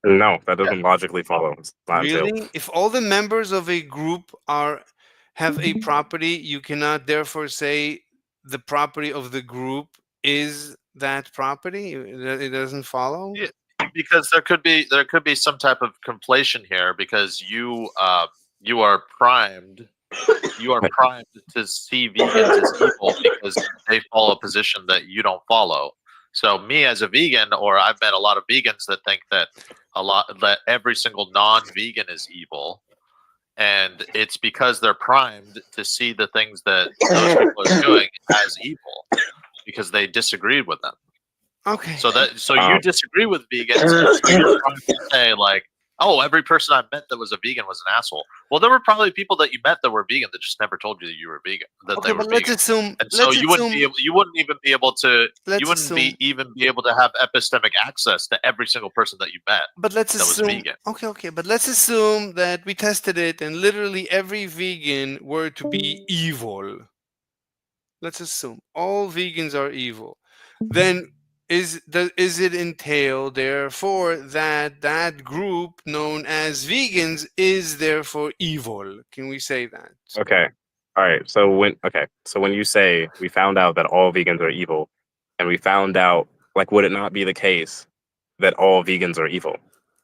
No, that doesn't logically follow. It's not until. Really? If all the members of a group have a property, you cannot therefore say the property of the group is that property? It doesn't follow? Yeah, because there could be some type of conflation here because you are primed to see vegans as evil because they follow a position that you don't follow. So me as a vegan, or I've met a lot of vegans that think that every single non-vegan is evil, and it's because they're primed to see the things that those people are doing as evil because they disagreed with them. Okay. So you disagree with vegans, so you're trying to say like, oh, every person I met that was a vegan was an asshole. Well, there were probably people that you met that were vegan that just never told you that you were vegan. That Okay, they were but let's vegan. assume. And so you wouldn't even be able to. Let's You wouldn't assume. even be able to have epistemic access to every single person that you met. But let's that was assume. vegan. Okay. But let's assume that we tested it, and literally every vegan were to be evil. Let's assume all vegans are evil. Then is it entail therefore that group known as vegans is therefore evil? Can we say that? Okay. All right. So when you say we found out that all vegans are evil, and we found out, like, would it not be the case that all vegans are evil?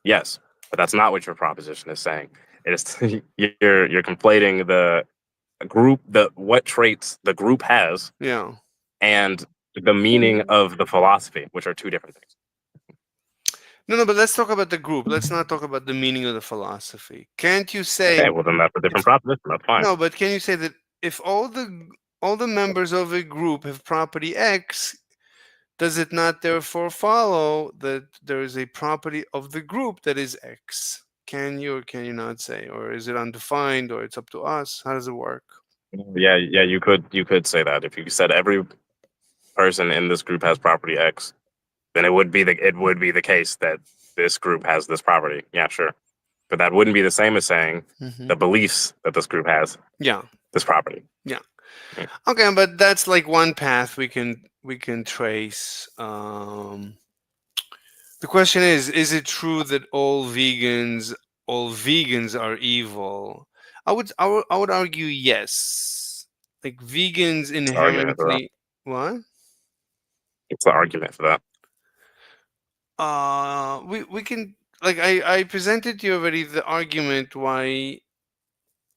Yes, but that's not what your proposition is saying. It is you're conflating the group, what traits the group has, Yeah. and the meaning of the philosophy, which are two different things. No, but let's talk about the group. Let's not talk about the meaning of the philosophy. Can't you say? Okay, well then that's a different proposition. That's fine. No, but can you say that if all the members of a group have property X, does it not therefore follow that there is a property of the group that is X? Can you or can you not say, or is it undefined, or it's up to us? How does it work? Yeah, you could say that if you said every person in this group has property X, then it would be the case that this group has this property. Yeah, sure, but that wouldn't be the same as saying the beliefs that this group has. Yeah. This property. Yeah. Okay, but that's like one path we can trace. The question is it true that all vegans are evil? I would argue yes. Like vegans inherently. What? It's the argument for that. We can, like, I presented to you already the argument why,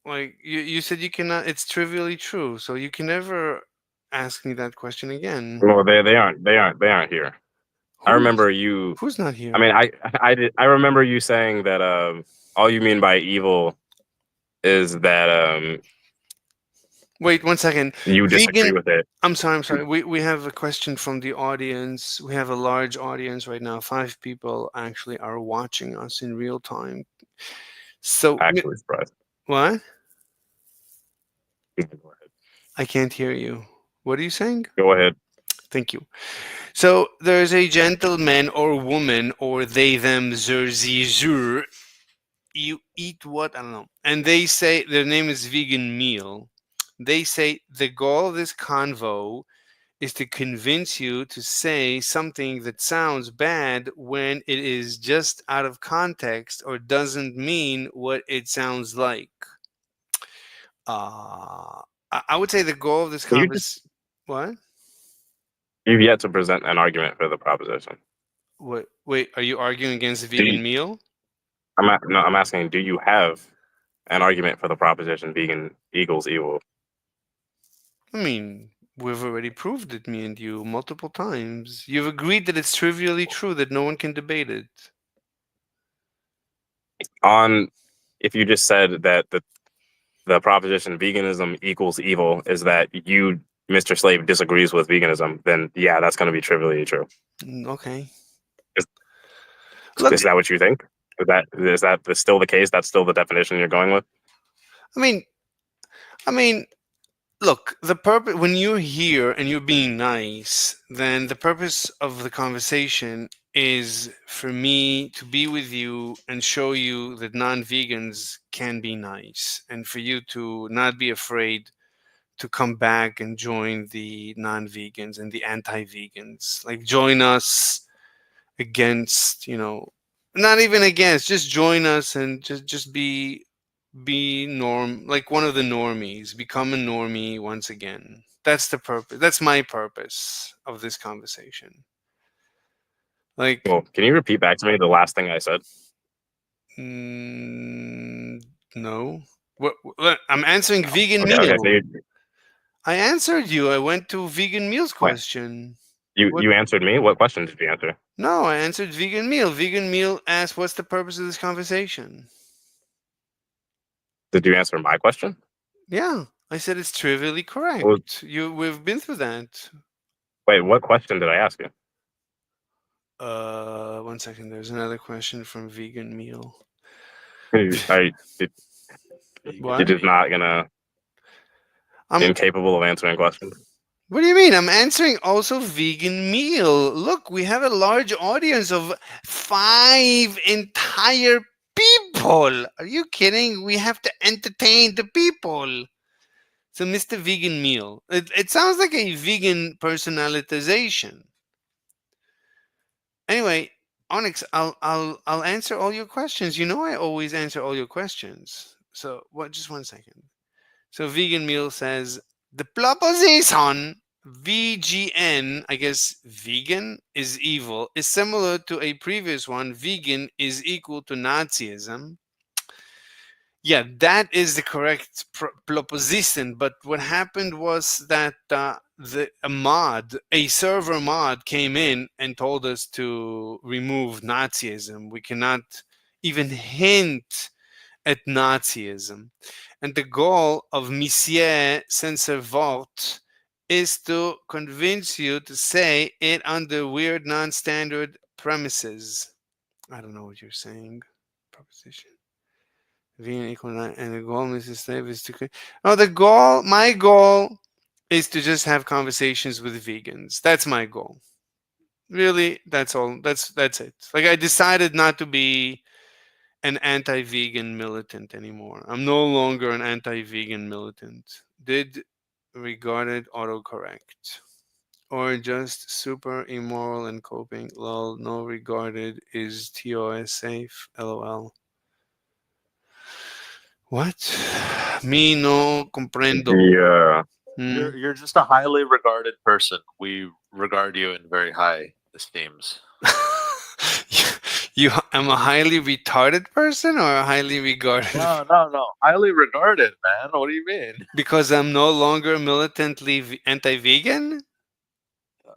like, you said you cannot, it's trivially true, so you can never ask me that question again. Well, they aren't here. I remember you. Who's not here? I mean, I remember you saying that all you mean by evil is that Wait 1 second. you disagree with it. I'm sorry. We have a question from the audience. We have a large audience right now. 5 people actually are watching us in real time. So Actually surprised. what? I can't hear you. What are you saying? Go ahead. Thank you. So there's a gentleman or woman or they, them, zer, z, zur. You eat what? I don't know. And they say their name is Vegan Meal. They say the goal of this convo is to convince you to say something that sounds bad when it is just out of context or doesn't mean what it sounds like. I would say the goal of this conversation. What? You've yet to present an argument for the proposition. What? Wait, are you arguing against the Vegan Meal? I'm asking, do you have an argument for the proposition vegan equals evil? I mean, we've already proved it, me and you, multiple times. You've agreed that it's trivially true, that no one can debate it. If you just said that the proposition veganism equals evil is that you, Mr. Slave, disagrees with veganism, then yeah, that's going to be trivially true. Okay. Look, Is that what you think? Is that still the case? That's still the definition you're going with? I mean, look, the purpose when you're here and you're being nice, then the purpose of the conversation is for me to be with you and show you that non-vegans can be nice, and for you to not be afraid to come back and join the non-vegans and the anti-vegans. Like join us against, not even against, just join us and just be like one of the normies, become a normie once again. That's the purpose. That's my purpose of this conversation. Like, Well, can you repeat back to me the last thing I said? No. What I'm answering vegan Okay, meal. okay, I answered you. I went to vegan meals question. you answered me. What question did you answer? No, I answered vegan meal. Vegan meal asked, "What's the purpose of this conversation?" Did you answer my question? Yeah, I said it's trivially correct. Well- We've been through that. Wait, what question did I ask you? 1 second. There's another question from vegan meal. You're What? just not gonna I'm incapable of answering questions. What do you mean? I'm answering also vegan meal. Look, we have a large audience of 5 entire people. Are you kidding? We have to entertain the people. So, Mr. Vegan Meal. It sounds like a vegan personalitization. Anyway, Onyx, I'll answer all your questions. You know I always answer all your questions. So, what? Just 1 second. So, Vegan Meal says the proposition VGN, I guess vegan is evil, is similar to a previous one. Vegan is equal to Nazism. Yeah, that is the correct proposition. But what happened was that a server mod came in and told us to remove Nazism. We cannot even hint at Nazism. And the goal of Monsieur Censorvort is to convince you to say it under weird non-standard premises. I don't know what you're saying. Proposition. Vegan equal and the goal, Mrs. Slave, is to my goal is to just have conversations with vegans. That's my goal. Really, that's all. That's it. Like I decided not to be an anti-vegan militant anymore. I'm no longer an anti-vegan militant. Did regarded autocorrect. Or just super immoral and coping. Lol, no regarded is TOS safe. LOL. What? Me no comprendo. Yeah. You're just a highly regarded person. We regard you in very high esteems. I'm a highly retarded person or a highly regarded? No. Highly regarded, man. What do you mean? Because I'm no longer militantly anti-vegan?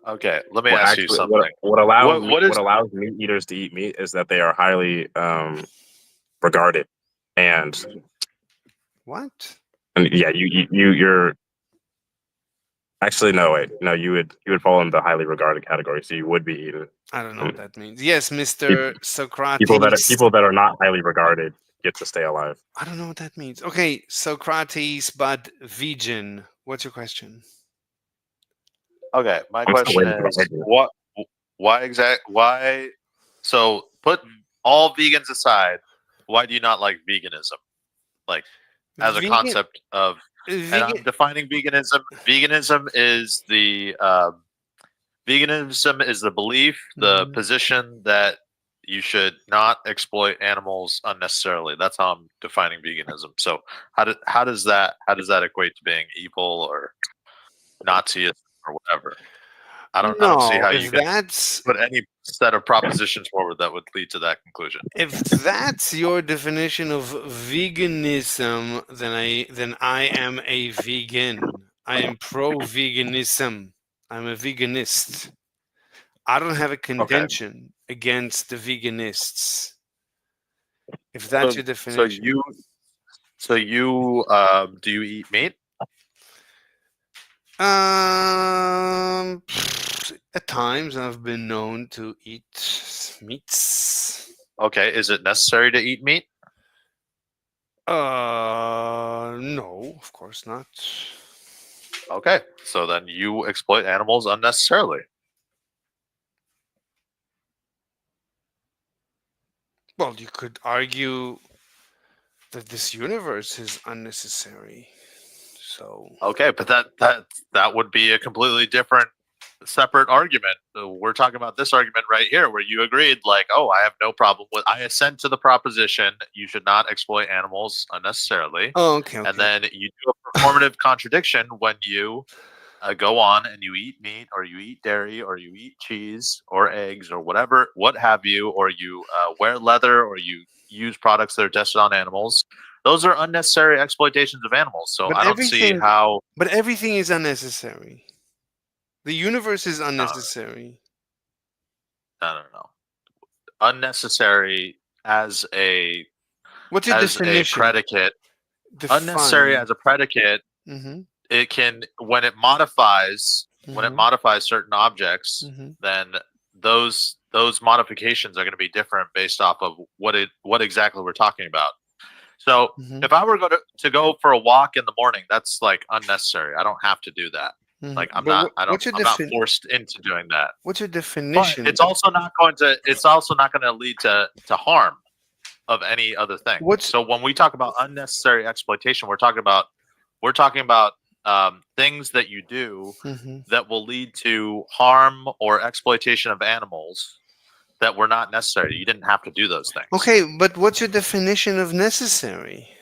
Okay, let me Well, ask actually, you something. what allows What is- what allows meat eaters to eat meat is that they are highly regarded, and What? yeah, you're actually no, you would fall in the highly regarded category, so you would be eaten. I don't know what that means. Yes, Mr. Socrates. People that are not highly regarded get to stay alive. I don't know what that means. Okay, Socrates, but vegan. What's your question? Okay, my I'm still question waiting for is the argument. why so put all vegans aside, why do you not like veganism? Like as a Vegan- concept of and I'm vegan- defining veganism. Veganism is the belief, the Mhm. position that you should not exploit animals unnecessarily. That's how I'm defining veganism. So how does that equate to being evil or Nazi or whatever? I don't see how you can put any set of propositions forward that would lead to that conclusion. If that's your definition of veganism, then I am a vegan. I am pro-veganism. I'm a veganist. I don't have a contention against the veganists. If that's your definition. So you do you eat meat? At times I've been known to eat meats. Okay, is it necessary to eat meat? No, of course not. Okay, so then you exploit animals unnecessarily. Well, you could argue that this universe is unnecessary. So Okay, but that would be a completely different, separate argument. We're talking about this argument right here, where you agreed, like, oh, I have no problem with. I assent to the proposition you should not exploit animals unnecessarily, oh, okay, okay. and then you do a performative contradiction when you go on and you eat meat, or you eat dairy, or you eat cheese, or eggs, or whatever, what have you, or you wear leather, or you use products that are tested on animals. Those are unnecessary exploitations of animals. So But I don't see everything, how. but everything is unnecessary. The universe is unnecessary. No. Unnecessary as a What's your as a definition? predicate. Unnecessary Define. as a predicate. Mm-hmm. It can when it modifies certain objects, Mhm. then those modifications are going to be different based off of what exactly we're talking about. So Mhm. if I were to go for a walk in the morning, that's like unnecessary. I don't have to do that. Mhm. Like I'm But not what's your I'm not forced into doing that. What's your But definition? it's also not going to lead to harm of any other thing. So when we talk about unnecessary exploitation, we're talking about things that you do Mhm. that will lead to harm or exploitation of animals that were not necessary. You didn't have to do those things. Okay, but what's your definition of necessary?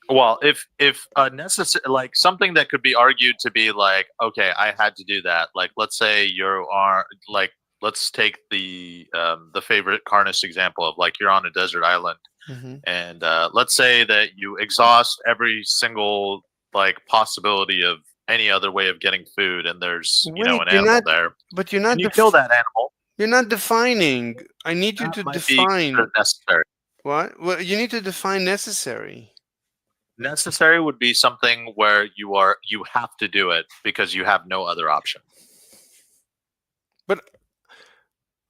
Well, if necessary, like something that could be argued to be like, okay, I had to do that. Like, let's say you are like, let's take the favorite Carnus example of like you're on a desert island, Mhm. and let's say that you exhaust every single like possibility of any other way of getting food, and there's Wait, an you're animal not. there, But you're not. and you kill that animal. You're not defining. I need you That to might be define. considered necessary. What? Well, you need to define necessary. Necessary would be something where you have to do it because you have no other option. But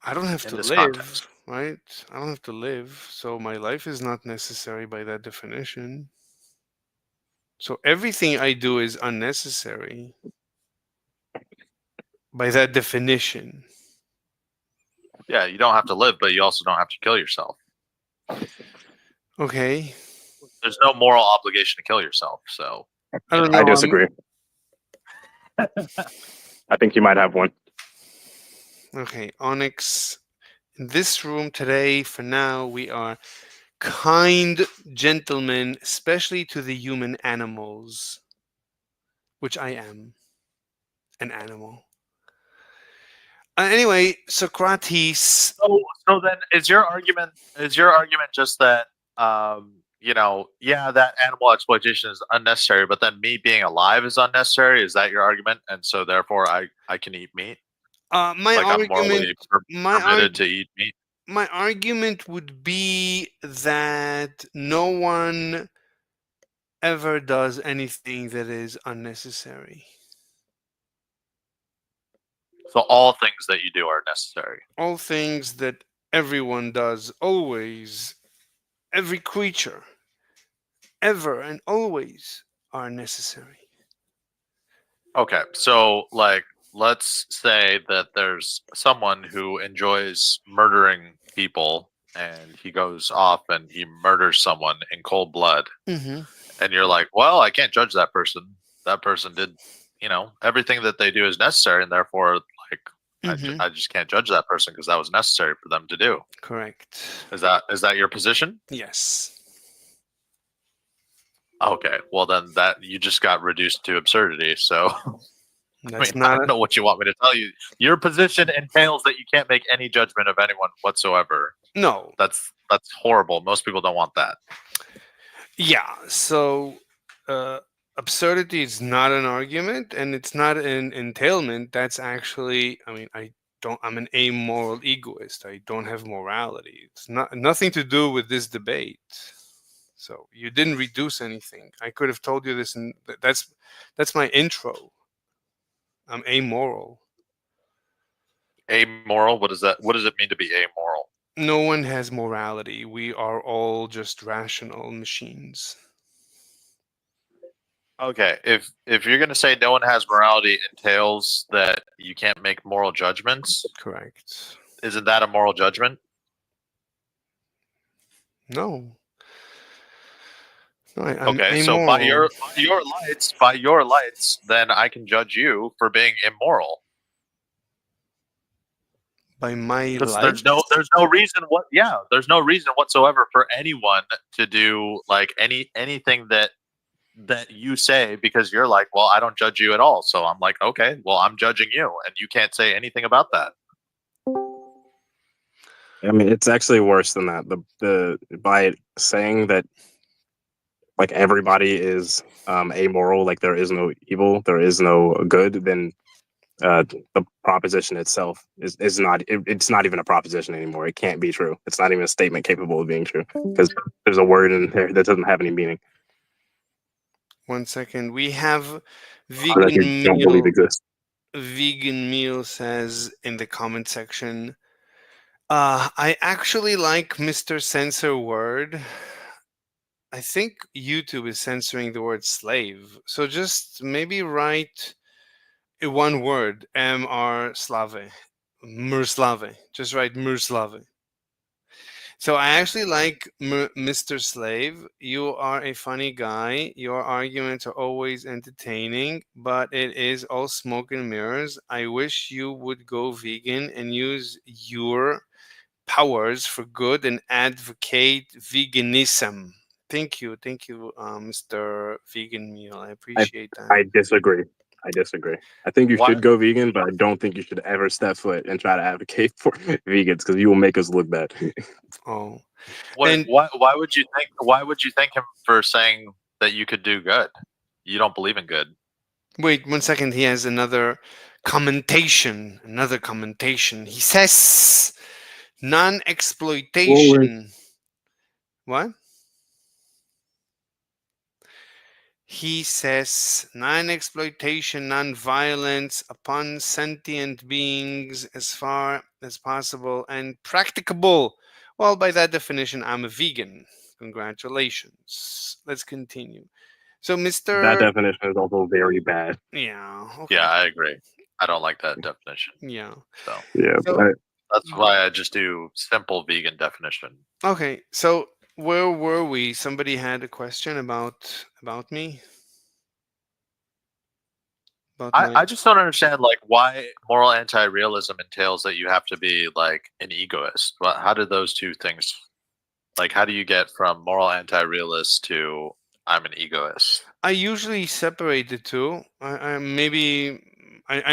I don't have In to this live, context. right? I don't have to live, so my life is not necessary by that definition. So everything I do is unnecessary by that definition. Yeah, you don't have to live, but you also don't have to kill yourself. Okay. There's no moral obligation to kill yourself. So I don't know. I disagree. I think you might have one. Okay, Onyx. In this room today, for now, we are kind gentlemen, especially to the human animals, which I am an animal. Anyway, Socrates. So then is your argument just that that animal exploitation is unnecessary, but then me being alive is unnecessary? Is that your argument? And so therefore I can eat meat? My Like I'm argument. morally My permitted to eat meat? my argument would be that no one ever does anything that is unnecessary. So all things that you do are necessary. All things that everyone does, always, every creature, ever and always, are necessary. Okay, so like let's say that there's someone who enjoys murdering people and he goes off and he murders someone in cold blood. Mm-hmm. And you're like, well, I can't judge that person. That person did, everything that they do is necessary, and therefore, like, Mm-hmm. I just can't judge that person because that was necessary for them to do. Correct. Is that your position? Yes. Okay, well then that you just got reduced to absurdity. So That's I not. don't know what you want me to tell you. Your position entails that you can't make any judgment of anyone whatsoever. No. That's horrible. Most people don't want that. Yeah. So, absurdity is not an argument, and it's not an entailment. That's actually. I mean, I'm an amoral egoist. I don't have morality. It's nothing to do with this debate. So you didn't reduce anything. I could have told you this, and that's my intro. I'm amoral. Amoral. What does that? What does it mean to be amoral? No one has morality. We are all just rational machines. Okay, if you're gonna say no one has morality entails that you can't make moral judgments, Correct. isn't that a moral judgment? No. No, I'm Okay, so amoral. by your lights, then I can judge you for being immoral. By my Because life. there's no reason there's no reason whatsoever for anyone to do like anything that you say, because you're like, well, I don't judge you at all. So I'm like, okay, well, I'm judging you, and you can't say anything about that. I mean, it's actually worse than that. The by saying that like everybody is amoral, like there is no evil, there is no good, then the proposition itself is not it's not even a proposition anymore. It can't be true. It's not even a statement capable of being true because there's a word in there that doesn't have any meaning. 1 second. We have That you don't believe exists. Vegan meal says in the comment section. I actually like Mr. Censor Word. I think YouTube is censoring the word slave. So just maybe write one word, Mrslave. Mrslave. Just write Mrslave. So I actually like Mr. Slave. You are a funny guy. Your arguments are always entertaining, but it is all smoke and mirrors. I wish you would go vegan and use your powers for good and advocate veganism. Thank you, Mr. Vegan Meal. I appreciate that. I disagree. I think you should go vegan, but I don't think you should ever step foot and try to advocate for vegans because you will make us look bad. Oh, Why would you thank him for saying that you could do good? You don't believe in good. wait 1 second. He has another commentation. He says non-exploitation. What? He says non-exploitation, non-violence upon sentient beings as far as possible and practicable. Well, by that definition, I'm a vegan. Congratulations. Let's continue. So, Mr. That definition is also very bad. Yeah. Okay. Yeah, I agree. I don't like that definition. Yeah. So Yeah, So- that's why I just do simple vegan definition. Okay. So, where were we? Somebody had a question about me. I just don't understand like why moral anti-realism entails that you have to be like an egoist. How do those two things, like, how do you get from moral anti-realist to I'm an egoist? I usually separate the two. I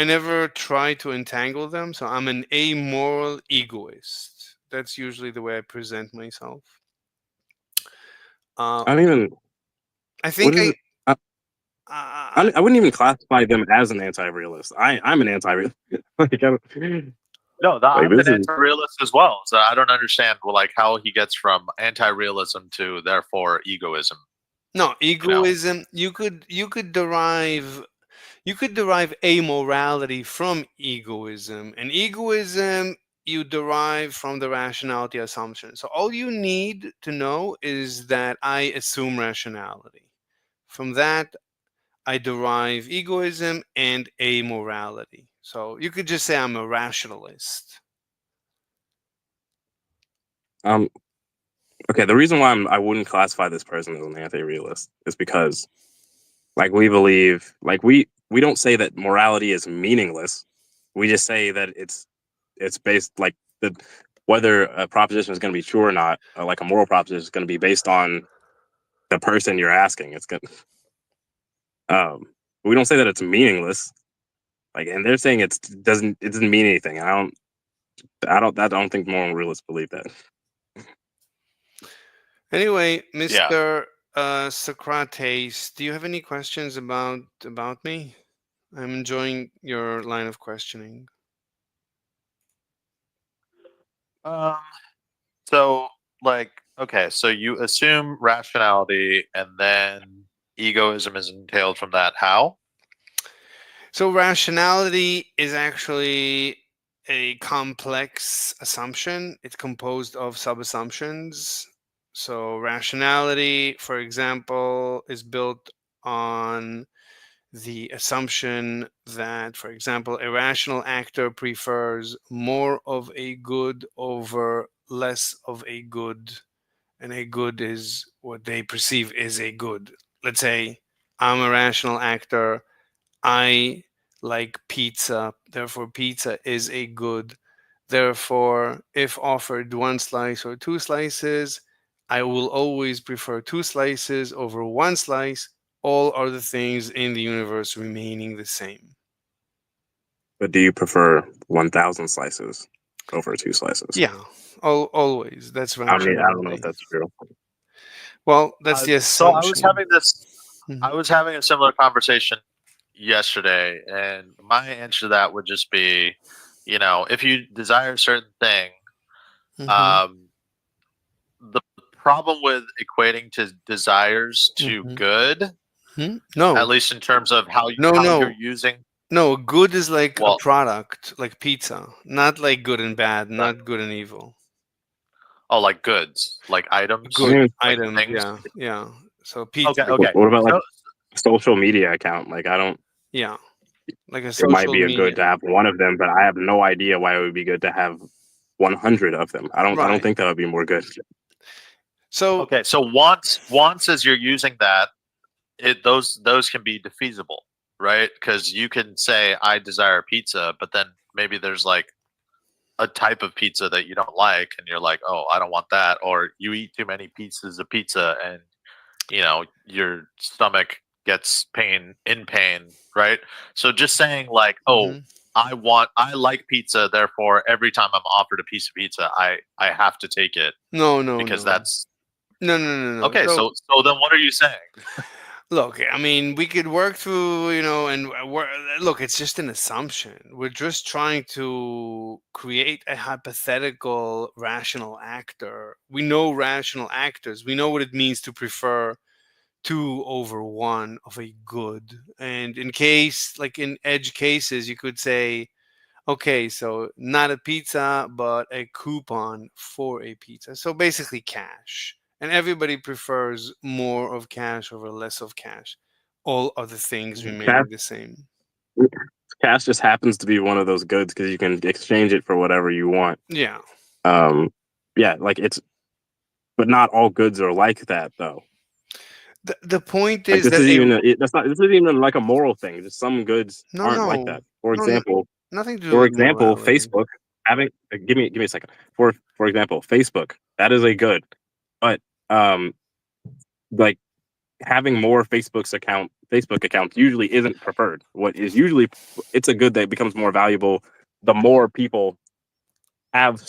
never try to entangle them. So I'm an amoral egoist. That's usually the way I present myself. I don't even. I think I wouldn't even classify them as an anti-realist. I'm an anti-realist. Like, No, I'm this an is- anti-realist as well. So I don't understand like how he gets from anti-realism to therefore egoism. no egoism. You could derive amorality from egoism, and egoism you derive from the rationality assumption. So all you need to know is that I assume rationality. From that, I derive egoism and amorality. So you could just say I'm a rationalist. Okay, the reason why I wouldn't classify this person as an anti-realist is because, like, we believe, like, we don't say that morality is meaningless. We just say that it's based, like, whether a proposition is going to be true or not, like a moral proposition is going to be based on the person you're asking. It's going we don't say that it's meaningless. Like, and they're saying it doesn't mean anything. I don't think moral realists believe that. Anyway, Mr. Socrates, do you have any questions about me? I'm enjoying your line of questioning. So like, okay, so you assume rationality and then egoism is entailed from that. How? So rationality is actually a complex assumption. It's composed of sub-assumptions. So rationality, for example, is built on the assumption that, for example, a rational actor prefers more of a good over less of a good, and a good is what they perceive is a good. Let's say I'm a rational actor, I like pizza, therefore pizza is a good. Therefore, if offered one slice or two slices, I will always prefer two slices over one slice, all other things in the universe remaining the same. But do you prefer 1,000 slices over 2 slices? Yeah, always. That's I mean, I don't know rationality. if that's true. Well, that's the So I was assumption. having this. Mhm. I was having a similar conversation yesterday, and my answer to that would just be, if you desire a certain thing, Mhm. the problem with equating to desires to Mhm. good, No, at least in terms of how no, you're no. using. No, good is like a Well, product, like pizza, not like good and bad, Right. not good and evil. Oh, like goods, like items, Good mean, like item, things. yeah, yeah. So Okay, pizza, okay. What about like So, a social media account? Like, I don't. yeah, like a It might social be a media. good to have one of them, but I have no idea why it would be good to have 100 of them. I don't Right. think that would be more good. So okay, so wants as you're using that, those can be defeasible, right? Because you can say I desire pizza, but then maybe there's like a type of pizza that you don't like, and you're like, oh, I don't want that, or you eat too many pieces of pizza, and your stomach gets pain, right? So just saying like, oh, Mhm. I like pizza, therefore every time I'm offered a piece of pizza, I have to take it no, no, because no, that's no. okay. So So then what are you saying? look, I mean, we could work through, and look, it's just an assumption. We're just trying to create a hypothetical rational actor. We know rational actors. We know what it means to prefer two over one of a good. And in case, like in edge cases, you could say, okay, so not a pizza, but a coupon for a pizza. So basically cash. And everybody prefers more of cash over less of cash. All other things Cash, remaining the same. cash just happens to be one of those goods because you can exchange it for whatever you want. Yeah. Yeah, like it's, but not all goods are like that though. The point Like is that a this isn't even like a moral thing. Just some goods no, aren't like no, that. For no, no, example, nothing to do with morality. Facebook having give me a second. For example, Facebook, that is a good, but um, like having more Facebook accounts usually isn't preferred. What is usually it's a good that becomes more valuable the more people have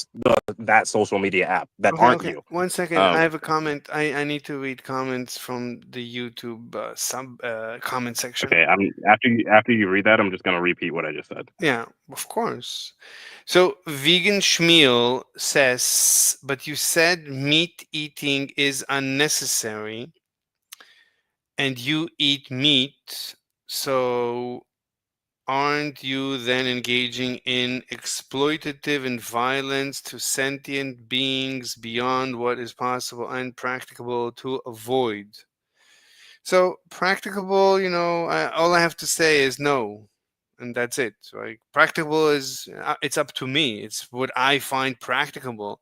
that social media app that Okay, aren't okay. you. 1 second. I have a comment. I need to read comments from the YouTube sub comment section. Okay, I'm after you read that, I'm just gonna repeat what I just said. Yeah, of course. So vegan Schmiel says, but you said meat eating is unnecessary and you eat meat, so aren't you then engaging in exploitative and violence to sentient beings beyond what is possible and practicable to avoid? So practicable, all I have to say is no, and that's it. Like practicable is it's up to me. It's what I find practicable.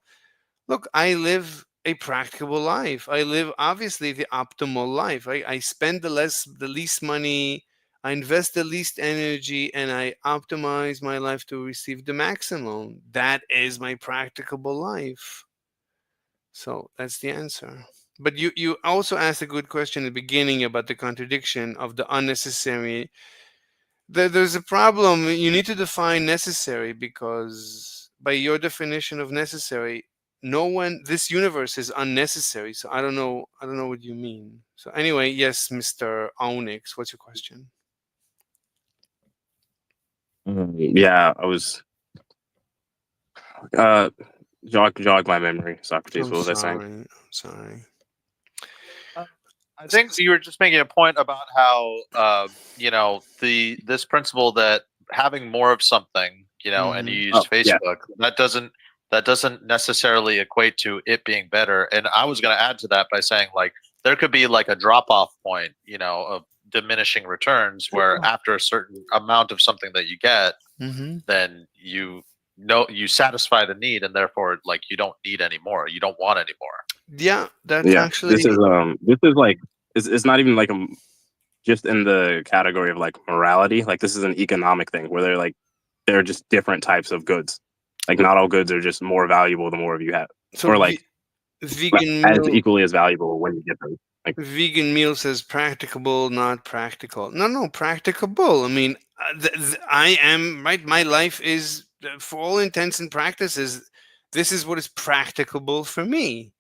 Look, I live a practicable life. I live obviously the optimal life. I spend the least money, I invest the least energy, and I optimize my life to receive the maximum. That is my practicable life. So that's the answer. But you also asked a good question at the beginning about the contradiction of the unnecessary. There's a problem. You need to define necessary because by your definition of necessary, this universe is unnecessary. So I don't know what you mean. So anyway, yes, Mr. Onyx, what's your question? Yeah, I was jog my memory. Socrates, I'm what was I saying? sorry. I'm sorry. I think you were just making a point about how this principle that having more of something, you know, and you Mhm. used Oh, yeah. Facebook, that doesn't necessarily equate to it being better. And I was going to add to that by saying, like, there could be like a drop off point, you know, of diminishing returns where after a certain amount of something that you get, Mm-hmm. then you know you satisfy the need, and therefore like you don't need any more. You don't want any more. Yeah, that's Yeah. actually. This is like it's not even like just in the category of like morality. Like this is an economic thing where they're just different types of goods. Like not all goods are just more valuable the more of you have, So or like vegan as meal. equally as valuable when you get them. Like Vegan meal says practicable, not practical. No, practicable. I mean, I am right. My life is, for all intents and practices, this is what is practicable for me.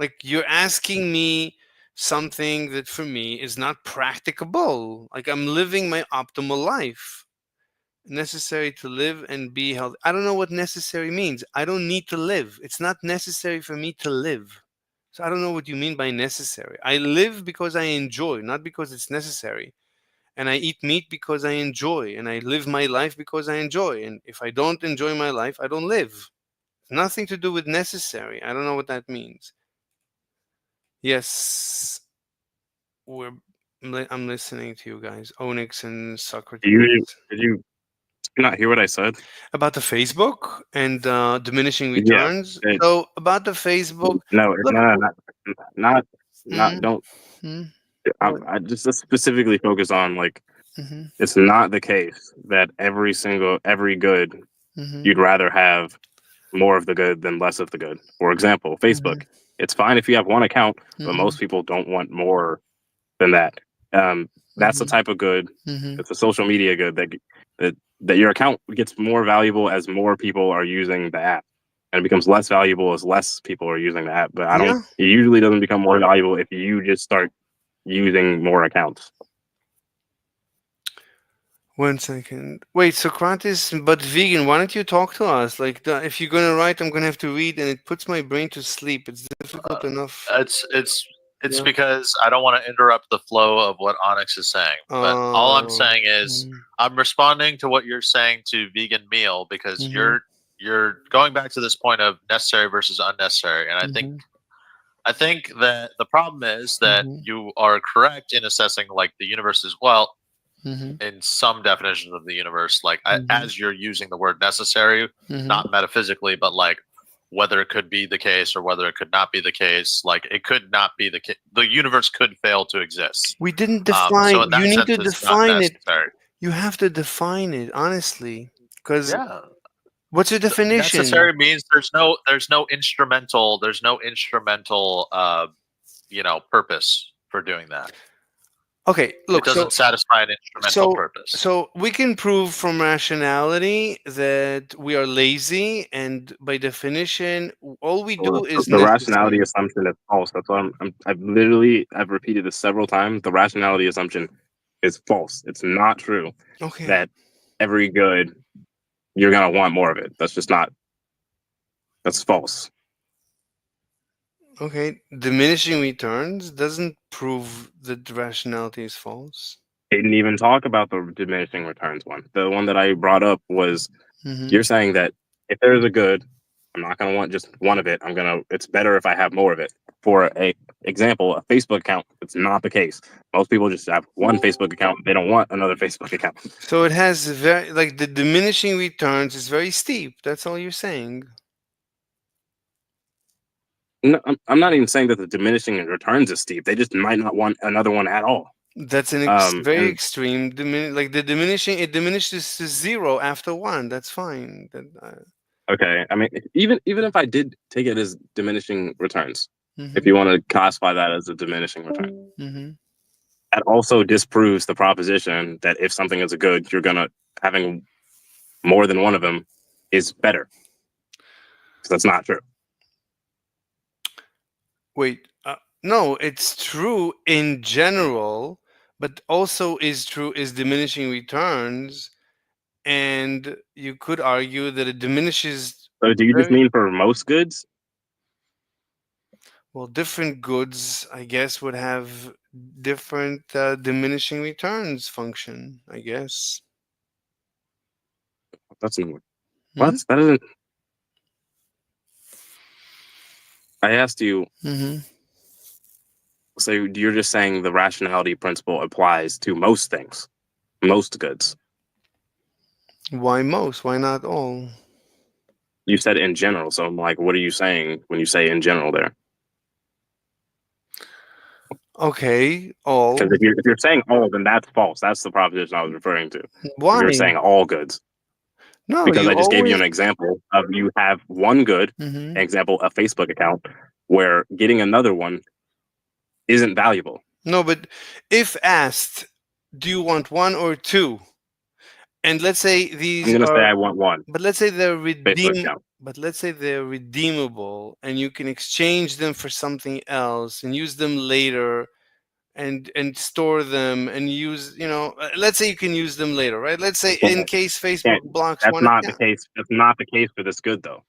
Like you're asking me something that for me is not practicable. Like I'm living my optimal life. Necessary to live and be healthy. I don't know what necessary means. I don't need to live. It's not necessary for me to live. So I don't know what you mean by necessary. I live because I enjoy, not because it's necessary. And I eat meat because I enjoy, and I live my life because I enjoy. And if I don't enjoy my life, I don't live. Nothing to do with necessary. I don't know what that means. Yes, I'm listening to you guys. Onyx and Socrates. did you not hear what I said? About the Facebook and diminishing Yeah. returns. So about the Facebook, No, look. not Mhm, don't. mhm, I just specifically focus on like mhm, it's not the case that every good mhm, you'd rather have more of the good than less of the good. For example, Facebook. It's fine if you have one account, but mhm, most people don't want more than that. That's the mhm, type of good. mhm. It's a social media good that your account gets more valuable as more people are using the app, and it becomes less valuable as less people are using the app. But Yeah. it usually doesn't become more valuable if you just start using more accounts. 1 second. Wait, Socrates, but vegan. Why don't you talk to us? Like, if you're gonna write, I'm gonna have to read, and it puts my brain to sleep. It's difficult enough. It's Yeah. because I don't want to interrupt the flow of what Onyx is saying. But all I'm Oh. saying is I'm responding to what you're saying to vegan meal because Mhm. you're going back to this point of necessary versus unnecessary. And Mhm. I think that the problem is that Mhm. you are correct in assessing like the universe as well Mhm. in some definitions of the universe, like Mhm. as you're using the word necessary, Mhm. not metaphysically, but like whether it could be the case or whether it could not be the case. Like it could not be the case. The universe could fail to exist. We didn't So define. in You that need sense, to it's not define it. necessary. You have to define it honestly, because Yeah, what's your definition? necessary means there's no instrumental you know, purpose for doing that. Okay, It look. doesn't satisfy an instrumental So purpose. so we can prove from rationality that we are lazy, and by definition, all we do is The rationality necessary. assumption is false. That's why I've repeated this several times. The rationality assumption is false. It's not true Okay. that every good you're gonna want more of it. That's just not. That's false. Okay. Diminishing returns doesn't prove that the rationality is false. Didn't even talk about the diminishing returns one. The one that I brought up was Hmm. you're saying that if there's a good, I'm not gonna want just one of it. It's better if I have more of it. For a example, a Facebook account, it's not the case. Most people just have one Facebook account. They don't want another Facebook account. So it has very, like, the diminishing returns is very steep. That's all you're saying. No, I'm not even saying that the diminishing in returns is steep. They just might not want another one at all. That's an very And extreme like the diminishing. It diminishes to zero after one. That's fine. okay, I mean, even if I did take it as diminishing returns, if Mhm. you want to classify that as a diminishing return, Mhm. that also disproves the proposition that if something is a good, you're gonna having more than one of them is better. So that's not true. Wait, no, it's true in general, but also is true is diminishing returns, and you could argue that it diminishes So do you just very mean for most goods? well. Different goods, I guess, would have different diminishing returns function. I guess. That's not. What? That isn't. I asked you. Mm-hmm. So you're just saying the rationality principle applies to most things, most goods. Why most? Why not all? You said in general, so I'm like, what are you saying when you say in general there? Okay, all. Because if you're saying all, then that's false. That's the proposition I was referring to. Why? You're saying all goods. No, Because you I just gave you always. an example of you have one good, Mhm. example, a Facebook account, where getting another one isn't valuable. No, but if asked, do you want one or two? And let's say I'm these gonna say are, I want one but let's say they're Facebook account. but let's say they're redeemable, and you can exchange them for something else and use them later, and store them and use. Let's say you can use them later, right? Let's say in case Facebook Can't- blocks That's one not the account. case. That's not the case for this good though.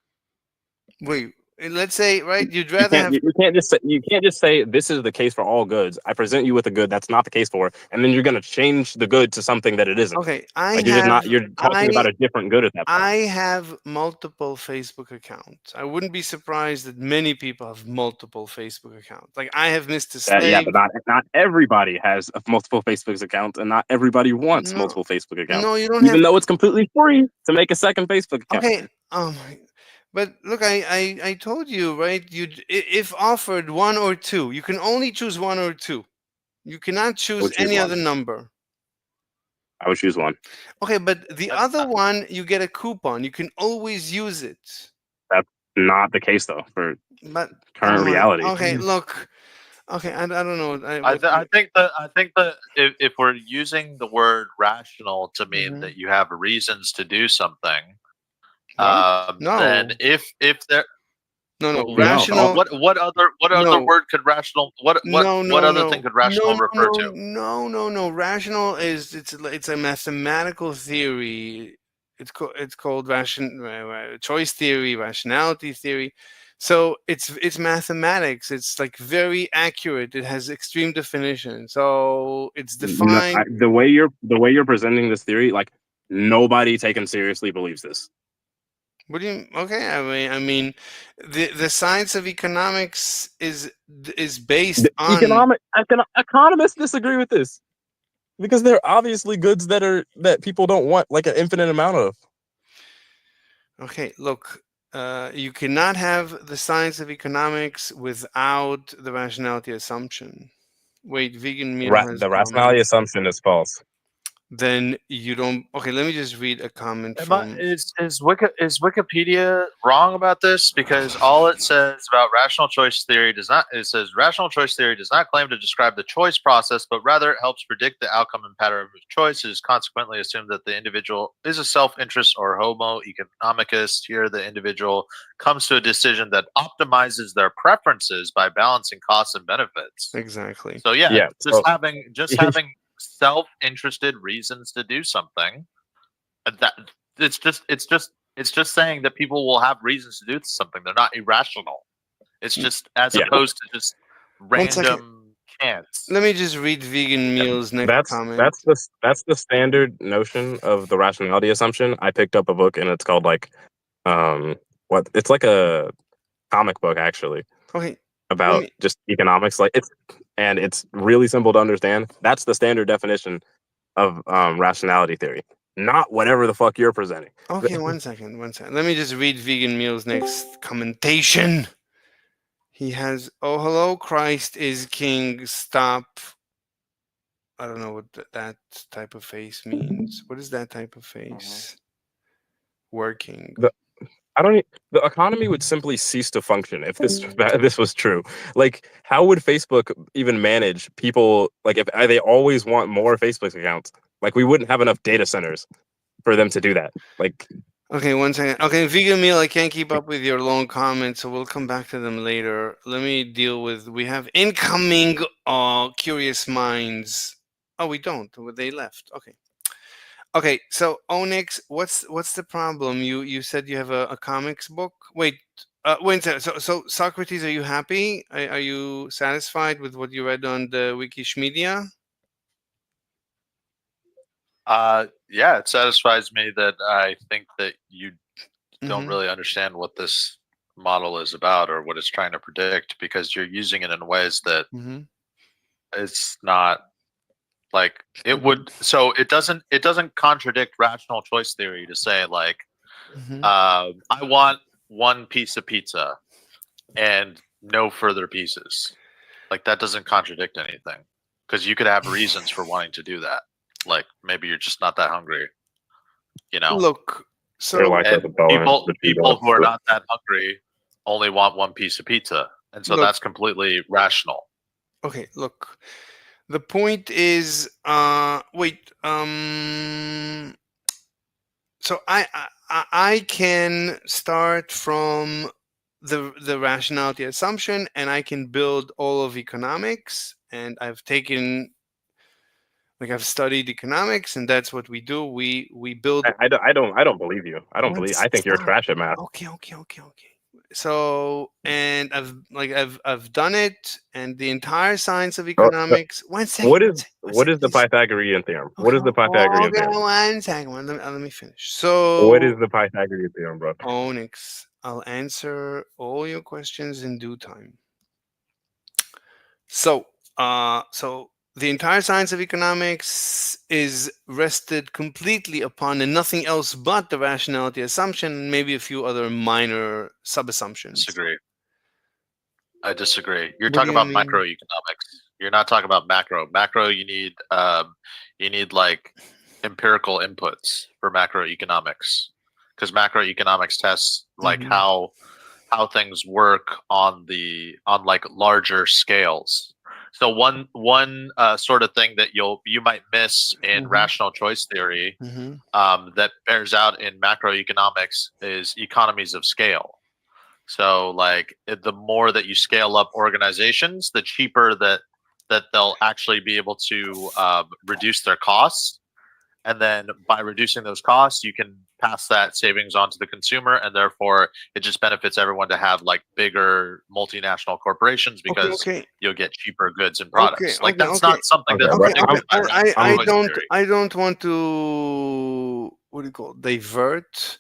Wait, let's say, right? You'd You rather can't. have. You can't just say this is the case for all goods. I present you with a good that's not the case for, and then you're gonna change the good to something that it isn't. Okay, Like you're just not. You're talking about a different good at that point. I have multiple Facebook accounts. I wouldn't be surprised that many people have multiple Facebook accounts. Like I have Mr. Slave. Yeah, but not everybody has multiple Facebook accounts, and not everybody wants No, multiple Facebook accounts. no, you don't Even have. though it's completely free to make a second Facebook account. Okay. But look, I told you, right? If offered one or two, you can only choose one or two. You cannot choose would choose any one. other number. I would choose one. Okay, but the other one, you get a coupon. You can always use it. That's not the case though for But current reality. okay, look. Okay, I don't know. I think that if we're using the word rational to mean Mhm. that you have reasons to do something, What? No. then if there No, No. rational. what other No. word could rational what No, other thing could rational refer to? No. Rational is it's a mathematical theory. It's called choice theory, rationality theory. So it's mathematics. It's like very accurate. It has extreme definition. So it's defined. The way you're presenting this theory, like nobody taken seriously believes this. What do you? Okay, I mean, the science of economics is based on. Economists disagree with this because they're obviously goods that people don't want like an infinite amount of. Okay, look, you cannot have the science of economics without the rationality assumption. Wait, vegan meal has The rationality assumption is false. Then you don't. Okay, let me just read a comment from. Is Wikipedia wrong about this? Because all it says about rational choice theory it says rational choice theory does not claim to describe the choice process, but rather it helps predict the outcome and pattern of choice. It is consequently assumed that the individual is a self-interest or homo economicus. Here, the individual comes to a decision that optimizes their preferences by balancing costs and benefits. Exactly. So just having self-interested reasons to do something, that it's just saying that people will have reasons to do something. They're not irrational. It's just as opposed to just random chance. Let me just read vegan meals next comment. That's the standard notion of the rationality assumption. I picked up a book and it's called like it's like a comic book actually. Okay. About just economics, it's really simple to understand. That's the standard definition of rationality theory, not whatever the fuck you're presenting. Okay, one second. Let me just read vegan meals next commentation. He has, oh hello, Christ is king. Stop. I don't know what that type of face means. What is that type of face? Working. The economy would simply cease to function if this was true. Like, how would Facebook even manage people? Like, if they always want more Facebook accounts, like we wouldn't have enough data centers for them to do that. Like, okay, one second. Okay, vegan meal. I can't keep up with your long comments, so we'll come back to them later. Let me deal with. We have incoming curious minds. Oh, we don't. They left. Okay. Okay, so Onyx, what's the problem? You said you have a comics book. Wait a second. So Socrates, are you happy? Are you satisfied with what you read on the Wikimedia? Yeah, it satisfies me that I think that you don't Mhm. really understand what this model is about or what it's trying to predict because you're using it in ways that Mhm. it's not like it would. So it doesn't contradict rational choice theory to say like Mhm. I want one piece of pizza and no further pieces. Like that doesn't contradict anything because you could have reasons for wanting to do that. Like maybe you're just not that hungry, you know. Look, They're so like And the bonus. people who are not that hungry only want one piece of pizza, and so look, that's completely rational. okay, look. The point is, wait, so I can start from the rationality assumption, and I can build all of economics, and I've taken like I've studied economics, and that's what we do. We build. I don't believe you. I don't believe. I think you're Stop. trash at math. Okay. So, and I've done it, and the entire science of economics. One second. What one is second, one what second, is the please. Pythagorean theorem? What is the Pythagorean Okay, theorem? 1 second. Let me finish. What is So, the Pythagorean theorem, bro? Onyx, I'll answer all your questions in due time. So, so the entire science of economics is rested completely upon and nothing else but the rationality assumption, and maybe a few other minor sub-assumptions. Disagree. I disagree. You're What do talking you about mean? microeconomics. You're not talking about macro. Macro, you need like empirical inputs for macroeconomics because macroeconomics tests like Mhm. how things work on like larger scales. So one sort of thing that you might miss in Mhm. rational choice theory Mhm. that bears out in macroeconomics is economies of scale. So like the more that you scale up organizations, the cheaper that they'll actually be able to reduce their costs. And then by reducing those costs, you can pass that savings on to the consumer, and therefore it just benefits everyone to have like bigger multinational corporations because Okay. you'll get cheaper goods and Okay. products. Like Okay. that's Okay. not something Okay, that's bro. Okay. predicted by rational I choice don't theory. I don't want to what do you call it, divert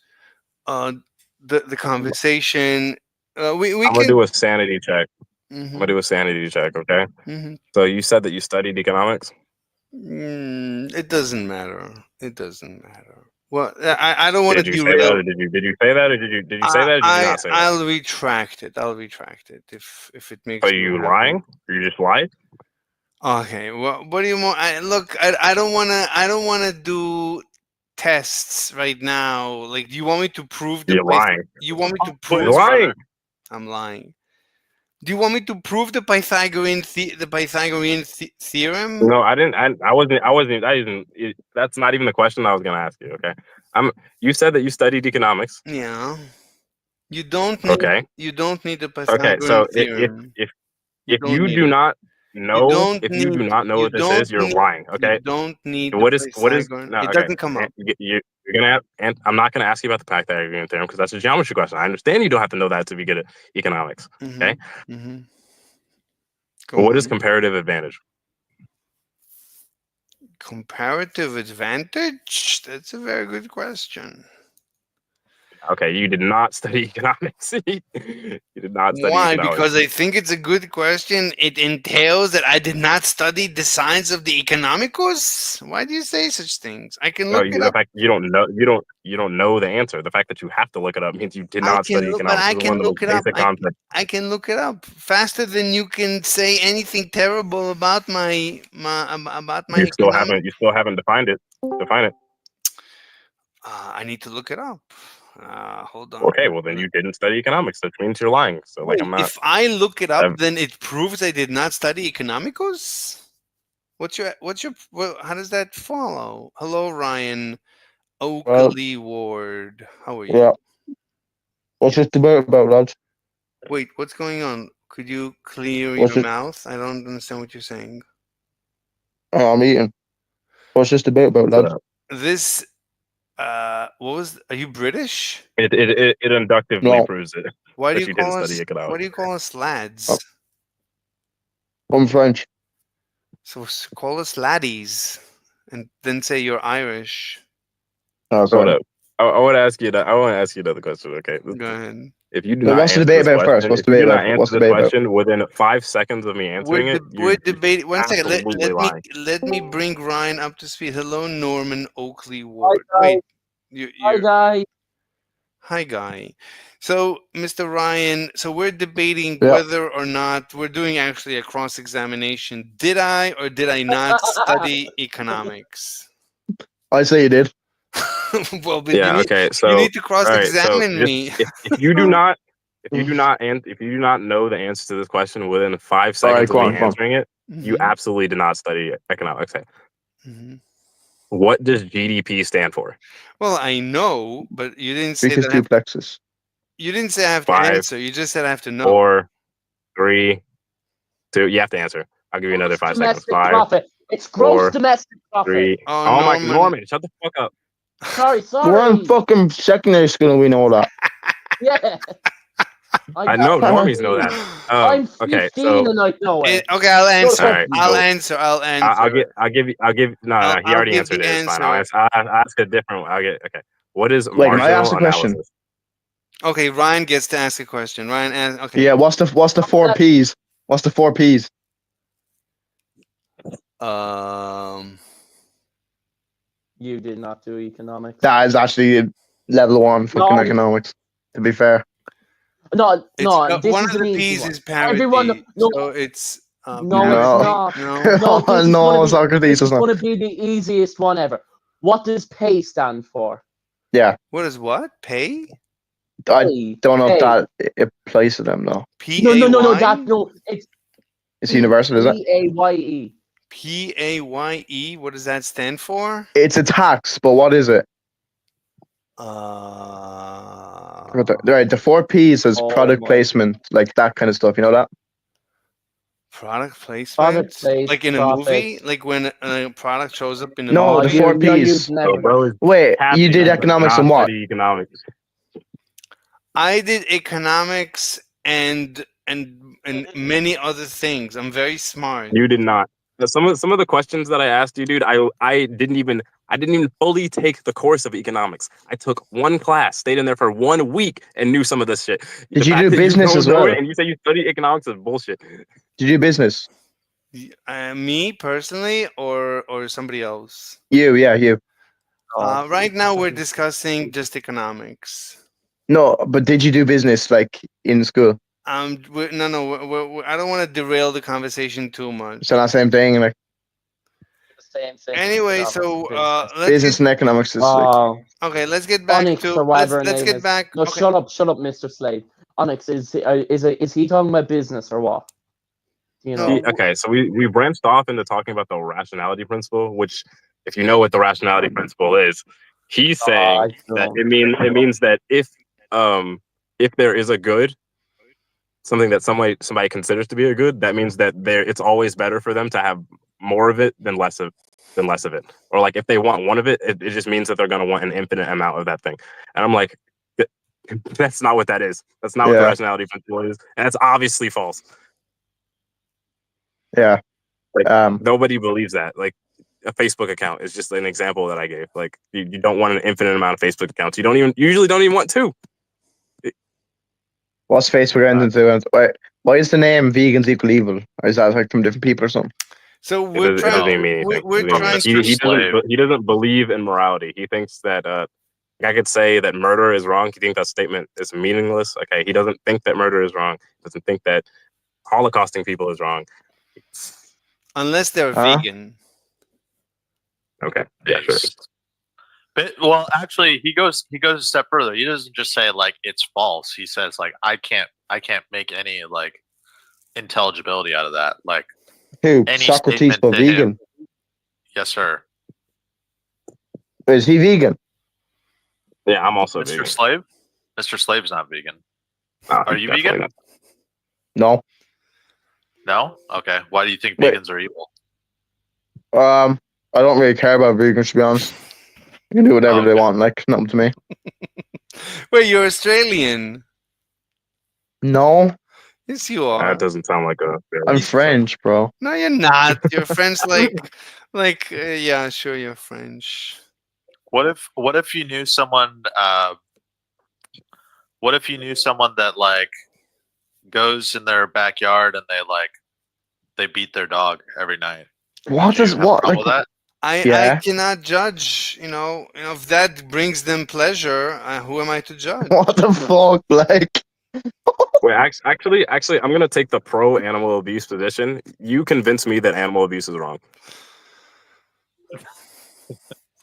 the conversation. We I'm gonna can. do a sanity check. I'm gonna Mhm. do a sanity check. Okay. Mhm. So you said that you studied economics. It doesn't matter. It doesn't matter. Well, I don't want to Did you say that, derail. or did you say that, or did you say that, or did you not say that? I'll retract it. I'll retract it if it makes Are you you happy. lying? Or you just lied? Okay. Well, what do you want? Look, I don't wanna do tests right now. Like, do you want me to prove You're lying. You want me to Quiz, prove? You're lying. brother. I'm lying. Do you want me to prove the Pythagorean theorem? No, I didn't. I wasn't. I didn't. That's not even the question I was gonna ask you. Okay. You said that you studied economics. Yeah. You don't need Okay. the Okay. Pythagorean So theorem. You if don't you need do it. not You know don't if you need do not know you what this don't is, you're need lying. you Okay. don't need the What is Pythagorean. no? It Okay. doesn't come up. You're gonna have, and I'm not gonna ask you about the Pythagorean theorem because that's a geometry question. I understand you don't have to know that to be good at economics. Okay. Mm-hmm. Go What is on. comparative advantage? Comparative advantage? That's a very good question. Okay, you did not study economics. You did not study Why? economics. Because I think it's a good question. It entails that I did not study the science of the economicus. Why do you say such things? I can No, look it the up. fact you don't know the answer. The fact that you have to look it up means you did I not can study look, but economics. I This is can one of the look most it up. basic concepts. I can look it up faster than you can say anything terrible about my economics. You still haven't defined it. Define it. I need to look it up. Hold on. Okay, well then you didn't study economics. That means you're lying. So like Wait, I'm not. if I look it up, I've- then it proves I did not study economicus? How does that follow? Hello, Ryan Oakley Ward. How are you? Yeah. What's this debate about, lads? Wait, what's going on? Could you clear What's your it? mouth? I don't understand what you're saying. Oh, I'm eating. What's this debate about, lads? This, are you British? It inductively No, proves it Why do that you you didn't call study us? economics. Why do you call us lads? I'm French. So call us laddies, and then say you're Irish. Hold Okay. up. I want to ask you that. I want to ask you another question. Okay. Go ahead. If you do Well, not what's the answer debate this about first? question, What's if the you do debate not about? What's answer the this debate about? question within 5 seconds of me answering it, We're you're debating. One second. absolutely lying. Let me bring Ryan up to speed. Hello, Norman Oakley Hi Ward. guys. Wait, Hi you. guys. Hi, guy. So, Mr. Ryan, so we're debating Yeah. whether or not we're doing actually a cross examination. Did I or did I not study economics? I say you did. Well, but Yeah. Okay. you So, need to cross all right. So, examine just me. if you do not, if you do not know the answer to this question within 5 All right, seconds go of on, me go on. answering it, you Mhm. absolutely did not study economics. Okay. Mhm. What does GDP stand for? Well, I know, but you didn't say Because that I have, duplexes. you didn't say I have to 5, answer. You just said I have to know. 4, 3, 2. You have to answer. I'll give you another 5 seconds. Domestic 5, profit. It's gross 4, domestic profit. 3. Oh, Oh my, Norman. Norman, shut the fuck up. Sorry. We're in fucking secondary school and we know that. Yeah. I know normies know that. I'm 15 Okay, so and I know it. Okay, I'll answer. all right, I'll so answer. I'll I'll answer. give. No, no, he I'll already give the answered it. It's fine. I'll answer. I'll ask a different one. I'll get okay. What is Wait, can I ask marginal a question? analysis? Okay, Ryan gets to ask a question. Ryan, okay. Yeah, what's the 4 P's? What's the 4 P's? You did not do economics. That is actually level 1 fucking No. economics, to be fair. No, no. This one is of an the easy P's one. is parity. Everyone, no, So it's no, it's No. not. No. No, this is No, gonna be, Socrates this is is not. going to be the easiest one ever. What does pay stand for? Yeah, What is what? Pay? I Pay. don't know if Pay. that it applies to them, though. No, no, no, no. That no. It's It's universal, is it? P-A-Y-E. PAYE? What does that stand for? It's a tax, but what is it? Right, the 4 P's is Oh product my placement, like that kind of stuff. You know that? Product placement? Product place, Like in a profits. movie? Like when a product shows up in a No, movie? the 4 P's. Wait, you did economics and what? Economics. I did economics and many other things. I'm very smart. You did not. Some of the questions that I asked you, dude, I didn't even fully take the course of economics. I took one class, stayed in there for 1 week, and knew some of this shit. Did The you fact do that business don't as know well? it and you say you study economics is bullshit. Did you do business? Me personally, or somebody else? You, yeah, you. Right now we're discussing just economics. No, but did you do business like in school? No. I don't want to derail the conversation too much. So that same thing, like Same thing. Anyway, so let's business and economics is like. okay. Let's get back Onyx to or whatever her let's name get is. back. No, Okay. shut up, Mr. Slade. Onyx, is he talking about business or what? You know. Okay, so we branched off into talking about the rationality principle, which, if you know what the rationality principle is, he's saying that it means that if there is a good, something that somebody considers to be a good, that means that it's always better for them to have more of it than less of it. Or like if they want one of it, it just means that they're going to want an infinite amount of that thing. And I'm like, that's not what that is. That's not what the rationality principle is, and that's obviously false. Yeah. Like, nobody believes that. Like a Facebook account is just an example that I gave. Like you don't want an infinite amount of Facebook accounts. You usually don't even want 2. What's Facebook ending to? Why is the name vegans equal evil? Or is that like from different people or something? So It doesn't mean anything. we're trying he doesn't believe in morality. He thinks that I could say that murder is wrong. He thinks that statement is meaningless. Okay, he doesn't think that murder is wrong. He doesn't think that holocausting people is wrong. Unless they're vegan. Okay. Yeah, sure. But, well, actually, he goes a step further. He doesn't just say like it's false. He says like I can't make any like intelligibility out of that. Like Who? any Socrates, statement but to vegan. him. Yes, sir. Is he vegan? Yeah, I'm also Mr. vegan. Slave. Mr. Slave's not vegan. Oh, Are you vegan? not. No. No. Okay. Why do you think vegans are evil? I don't really care about vegans, to be honest. They can do whatever they want, like nothing to me. Wait, you're Australian? No, Yes, you are. That doesn't sound like a. I'm French, bro. No, you're not. You're French, like, yeah, sure, you're French. What if you knew someone? What if you knew someone that like goes in their backyard and they beat their dog every night? What Do you is have a what problem like? with that? I Yeah. cannot judge. If that brings them pleasure, who am I to judge? What the fuck, like? Wait, actually, I'm gonna take the pro animal abuse position. You convince me that animal abuse is wrong.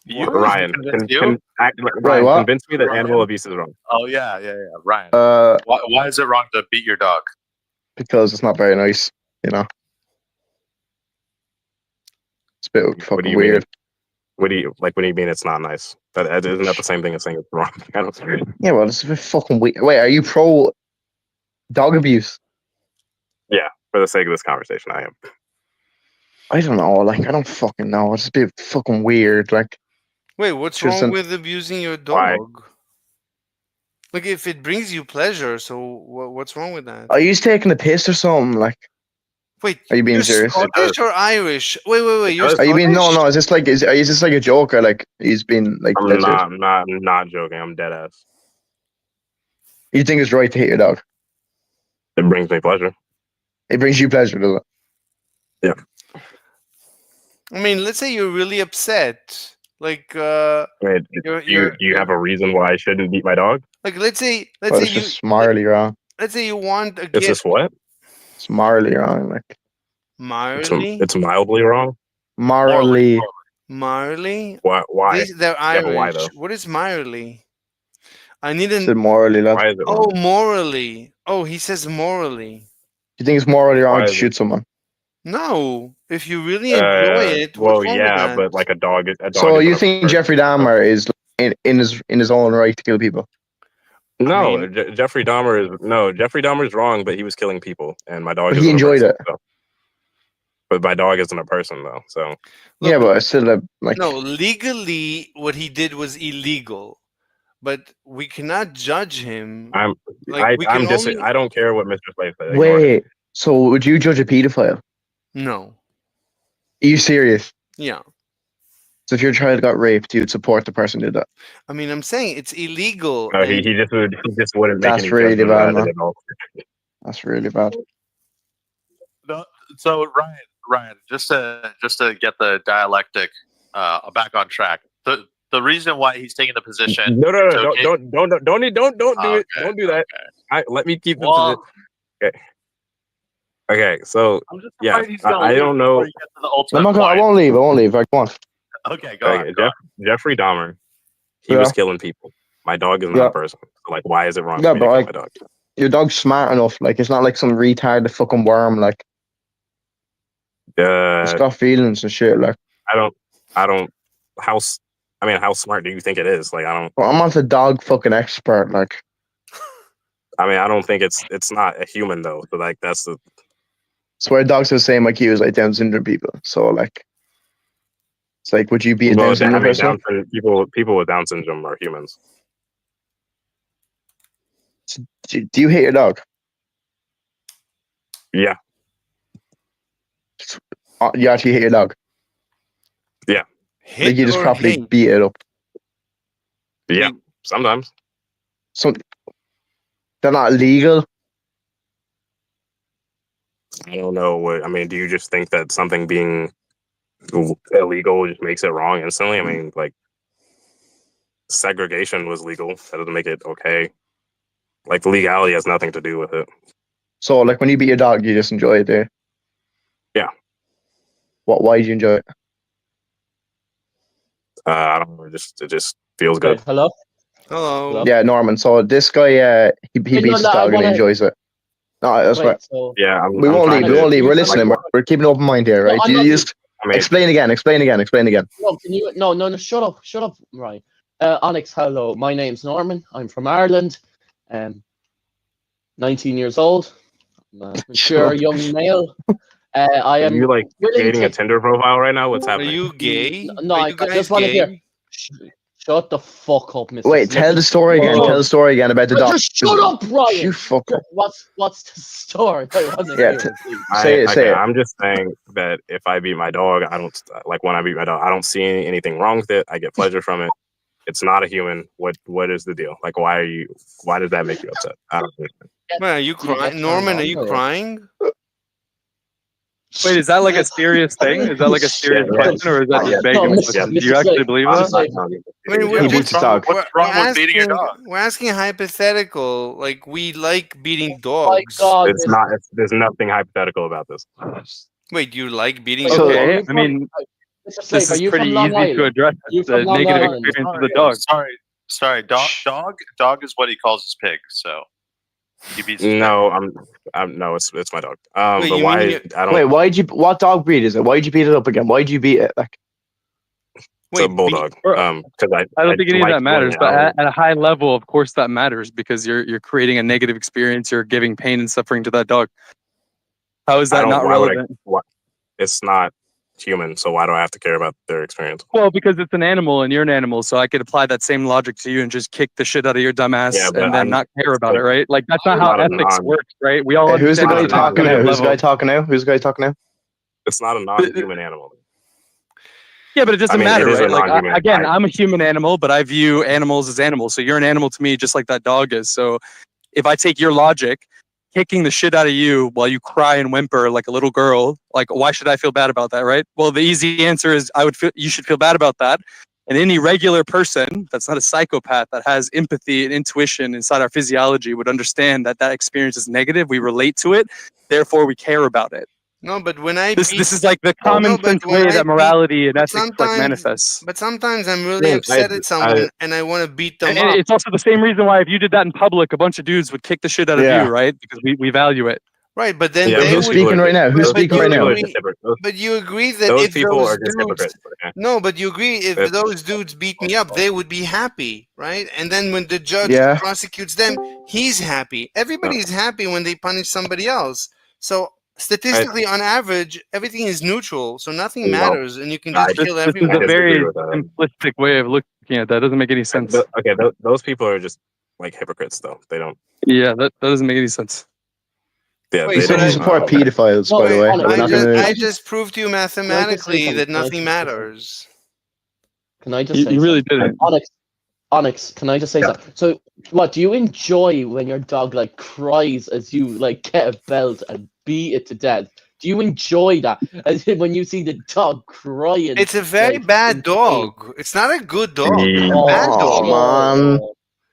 You Ryan, convince you? Ryan, what? convince me that animal abuse is wrong. Oh yeah. Ryan, Uh, why is it wrong to beat your dog? because it's not very nice, you know. It's a bit What do fucking you weird. What do you mean it's not nice? That isn't that the same thing as saying it's wrong? I don't see it. Yeah, well, it's a bit fucking weird. Wait, are you pro dog abuse? Yeah, for the sake of this conversation, I am. I don't know. Like, I don't fucking know. It's a bit fucking weird. Like, Wait, what's Just wrong an- with abusing your Why? dog? Like, if it brings you pleasure, so what's wrong with that? are you just taking a piss or something? Like, Wait, are you being you're serious? Scottish or Irish? Wait, you're does. Are you being? No, Scottish? no. Is this like? Is this like a joke or like he's been like? I'm Legit? not joking. I'm dead ass. You think it's right to hit your dog? It brings me pleasure. It brings you pleasure, does it? Yeah. I mean, let's say you're really upset. Like, Wait, do you have a reason why I shouldn't beat my dog? like let's say Well, it's just morally wrong. let's say you want a It's gift. just what? It's morally wrong. Like, Marley? It's mildly wrong. morally. Marley? Why? They're Yeah, but why, Irish. though? What is Marley? I need It's an. morally, lad. Why is it Oh, wrong? morally. Oh, he says morally. You think it's morally wrong Why to is it? shoot someone? No, if you really enjoy it, Well, what's wrong with yeah, that? but like a dog. So isn't you a think person. Jeffrey Dahmer is in his own right to kill people? No, mean- Jeffrey Dahmer is wrong, but he was killing people, and my dog. But he isn't a enjoyed person, it. so- But my dog isn't a person, though. So Yeah, Look, but it's still like. no, legally, what he did was illegal, but we cannot judge him. I'm. Like, we can only. I don't care what Mr. Slave said. Ignore it. Wait. So would you judge a pedophile? No. Are you serious? Yeah. So if your child got raped, you'd support the person who did that? I mean, I'm saying it's illegal. No, he and- just wouldn't make That's any really judgment bad, about man. it at all. That's really bad. No, so Ryan, just to get the dialectic back on track. The reason why he's taking the position. No, it's don't okay- do it. Okay, Don't do that. Let me keep the Well, position. Okay, so I'm just yeah, afraid he's gonna I leave don't know. before you get to the ultimate I'm not gonna. I point. won't leave. I won't leave. Like, come on. Okay, go on. Jeffrey Dahmer, he was Yeah. killing people. My dog is not Yeah. a person. So, like, why is it wrong Yeah, for me to but, kill like- my dog? Your dog's smart enough. Like, it's not like some retarded fucking worm. Like, it's got feelings and shit. Like, I don't. How smart do you think it is? Like, I don't. well, I'm not a dog fucking expert. Like, I don't think it's not a human though. So like, that's the. swear dogs have the same IQ as like Down syndrome people. So like, it's like, would you be a Down syndrome person? People with Down syndrome are humans. Do you hate your dog? Yeah. You actually hate your dog? Yeah. Hit Like, you just or properly hate? beat it up. Yeah. Sometimes. So they're not illegal. I don't know what. Do you just think that something being illegal just makes it wrong instantly? Like, segregation was legal. That doesn't make it okay. Like, the legality has nothing to do with it. So like, when you beat your dog, you just enjoy it, do you? Yeah. Why do you enjoy it? I don't know. It just feels good. Wait, hello? Hello. Yeah, Norman. So this guy, he beats his no, I dog and he wanna- enjoys it. No, that's Wait, right. so Yeah. We won't leave. We won't leave. We're listening. We're keeping an open mind here, No, right? I'm You not- just explain again. Explain again. no, can you no, shut up, right. Onyx, hello. My name's Norman. I'm from Ireland. 19 years old. I'm a mature young male. I Are am you like willing creating to- a Tinder profile right now? What's Are happening? you gay? No, Are I you guys just want to gay? hear. Shut the fuck up, Mr. wait. Tell the Slippers. story again. Whoa. Tell the story again about the dog. Just shut up, Ryan. You fuck up. What's the story? I wanna Yeah, hear t- it, please. Say it. Say it. I'm just saying that if I beat my dog, I don't like when I beat my dog. I don't see anything wrong with it. I get pleasure from it. It's not a human. What is the deal? Like, why does that make you upset? I don't understand. Man, are you crying, Norman? Are you crying? Wait, is that like a serious thing? Is that like a serious question, or is that just begging the question? Do you actually believe that? I mean, we're He beats his dog. What's wrong with beating your dog? We're asking hypothetical. Like we like beating Oh my dogs. God, It's not. There's nothing hypothetical about this. Wait, you like beating Wait, your are Okay, you dog? I mean, Mr. Slade, this are is you pretty from Long easy to Island? address. You The from Long negative Island? experience of the dog. Sorry. Dog is what he calls his pig. So he beats. His No, no. It's my dog. Wait, But you why? mean you- I don't. Wait, what dog breed is it? Why'd you beat it up again? Why'd you beat it? Like, It's Wait, a bulldog. Bro, Because I don't think any of like that matters, winning. but at a high level, of course, that matters because you're creating a negative experience. You're giving pain and suffering to that dog. How is I that don't. not Why would relevant? it's not human, so why do I have to care about their experience? Well, because it's an animal and you're an animal, so I could apply that same logic to you and just kick the shit out of your dumb ass Yeah, but and then not care about it, right? Like that's not I'm how not a ethics non- works, right? We all hey, who's the understand guy on an talking now? intuitive Who's the level. guy talking now? Who's the guy talking now? It's not a non-human animal. Yeah, but it doesn't I mean, matter, it is a right? Like non-human. again, I'm a human animal, but I view animals as animals. So you're an animal to me, just like that dog is. So if I take your logic, kicking the shit out of you while you cry and whimper like a little girl, like why should I feel bad about that, right? Well, the easy answer is you should feel bad about that. And any regular person that's not a psychopath that has empathy and intuition inside our physiology would understand that that experience is negative. We relate to it, therefore we care about it. No, but when I This beat, is like the common no, but sense when way I that beat, morality and but ethics like manifests. but sometimes I'm really upset at someone and I want to beat them And up. it's also the same reason why if you did that in public, a bunch of dudes would kick the shit out of Yeah. you, right? Because we value it. Right, but then Yeah, they Who's would. speaking right now? Who's but speaking you right now? agree- But you agree that Those if people those are just dudes, hypocrites. Okay? no, but you agree if If- those dudes beat me up, they would be happy, right? And then when the judge Yeah. prosecutes them, he's happy. Everybody's happy when they punish somebody else. So statistically, on average, everything is neutral, so nothing No. matters, and you can just This kill is everyone. a very disagree with that. simplistic way of looking at that. Doesn't make any sense. Okay, those people are just like hypocrites, though. They don't. Yeah, that doesn't make any sense. Yeah, Wait, You they said but you don't. support pedophiles, by the way. Onyx, We're not gonna. I just proved to you mathematically something? that Can I nothing just say something? matters. Can I just You, say you really something? didn't. Onyx, can I just say something? So, what do you enjoy when your dog like cries as you like get a belt and beat it to death? Do you enjoy that? As in when you see the dog crying? It's a very like, bad in pain? dog. It's not a good dog. It's a Oh, bad dog. man.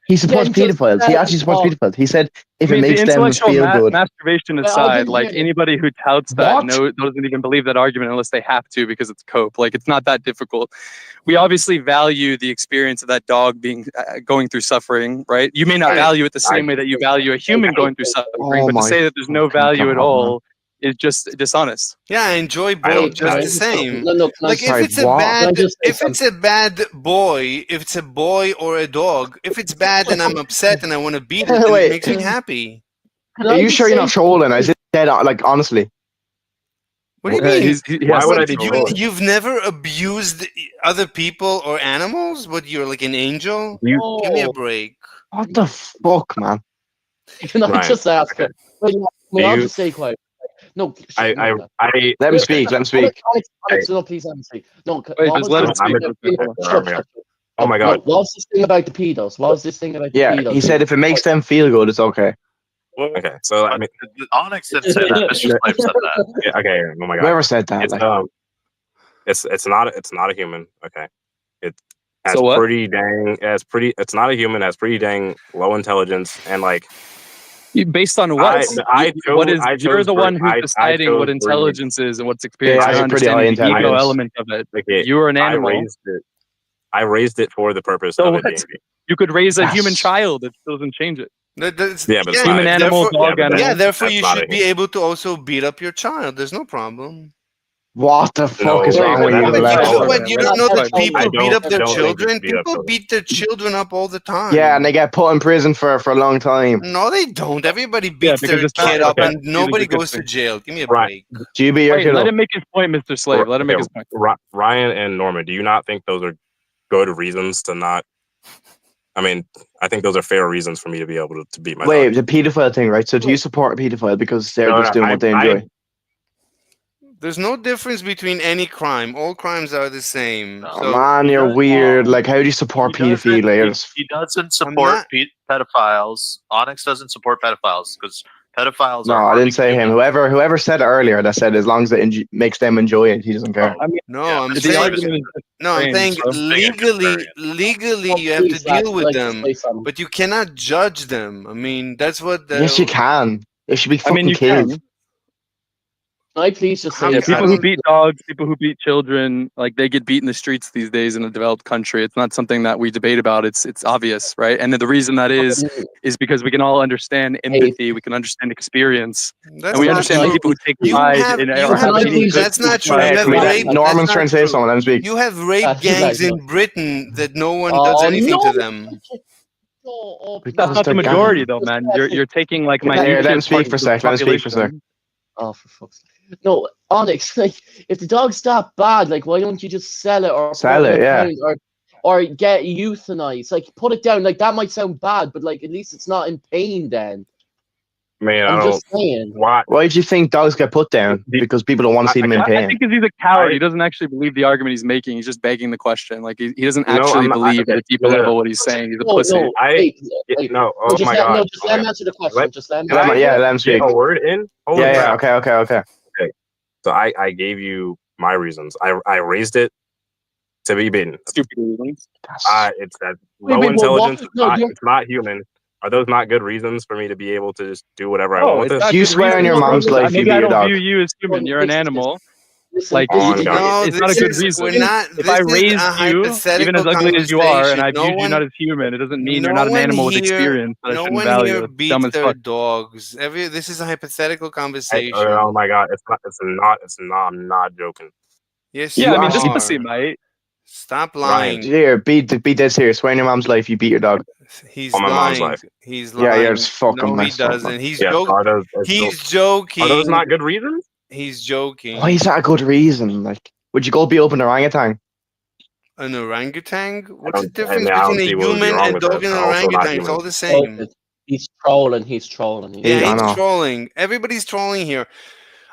He supports Yeah, just pedophiles. He that actually supports dog. pedophiles. He said if I mean, it makes the them intellectual feel good. masturbation Well, I aside, didn't like hear it. anybody who touts that What? doesn't even believe that argument unless they have to because it's cope. Like it's not that difficult. We obviously value the experience of that dog being going through suffering, right? You may not value it the same way that you value a human going through suffering, Oh but to my say that there's no fucking value at God, all is just dishonest. Yeah, I enjoy I both don't- just I the just- same. No, can I Like Sorry, if it's a what? Can I bad, just say if it's a bad boy, if it's a boy or a dog, if it's bad and I'm upset and I want to beat it, then it Wait. makes me happy. Can Are I you just sure you're say not trolling? Is it dead on? Like honestly? What do you mean? He Why has would I to be be trolling? You've never abused other people or animals? What, you're like an angel? You- Give me a break. What the fuck, man? Can I Ryan, just ask her? Wait, no, I'll you- just stay quiet. No, I Let him speak. Let him speak. Alex, no, please let me speak. No, Wait, what just was let this him speak. thing Okay, about- hold on. Shut, shut, shut. Oh my No, God. what was this thing about the pedos? What was this thing about the Yeah, pedos? he said if it makes them feel good, it's okay. Okay, so I mean, Onyx didn't say that. Mr. Slave said that. yeah, okay. Oh my God. Whoever said that, It's like, it's not a human. Okay, it has So what? it's not a human, has pretty dang low intelligence, and like Based on what? I What is? I You're chose the one Brit- who's I deciding what chose intelligence is and what's experience. Yeah, You're I not have pretty high understanding the ego intelligence. element of it. Okay, You're an animal. I raised it for the purpose So of it what? being. You could raise a Yes. human child. It still doesn't change it. Yeah, but it's Human not- animal, therefore- dog animal. Yeah, therefore That's you not should a be able to also beat up your child. There's no problem. what the fuck No, is wait, wrong with wait, you, wait, But you Alex? know Alex. what? You don't know that I people beat up their don't think children. it's beat up People children. beat their children up all the time. Yeah, and they get put in prison for a long time. No, they don't. Everybody Yeah, beats because their it's not kid up, okay. and nobody It's a good goes to thing. jail. Give me a Right. break. Do you beat your Wait, kid let up? him make his point, Mr. Slave. Let him make his point. Ryan and Norman, do you not think those are good reasons to not? I mean, I think those are fair reasons for me to be able to beat my Wait, dog. the pedophile thing, right? So do you support a pedophile because they're No, just doing what they I- enjoy? There's no difference between any crime. All crimes are the same. Oh, So man, you're does- weird. Like, how do you support He doesn't- pedophilia? He doesn't support not- pedophiles. Onyx doesn't support pedophiles because pedophiles No, are. I harming didn't say him. humans. Whoever said it earlier, that said as long as it makes them enjoy it, he doesn't care. I mean, no, Yeah, I'm the saying argument is just no, I'm strange, saying so- legally you have to Please, lads, deal with like to them, say something. but you cannot judge them. I mean, that's what the Yes, you can. They should be I mean, fucking you killed. can. Can I please just How- say I People don't- who beat dogs, people who beat children, like they get beat in the streets these days in a developed country. It's not something that we debate about. It's obvious, right? And the reason that is because we can all understand empathy, we can understand experience, That's and we not understand true. people who take You pride have, in you or have have any- any that's not true. Hey, You have can we let rape. Norman's that's trying not to say true. something. Let him speak. You have rape That's gangs like- in Britain that no one Oh, does anything no. to them. Oh, That's That's not the their majority, gang. though, man. You're taking like my Here, let him speak for a sec. Let him speak for a sec. Oh, for fuck's sake. No, Onyx, like, if the dog's that bad, like, why don't you just sell it or Sell put it, in a yeah. pound or get euthanized? Like, put it down. Like, that might sound bad, but, like, at least it's not in pain then. Man, I I'm don't. just saying. Why? Why do you think dogs get put down? Because people don't want to see them in I pain. think because he's a coward. He doesn't actually believe the argument he's making. He's just begging the question. Like he doesn't No, actually I'm not- believe okay, at a deeper no. level what he's saying. He's a No, pussy. no, wait, wait. No, No, oh just my let, god. no, just let him Okay. answer the question. Let- Just let him Let him, answer. yeah, let him speak. Get a word in? Holy Yeah, crap. yeah, okay. So I gave you my reasons. I raised it to be bitten. Stupid reasons. It's that Wait, low wait, intelligence. what? No, It's not human. Are those not good reasons for me to be able to just do whatever I Oh, want with it's it? not You good swear on reason. your mom's life you Maybe beat I your don't dog. view you as human. You're an animal. Listen, Like this Oh, is- God. No, it's not a this good is reason. we're not. If this I is raised a you, hypothetical even as ugly as you are, and I conversation. viewed you not as human, it doesn't mean no you're not an one animal with here- experience that I No shouldn't one value. here It's beats dumb as their fuck. dogs. This is a hypothetical conversation. Oh my god! It's not. I'm not joking. Yes, Yeah, you I mean, just are. pussy, mate. Stop lying. Here, be dead serious. Swear on your mom's life you beat your dog. He's On my mom's lying. life. He's Yeah, lying. you're just fucking No, he messed up, man. doesn't. He's Yeah, joking. are those, He's joking. are those not good reasons? He's joking. Why is that a good reason? Like, would you go beat up an orangutan? An orangutan? What's the don't- difference I don't between see a what would be human, wrong a with dog, that. and an They're also not orangutan? It's all human. the same. He's trolling. He's trolling. Yeah, I he's know. trolling. Everybody's trolling here.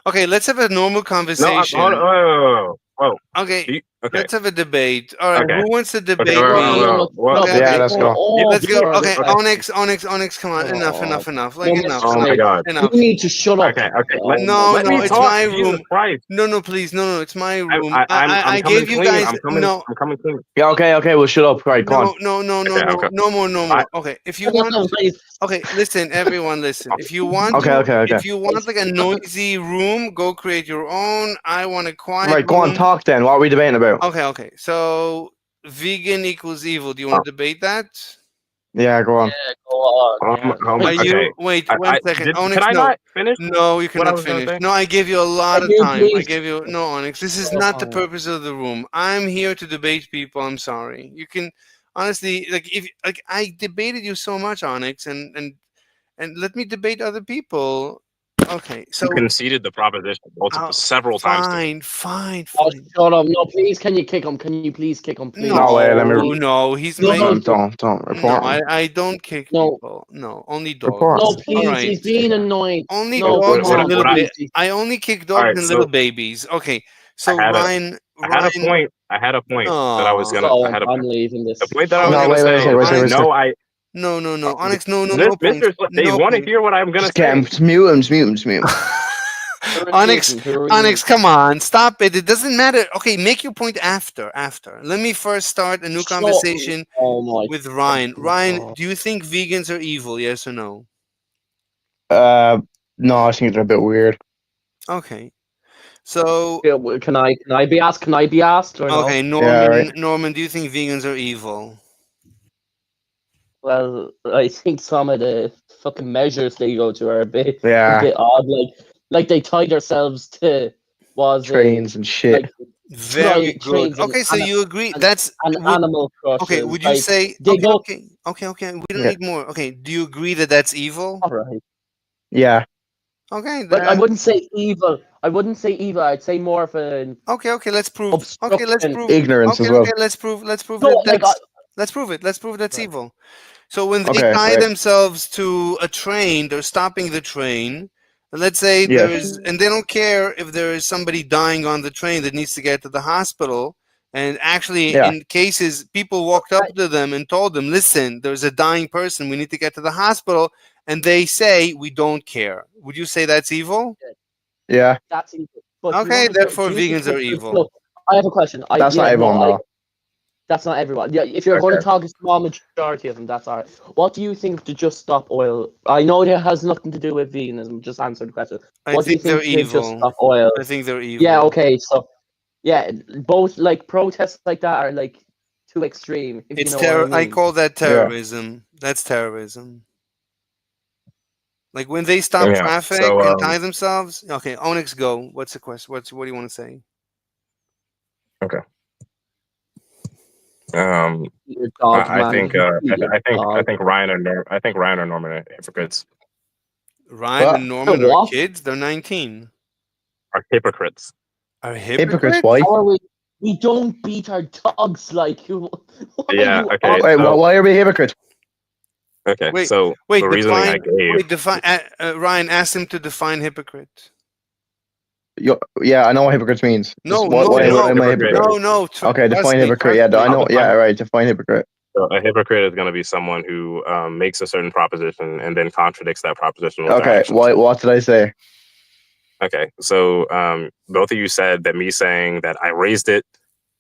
Okay, let's have a normal No, conversation. hold on, whoa. Okay, Okay. let's have a debate. All right, Okay. who wants to debate Okay, me? well, Okay, Yeah, okay. let's go. Let's go. Okay, Okay. Onyx, come on. Enough. Like, No, enough. Oh my god. Enough. You need to shut up. Okay. Oh, Let me it's talk. my Jesus room. Christ. No, please. No, it's my room. I'm I coming gave you clean. guys I'm coming clean. Yeah, okay, well, shut up. Right, go on. no Okay. more. Okay, if you want, okay, listen, everyone, listen. If you want, Okay. if you want like a noisy room, go create your own. I want a quiet. Right, go on, room. talk then. What are we debating about? Okay. So, vegan equals evil. Do you want to debate that? Yeah, go on. Go on. Are okay. you? Wait, one second. Onyx, Can I no. not finish? No, you what I cannot was gonna finish. say? No, I gave you a lot of Can you time. I please- gave you no, Onyx. This is not the purpose of the room. I'm here to debate people. I'm sorry. You can honestly if I debated you so much, Onyx, and let me debate other people. Okay, so You conceded the proposition several times. to me. fine. Oh, shut up. No, please, can you kick him? Can you please kick him, please? No way, let me- No, he's No, making. Don't No, report him. I don't kick No. people. No, only dogs. Report. No, All please, right. he's being annoying. Only No, dogs what- and little what I- babies. I only kick dogs Alright, and so- little babies. Okay, so I had a- Ryan. I had a point. I had a point that I was gonna. So I had a I'm leaving this. the point that I was No, gonna wait, say. wait, is I wait. know I. No, Onyx, no This points. Mr. They No want to points. hear what I'm gonna Just get him. say. Just mute him. Onyx, come on, stop it. It doesn't matter. Okay, make your point after. Let me first start a new conversation Oh my. with Ryan. Ryan, God. do you think vegans are evil? Yes or no? No, I think they're a bit weird. Okay. So, Can I be asked? Can I be asked? Or no? okay, Norman, do you think vegans are evil? Well, I think some of the fucking measures they go to are a bit Yeah, odd. Like they tie themselves to trains and shit. like Very Trains good. and Okay, so you agree? and- That's an animal crushers. okay. Would you like, say they go? okay? We don't Yeah. need more. Okay, do you agree that that's evil? All right. Yeah, Okay, But I then- wouldn't say evil. I'd say more of an okay. Let's prove. Okay, let's obstruction. prove. ignorance Okay, as well. okay. Let's prove. No, that like, that's, let's prove it. Let's prove that's Right. evil. So when they Okay, tie right. themselves to a train, they're stopping the train. Let's say Yeah. there is, and they don't care if there is somebody dying on the train that needs to get to the hospital. And actually, Yeah. in cases, people walked up to them and told them, "Listen, there's a dying person. We need to get to the hospital." And they say, "We don't care." Would you say that's evil? Yeah. That's evil. But Okay, therefore do you think vegans are that- evil. Look, I have a question. That's not everyone, though. That's not everyone. Yeah, if you're going to talk a small majority of them, that's all right. What do you think to just stop oil? I know it has nothing to do with veganism. Just answer the question. I What do you think they're think to just evil. stop oil? I think they're evil. Yeah. Okay. So, yeah, both like protests like that are like too extreme. If It's you know what I I mean. call that terrorism. That's terrorism. Like when they stop Yeah, traffic so, and tie themselves. Okay, Onyx, go. What's the question? What do you want to say? Okay. Your dog, I man. think I think Ryan or Norman are hypocrites. Ryan What? and Norman For are what? kids. They're 19. Are hypocrites. Are Hypocrites, hypocrites? why? How are we? We don't beat our dogs like you. What are Yeah. you Okay. on Wait, So, why are we hypocrites? okay. Wait, So Wait, the reasoning I define. gave. Wait, define. Ryan, ask him to define hypocrite. Yeah, I know what hypocrites means. No, Why no, am I a hypocrite. hypocrite? no. Okay, define hypocrite. Yeah, I know. Yeah, right. Define hypocrite. So a hypocrite is going to be someone who makes a certain proposition and then contradicts that proposition with their Okay, actions. what did I say? Okay, so both of you said that me saying that I raised it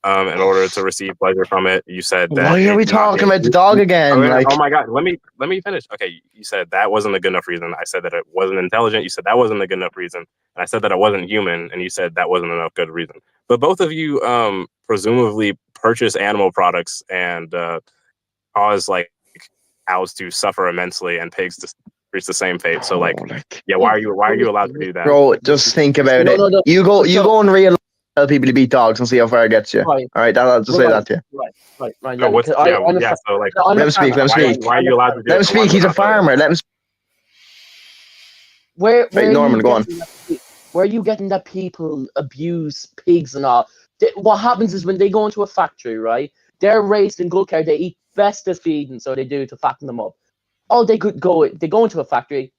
in order to receive pleasure from it. You said that. Why are we talking about the dog again? Oh my god, let me finish. Okay, you said that wasn't a good enough reason. I said that it wasn't intelligent. You said that wasn't a good enough reason. And I said that it wasn't human, and you said that wasn't enough good reason. But both of you presumably purchase animal products and cause like cows to suffer immensely and pigs to reach the same fate. So like, yeah, why are you allowed to do that? Bro, just think about it. No. You go and real tell people to beat dogs and see how far it gets you. Right. All right, I'll just say that to you. Right. So what's, yeah, so like, Let him speak. Let him speak. why are you allowed to do Let him it? speak. He's a farmer. Let him speak. Where Right, Norman, go on. Where are you getting that people abuse pigs and all? What happens is when they go into a factory, right? They're raised in good care. They eat best of feeding, so they do to fatten them up. Oh, they go into a factory,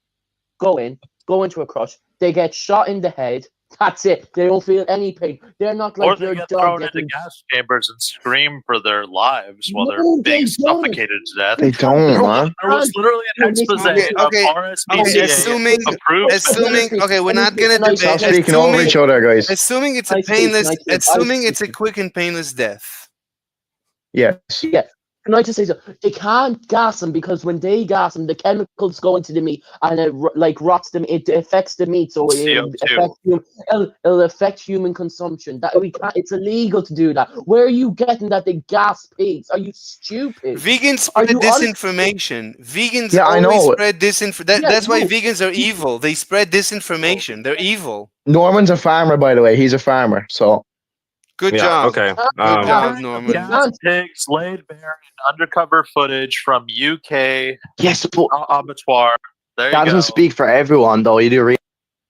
go into a crush. They get shot in the head. That's it. They don't feel any pain. They're not Or like they your get dog thrown into getting. gas chambers and scream for their lives while they're No, they being don't. suffocated to death. They don't, man. There was literally an expose Okay, of okay, RSPCA approved. assuming. Okay, we're not gonna debate. Stop speaking over each other, guys. Assuming it's I a speak, painless. I speak, Assuming I it's a speak. quick and painless death. Yes. Yeah. Can I just say so? They can't gas them because when they gas them, the chemicals go into the meat and it like rots them. It affects the meat, so it'll affect human consumption. That we can't. It's illegal to do that. Where are you getting that they gas pigs? Are you stupid? Vegans spread disinformation. Vegans Yeah, I always know. spread disinformation. Yeah, That's why no. vegans are evil. They spread disinformation. They're evil. Norman's a farmer, by the way. He's a farmer, so. Good Yeah, job. okay. Good job, Norman. Gas pigs laid bare in undercover footage from UK Yes, but abattoir. There that you doesn't go. speak for everyone, though. You do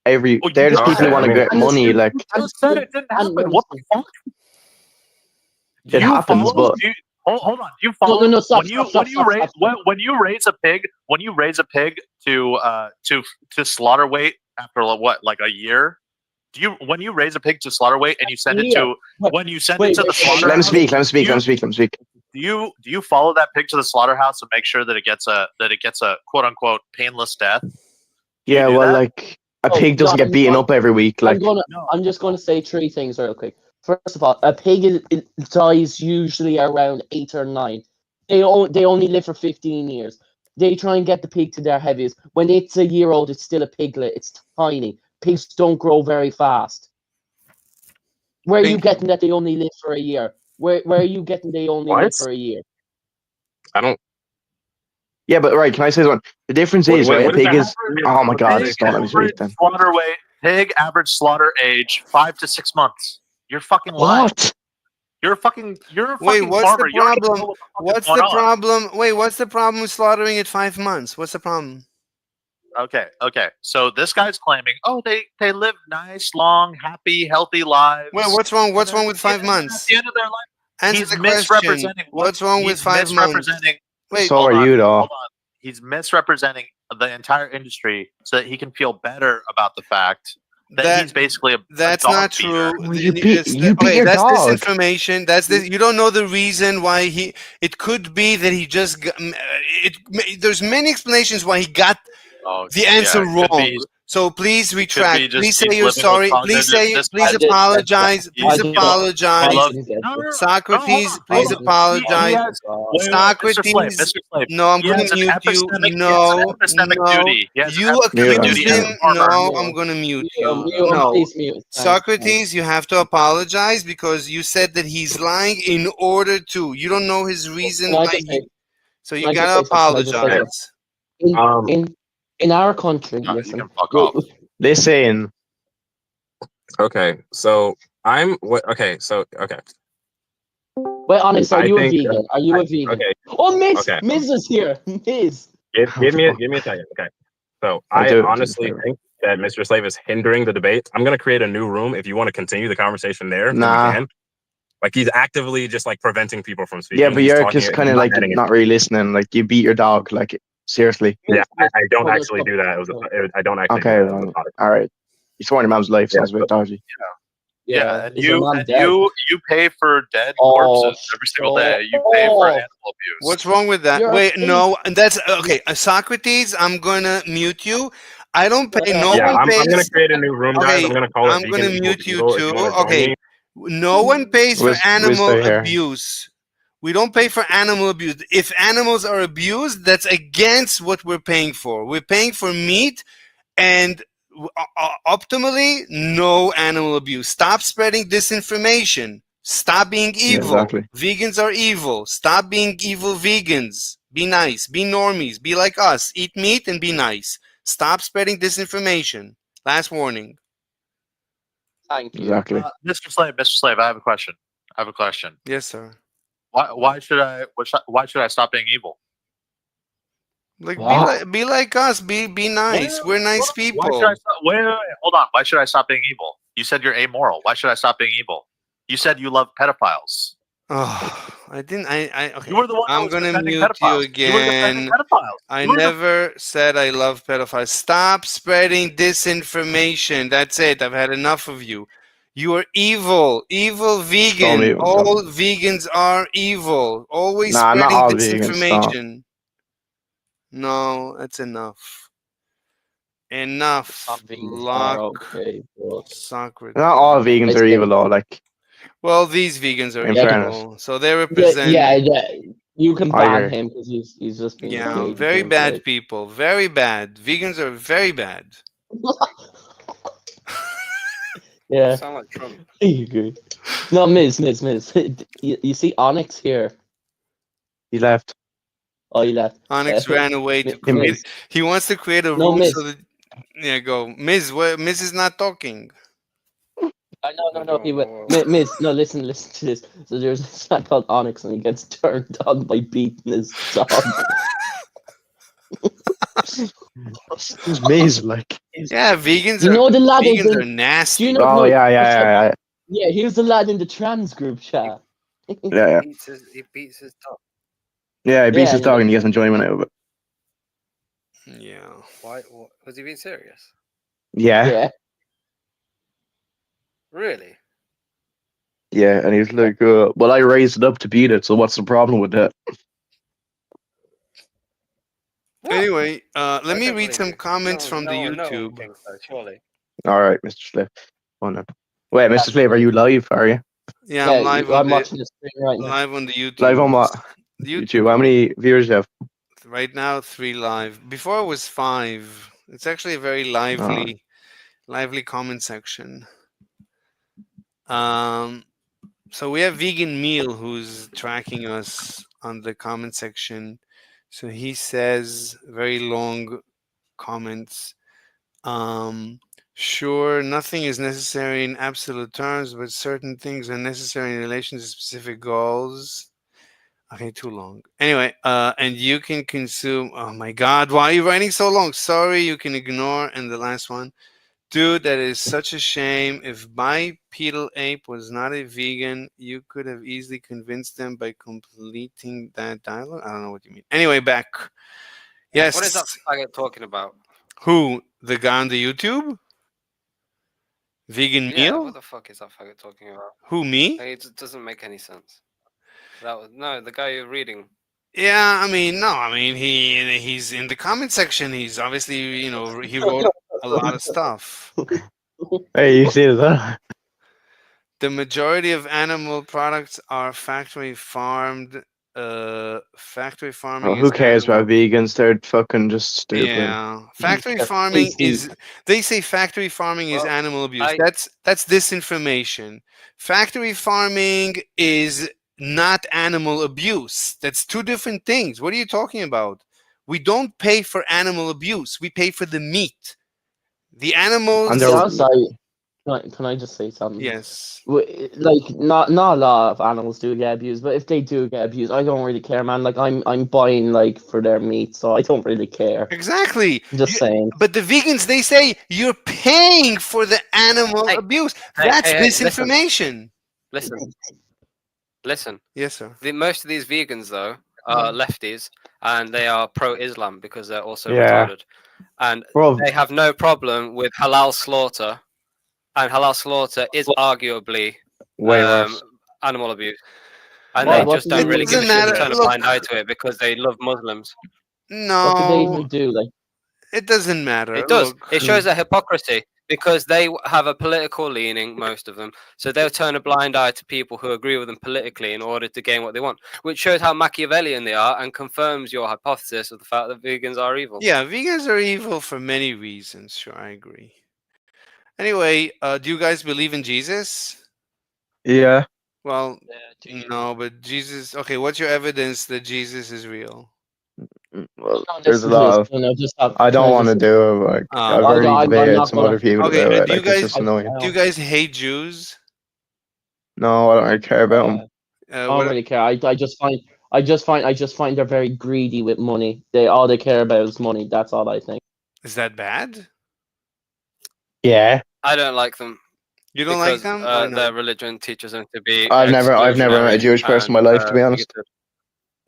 they're just people who want to get money. Like You just said it didn't happen. What the fuck? it happens, but Hold on. Do you follow? No, stop, when you stop, when you raise a pig to slaughter weight after what, like a year? When you raise a pig to slaughter weight and you send it to the slaughterhouse? let him speak. Do you follow that pig to the slaughterhouse and make sure that it gets a quote unquote painless death? Yeah, well, like a pig doesn't get beaten up every week. Like I'm just going to say three things real quick. First of all, a pig it dies usually around 8 or 9. They only live for 15 years. They try and get the pig to their heaviest. When it's a year old, it's still a piglet. It's tiny. Pigs don't grow very fast. Where are you getting that they only live for a year? Where are you getting they only live for a year? I don't. Yeah, but right, can I say something? The difference is, right, a pig is. Oh my god, just don't let me speak then. Slaughter weight, pig average slaughter age 5 to 6 months. You're fucking lying. What? You're a fucking Wait, what's farmer. the You don't even problem? know what the fuck is What's going the on. problem? Wait, what's the problem with slaughtering at 5 months? What's the problem? Okay. So this guy's claiming, oh, they live nice, long, happy, healthy lives. Wait, what's wrong? What's wrong with 5 months? At the end of their life, Answer he's the question. misrepresenting. What's wrong with 5 months? Wait, So are you, though. Hold on. He's misrepresenting the entire industry so that he can feel better about the fact that That he's basically a that's dog not beater. true. Well, you beat Okay, your that's dog. disinformation. That's this. You don't know the reason why he. It could be that he just. There's many explanations why he got Oh, the answer yeah, it could be wrong. So please Could be retract. just Please say he's you're living with sorry. Please cognitive say. Please I did dissonance. get that. apologize. He, Please I did he, get lo- that. he apologize. I loves. didn't get No, no, it. no, no. Socrates, Hold please on. He apologize. has. Oh, Wait, Mr. Slave, Socrates. Mr. Slave. No, I'm He gonna has an mute you. epistemic. He has an No, epistemic no. duty. He has an You epistemic accused duty as him. a farmer. No, mute I'm him. gonna mute Mute him. you. Mute him. No. Please mute. Thanks. Socrates, you have to apologize because you said that he's lying in order to. You don't know his reason Can I why just say? so Can you I just gotta say something? Can I just say something? apologize. In Um, in our country, No, you listen. can fuck off. Listen. okay, so okay, so okay. Wait, Onyx, are I you a think vegan? Are you a vegan? okay, Oh, Miz! okay. Miz is here. Miz. Give me a second. Okay. So I I do it. honestly think that Mr. Slave is hindering the debate. I'm gonna create a new room if you want to continue the conversation there. then Nah. we can. Like he's actively just like preventing people from speaking. Yeah, but He's you're talking- just kind he's of like adding it. not really listening. Like you beat your dog. Like seriously. Yeah, I don't Hold on, actually stop. do that. I don't actually Okay, do that. It was then. a product. All right. You swore on your mom's life. Yeah, Sounds a bit dodgy. Yeah, and is your mom dead? you pay for dead Oh, corpses every single day. You pay for animal abuse. What's wrong with that? You're a Wait, thief. no, and that's okay. Socrates, I'm gonna mute you. I don't pay. No Yeah, one I'm pays. gonna create a new room, guys. Okay, I'm gonna call it I'm Vegan gonna Equal mute you Evil. If too. you wanna join Okay, me. no one pays for We'll animal stay here. abuse. We don't pay for animal abuse. If animals are abused, that's against what we're paying for. We're paying for meat and optimally no animal abuse. Stop spreading disinformation. Stop being Yeah, evil. exactly. Vegans are evil. Stop being evil vegans. Be nice. Be normies. Be like us. Eat meat and be nice. Stop spreading disinformation. Last warning. Thank you. Exactly. Mr. Slave, I have a question. Yes, sir. Why should I stop being evil? Like Wow. be like us. Be nice. We're nice Why people. should I stop? Wait, hold on. Why should I stop being evil? You said you're amoral. Why should I stop being evil? You said you love pedophiles. Oh, I didn't. I okay. You were the one that I'm was gonna defending mute you pedophiles. You were defending again. pedophiles. I You were never said I love pedophiles. Stop spreading disinformation. That's it. I've had enough of you. You are evil. Evil vegan. evil, All vegans are evil. Always Nah, not spreading all vegans, stop. disinformation. No, that's enough. Enough. Some vegans are Lock okay, but Socrates. Not all vegans I are say- evil though. Like Well, these vegans are In evil, fairness. so they represent. yeah. You can I ban agree. him because he's just being Yeah, gay, very being bad gay. people. Very bad. Vegans are very bad. Yeah, Sound like Trump. I agree. No, Miz. You see Onyx here. he left. Oh, he left. Onyx ran away to Miz. create. He wants to create a No, room Miz. so that. Yeah, go, Miz. Miz is not talking. No. He went. Miz, no, listen to this. So there's a song called Onyx, and he gets turned on by beating his dog. It's amazing. Like Yeah, vegans You are. know the lad is Vegans in- are nasty. Do you know? oh no, yeah. Yeah, here's the lad in the trans group chat. Yeah. He beats his dog. Yeah, he beats Yeah, his dog and he gets enjoyment out of it. Yeah. Why? Was he being serious? Yeah. Yeah. Really? Yeah, and he's like, well, I raised it up to beat it, so what's the problem with that? Anyway, let I me don't read believe some you. comments from the No one YouTube. thinks so, surely. All right, Mr. Slave. Oh no. Wait, Mr. Slave, are you live? Are you Yeah, I'm live on I'm the watching the stream right now. live on the YouTube. live on what? YouTube. YouTube. How many viewers do you have? Right now, 3 live. Before it was 5. It's actually a very lively comment section. So we have Vegan Meal who's tracking us on the comment section. So he says very long comments. Sure, nothing is necessary in absolute terms, but certain things are necessary in relation to specific goals. Okay, too long. Anyway, and you can consume. Oh my God, why are you writing so long? Sorry, you can ignore. And the last one, dude, that is such a shame. If bipedal ape was not a vegan, you could have easily convinced them by completing that dialogue. I don't know what you mean. Anyway, back. Yes. What is that faggot talking about? Who? The guy on the YouTube? Vegan Yeah, meal? what the fuck is that faggot talking about? Who, me? It doesn't make any sense. That was no, the guy you're reading. Yeah, I mean, no, I mean he's in the comment section. He's obviously, he wrote a lot of stuff. Hey, you see it, huh? The majority of animal products are factory farmed. Factory farming. Oh, who is cares animal- about vegans? They're fucking just stupid. Yeah, factory They're farming tasty. is. They say factory farming is Well, animal abuse. I- That's disinformation. Factory farming is not animal abuse. That's two different things. What are you talking about? We don't pay for animal abuse. We pay for the meat. The animals. And To they're- be honest, can I just say something? Yes. Like not a lot of animals do get abused, but if they do get abused, I don't really care, man. Like I'm buying like for their meat, so I don't really care. Exactly. I'm just saying. But the vegans, they say you're paying for the animal Hey, abuse. hey, That's hey, listen. disinformation. Listen. Yes, sir. Most of these vegans though are lefties, and they are pro-Islam because they're also Yeah. retarded, and Bro, they have no problem with halal slaughter, and halal slaughter is arguably way worse. animal abuse, and What- they what just do don't they really give a Doesn't shit and matter. turn a Look- blind eye to it because they love Muslims. What do they No, even do? Like, it doesn't matter. It does. Look, It shows their hypocrisy because they have a political leaning, most of them. So they'll turn a blind eye to people who agree with them politically in order to gain what they want, which shows how Machiavellian they are and confirms your hypothesis of the fact that vegans are evil. yeah, vegans are evil for many reasons. Sure, I agree. Anyway, do you guys believe in Jesus? Yeah. Well, no, but Jesus. Okay, what's your evidence that Jesus is real? Well, no, there's a listen to lot this, of. can I just have- I can don't want to just- do it. Like, I've I'm already not debated some gonna- other people Okay, do it. do you Like, it's guys- just annoying. Do you guys hate Jews? No, I don't really care about them. I don't really care. I just find they're very greedy with money. All they care about is money. That's all I think. Is that bad? Yeah. I don't like them. You don't because, like them? Why not? Their religion teaches them to be. I've never met a Jewish person in my life, to be honest. bigoted.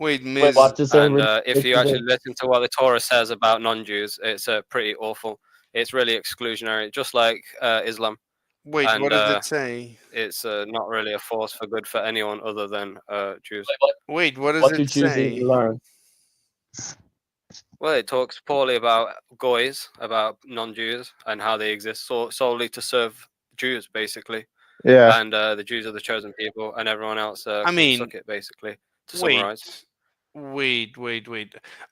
Wait, Ms. what does their And if religion you actually do? listen to what the Torah says about non-Jews, it's pretty awful. It's really exclusionary, just like Islam. Wait, and, what does it say? It's not really a force for good for anyone other than Jews. Wait, what does What do it Jews say? even learn? Well, it talks poorly about goys, about non-Jews, and how they exist solely to serve Jews, basically. Yeah. And the Jews are the chosen people, and everyone else can mean, suck it, basically. To summarize. Wait.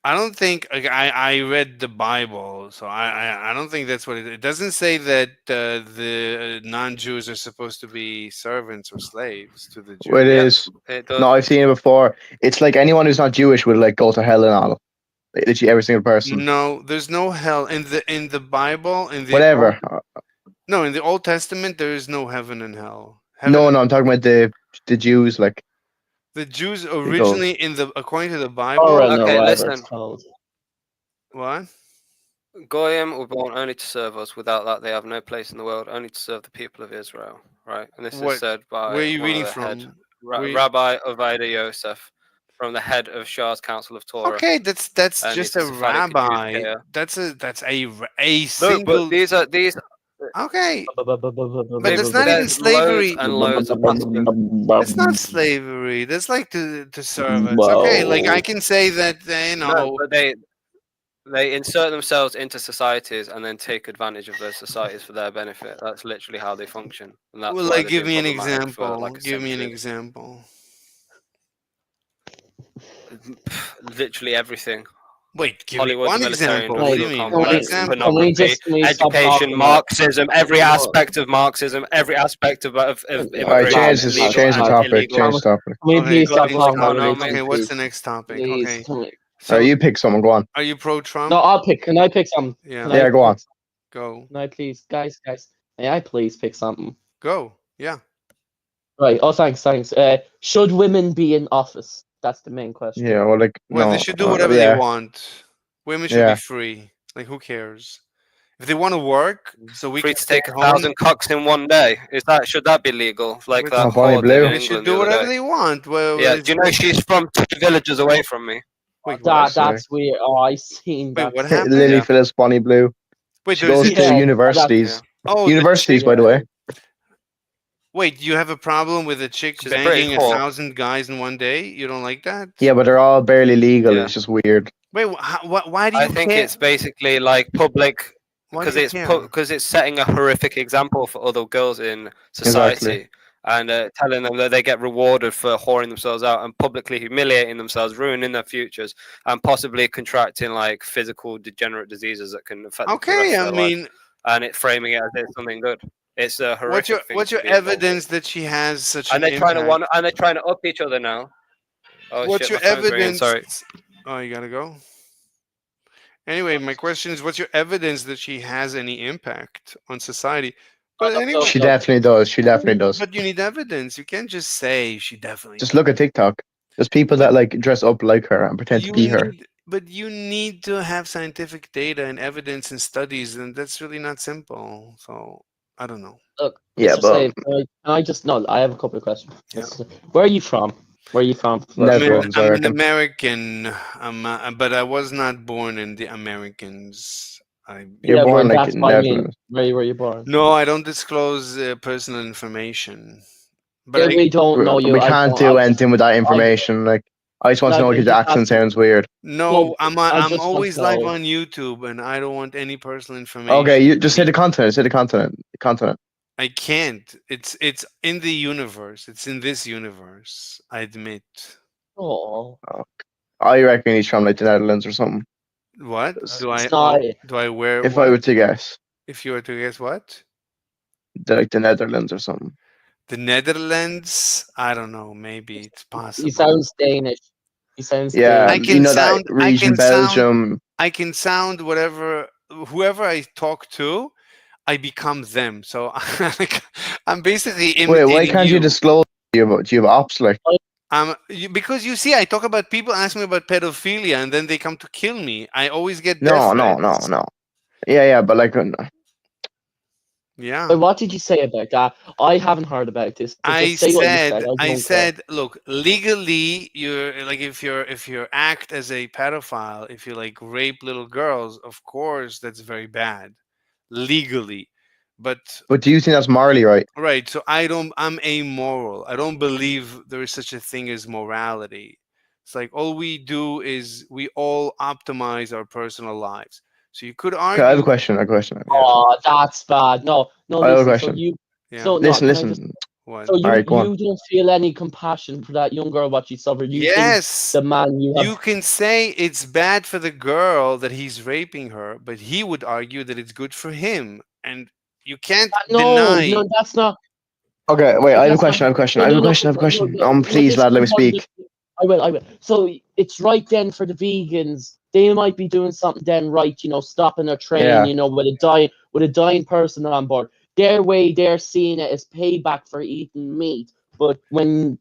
I don't think I read the Bible, so I don't think that's what it doesn't say that the non-Jews are supposed to be servants or slaves to the Jews. Well, it is. It does. No, I've seen it before. It's like anyone who's not Jewish would like go to hell and all. Like, literally every single person. No, there's no hell in the Bible. In the Whatever. No, in the Old Testament there is no heaven and hell. No, I'm talking about the Jews. Like, The Jews originally according to the Bible. Okay, listen. What? Goyim were born only to serve us. Without that, they have no place in the world, only to serve the people of Israel. Right? And this What- is said by where are you one of reading the from? head- Where you- Rabbi Ovadia Yosef, from the head of Shah's Council of Torah. Okay, that's And just he's a Sephardic rabbi. Jewish That's a No, single. but these Okay, but There's that's not even loads slavery. and loads of poskim. That's not slavery. That's like to serve us. Whoa. Okay, like I can say that No, but they insert themselves into societies and then take advantage of those societies for their benefit. That's literally how they function. And that's Well, why like, they've give been me an problematic for, example. like, a Give me an century. example. Literally everything. Wait, give Hollywood, me one military, example. What do you industrial mean? One complex, example. pornography, can we stop talking education, about- Marxism, every aspect of Marxism, every aspect of Alright, immigration, change legal the and topic. illegal. Change the topic. Can we Okay, please stop global talking about economy. religion, Okay, what's please? the next topic? Please, Okay, can we- so You pick someone. Go on. are you pro Trump? No, I'll pick. Can I pick something? Yeah. Can I Yeah, go on. Go. Can I please, guys? May I please pick something? Go. Yeah. Right. Oh, thanks. Should women be in office? That's the main question. Yeah, well, like, Well, no. they should do whatever yeah. they want. Women should Yeah. be free. Like, who cares? If they want to work, so we Free can to stay take at 1,000 home, cocks in one day. Should that be legal? Like With that Bonnie whore Blue. did in they England should the do other whatever day. they want. Well, Yeah, it's- do you know she's from 2 villages away from me? Wait, That what? that's weird. Oh, I seen Wait, that. what happened? Lily Yeah. Phillips, Bonnie Blue. Wait, She there's goes a to Yeah, universities. Oh, the Universities, chick. by the way. Wait, you have a problem with a chick She's a British banging whore. 1,000 guys in one day? You don't like that? Yeah, but they're all barely legal. Yeah. It's just weird. Wait, why do you I think care? it's basically like public Why do because you it's care? because it's setting a horrific example for other girls in society and telling them that they get rewarded for whoring themselves out and publicly humiliating themselves, ruining their futures, and possibly contracting like physical degenerate diseases that can affect them for the rest Okay, of I their life. mean, And it's framing it as it's something good. It's a horrific what's your thing. what's to your be involved in. evidence that she has such And an they're trying to impact? and they're trying to up each other now. Oh What's shit! your My phone's ringing. evidence? Sorry. Oh, you gotta go. Anyway, my question is, what's your evidence that she has any impact on society? But anyway, She definitely does. She definitely does. but you need evidence. You can't just say she definitely. Just look at TikTok. There's people that like dress up like her and pretend to be her. But you need to have scientific data and evidence and studies, and that's really not simple. So I don't know. Look, Yeah, Mr. but Slade, can I just no? I have a couple of questions. Where are you from? Where are you from? Netherlands, I I'm an reckon. American, but I was not born in the Americans. You're born like that's in what I mean. Netherlands. Where were you born? No, I don't disclose personal information. But Yeah, we don't know you. We I can't don't- do I- anything with that information. Like, I just want to Like, know it because the just accent has to- sounds weird. no, I I'm just want always to live know. on YouTube, and I don't want any personal information. Okay, you just say the continent. Say the continent. The continent. I can't. It's in the universe. It's in this universe. I admit. Oh, I reckon he's from like the Netherlands or something. What do I? It's not- Do I wear? If what? I were to guess, If you were to guess what? like the Netherlands or something. The Netherlands? I don't know. Maybe it's possible. he sounds Danish. He sounds Yeah, I Danish. can you know sound. that region, I can sound. Belgium. I can sound whoever I talk to, I become them. So I'm basically Wait, imitating why can't you disclose? Do you have ops like? because you see, I talk about people ask me about pedophilia, and then they come to kill me. I always get No, death no, threats. no, no. Yeah, but like, Yeah. But what did you say about that? I haven't heard about this. So I just say what you said, said. I don't care. said, look, legally, you're like if you act as a pedophile, if you like rape little girls, of course that's very bad, legally. But do you think that's morally right? right, so I'm amoral. I don't believe there is such a thing as morality. It's like all we do is we all optimize our personal lives. So you could Okay, argue. I have a question. Oh, that's bad. No, I have a listen. question. So you, Yeah. so no, Listen, can I listen. just- What? So you, Alright, go on. you don't feel any compassion for that young girl what she suffered. You Yes. think the man you have. You can say it's bad for the girl that he's raping her, but he would argue that it's good for him. And you can't deny. No, that's not. Okay, wait. I have a That's question. I have a question. I have a question. I have a question. Please, lad, let me speak. I will. So it's right then for the vegans. They might be doing something then right, stopping their train, Yeah. with a dying person on board. Their way, they're seeing it as payback for eating meat. But when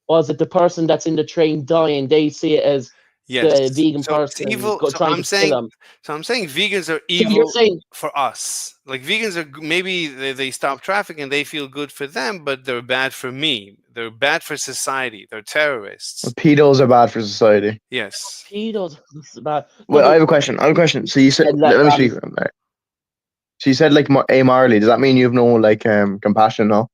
was it the person that's in the train dying, they see it as the vegan So it's person evil. So trying I'm to saying. kill them. So I'm saying vegans are So you're evil saying for us. Like vegans are maybe they stop traffic and they feel good for them, but they're bad for me. They're bad for society. They're terrorists. Pedos are bad for society. Yes. pedos is bad. Well, I have a question. So you said, let me speak. So you said like amorally. Does that mean you have no like compassion? No.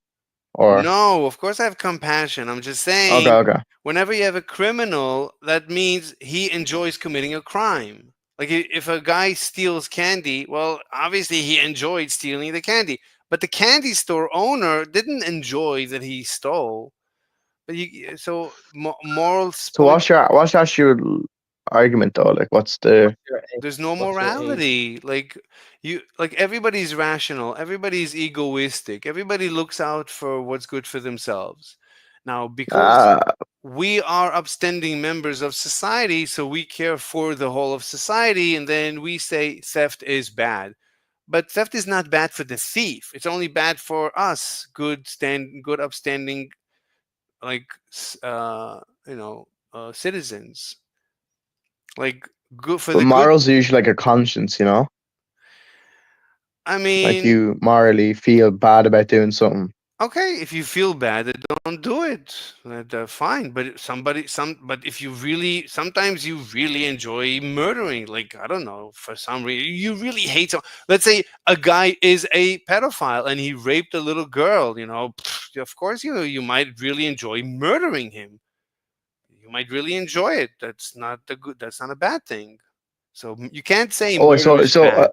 Or No, of course I have compassion. I'm just saying. okay. Whenever you have a criminal, that means he enjoys committing a crime. Like if a guy steals candy, well, obviously he enjoyed stealing the candy. But the candy store owner didn't enjoy that he stole. But moral. So what's your argument though? Like, what's the? There's no What's your aim? morality. Like everybody's rational. Everybody's egoistic. Everybody looks out for what's good for themselves. Now, because we are upstanding members of society, so we care for the whole of society, and then we say theft is bad. But theft is not bad for the thief. It's only bad for us, good upstanding, like citizens. Like good for But the morals are usually like a conscience, you know. I mean, Like you morally feel bad about doing something. Okay, if you feel bad, then don't do it. Fine, but but if you really, sometimes you really enjoy murdering. Like, I don't know, for some reason you really hate some. Let's say a guy is a pedophile and he raped a little girl. Of course you might really enjoy murdering him. You might really enjoy it. That's not a good. That's not a bad thing. So you can't say Oh, murder is bad.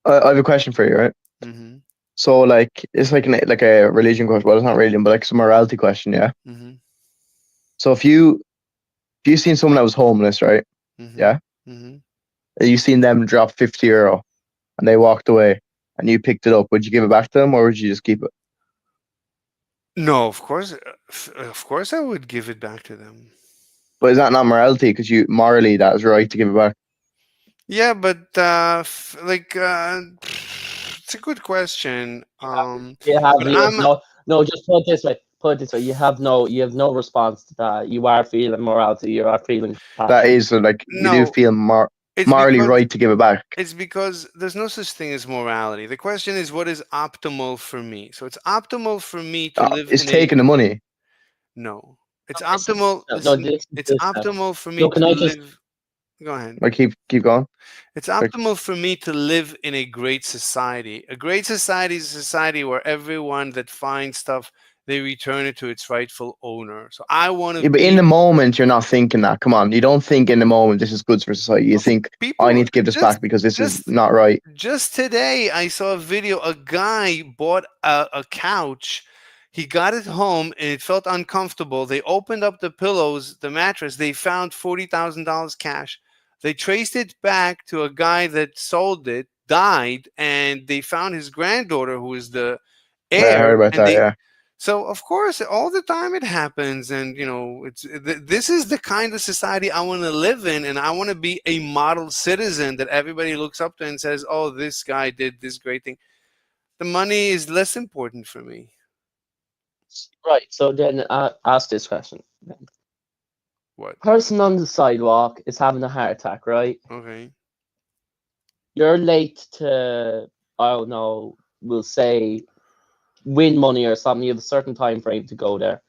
I have a question for you, right? Hmm. So like it's like like a religion question. Well, it's not religion, but like it's a morality question, yeah. Hmm. So if you seen someone that was homeless, right? Hmm. Yeah. Hmm. And you seen them drop €50 and they walked away, and you picked it up, would you give it back to them or would you just keep it? No, of course, I would give it back to them. But is that not morality? Because you morally that is right to give it back. Yeah, but it's a good question. You have But you have I'm no. Just put it this way. Put it this way. You have no response to that. You are feeling morality. You are feeling That compassion. is like you do no. feel It's morally because right to give it back. there's no such thing as morality. The question is, what is optimal for me? So it's optimal for me to live It's in a taking the money. no. It's No, listen, optimal. no, Listen, listen to it's this now. optimal for me So can to I just live. Go ahead. Like keep going. It's Like optimal for me to live in a great society. A great society is a society where everyone that finds stuff, they return it to its rightful owner. So I want to yeah, but in be the moment you're not thinking that. Come on, you don't think in the moment this is good for society. You think I people need to give this just back because this is just not right. just today I saw a video. A guy bought a couch. He got it home and it felt uncomfortable. They opened up the pillows, the mattress. They found $40,000 cash. They traced it back to a guy that sold it, died, and they found his granddaughter, who is the Yeah, I heard heir. about And that. Yeah. so of course, all the time it happens, and this is the kind of society I want to live in, and I want to be a model citizen that everybody looks up to and says, "Oh, this guy did this great thing." The money is less important for me. right? So then ask this question. What? Person on the sidewalk is having a heart attack, right? Okay. You're late to, I don't know, we'll say win money or something. You have a certain time frame to go there.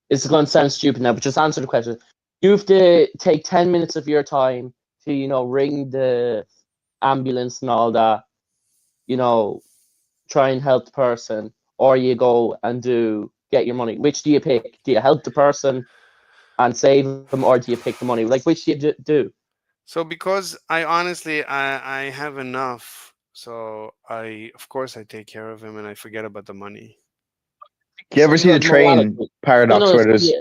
It's going to sound stupid now, but just answer the question. You have to take 10 minutes of your time to, ring the ambulance and all that, try and help the person, or you go and get your money. Which do you pick? Do you help the person and save them, or do you pick the money? Like, which do you do? So because I honestly I have enough, so of course I take care of him and I forget about the money. You ever So see you the have train morality. paradox No, where so there's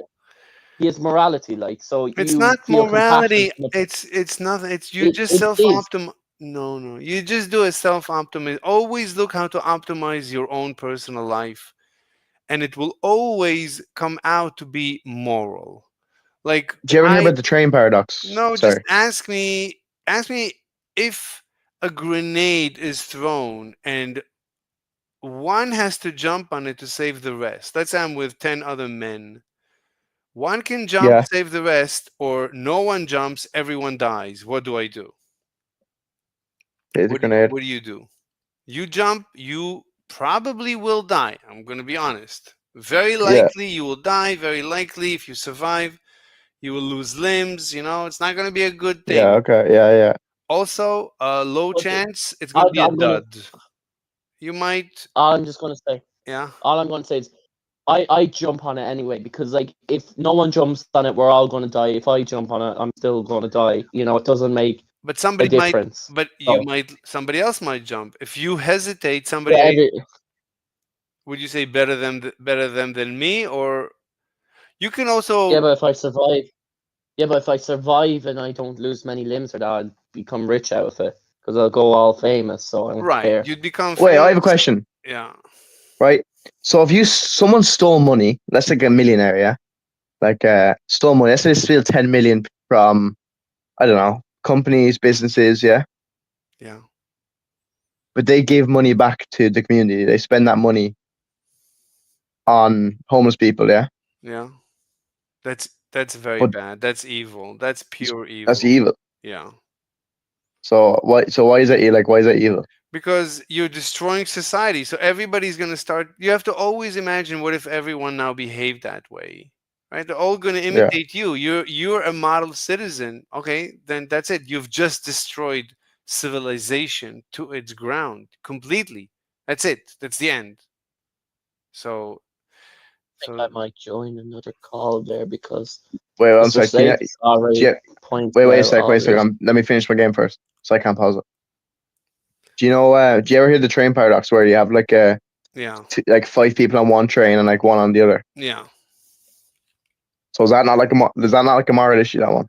he has morality, like, so It's you not feel compassion morality. for the It's nothing. It's you just it self is. optim. No, no. You just do a self optimize. Always look how to optimize your own personal life, and it will always come out to be moral. Like do you ever hear I about the train paradox? no, just Sorry. ask me if a grenade is thrown and one has to jump on it to save the rest. Let's say I'm with 10 other men. One can jump, Yeah. save the rest, or no one jumps, everyone dies. What do I do? Hit the grenade. What do you do? You jump, you probably will die. I'm going to be honest. Very Yeah. likely you will die. Very likely, if you survive, you will lose limbs. It's not going to be a good Yeah. thing. Okay. Yeah. Yeah. Also, a low Okay, chance it's going to be a I'm gonna. dud. You might, All I'm just gonna say. yeah. All I'm gonna say is, I jump on it anyway because, like, if no one jumps on it, we're all gonna die. If I jump on it, I'm still gonna die. It doesn't make But a somebody might, difference. but So somebody else might jump. If you hesitate, yeah, would you say better them than me, or you can yeah, also but if I survive, and I don't lose many limbs or that, I'll become rich out of it because I'll go all famous. So I don't right? care. You'd become Wait, I have a famous. question. Yeah. Right. So if someone stole money, let's like a millionaire, yeah, like stole money. Let's say they steal 10 million from, I don't know, companies, businesses, yeah. Yeah. But they give money back to the community. They spend that money on homeless people, yeah. Yeah. That's very But bad. That's evil. That's pure that's evil. evil. Yeah. So why is that like why is that evil? because you're destroying society. So everybody's going to start. You have to always imagine, what if everyone now behaved that way, right? They're all going to Yeah. imitate you. You're a model citizen. Okay, then that's it. You've just destroyed civilization to its ground completely. That's it. That's the end. So, I think I might join another call there because Wait one Mr. sec. Slade already Yeah, pointed wait a out sec. all Wait a sec. this. Let me finish my game first, so I can't pause it. Do you know? Do you ever hear the train paradox, where you have like yeah, like 5 people on one train and like 1 on the other? yeah. So is that not like is that not like a moral issue, that one?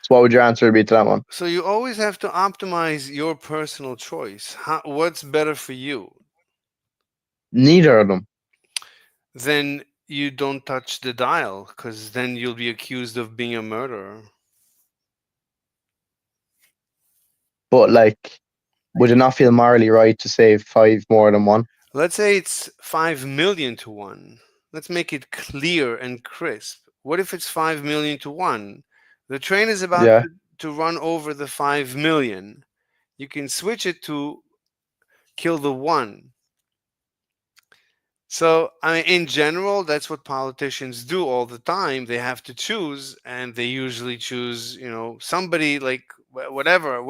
So what would your answer be to that one? So you always have to optimize your personal choice. What's better for you? Neither of them. Then you don't touch the dial, because then you'll be accused of being a murderer. But like, would it not feel morally right to save 5 more than 1? Let's say it's 5 million to 1. Let's make it clear and crisp. What if it's 5 million to 1? The train is about Yeah. to run over the 5 million. You can switch it to kill the 1. So, I mean, in general, that's what politicians do all the time. They have to choose, and they usually choose, somebody like whatever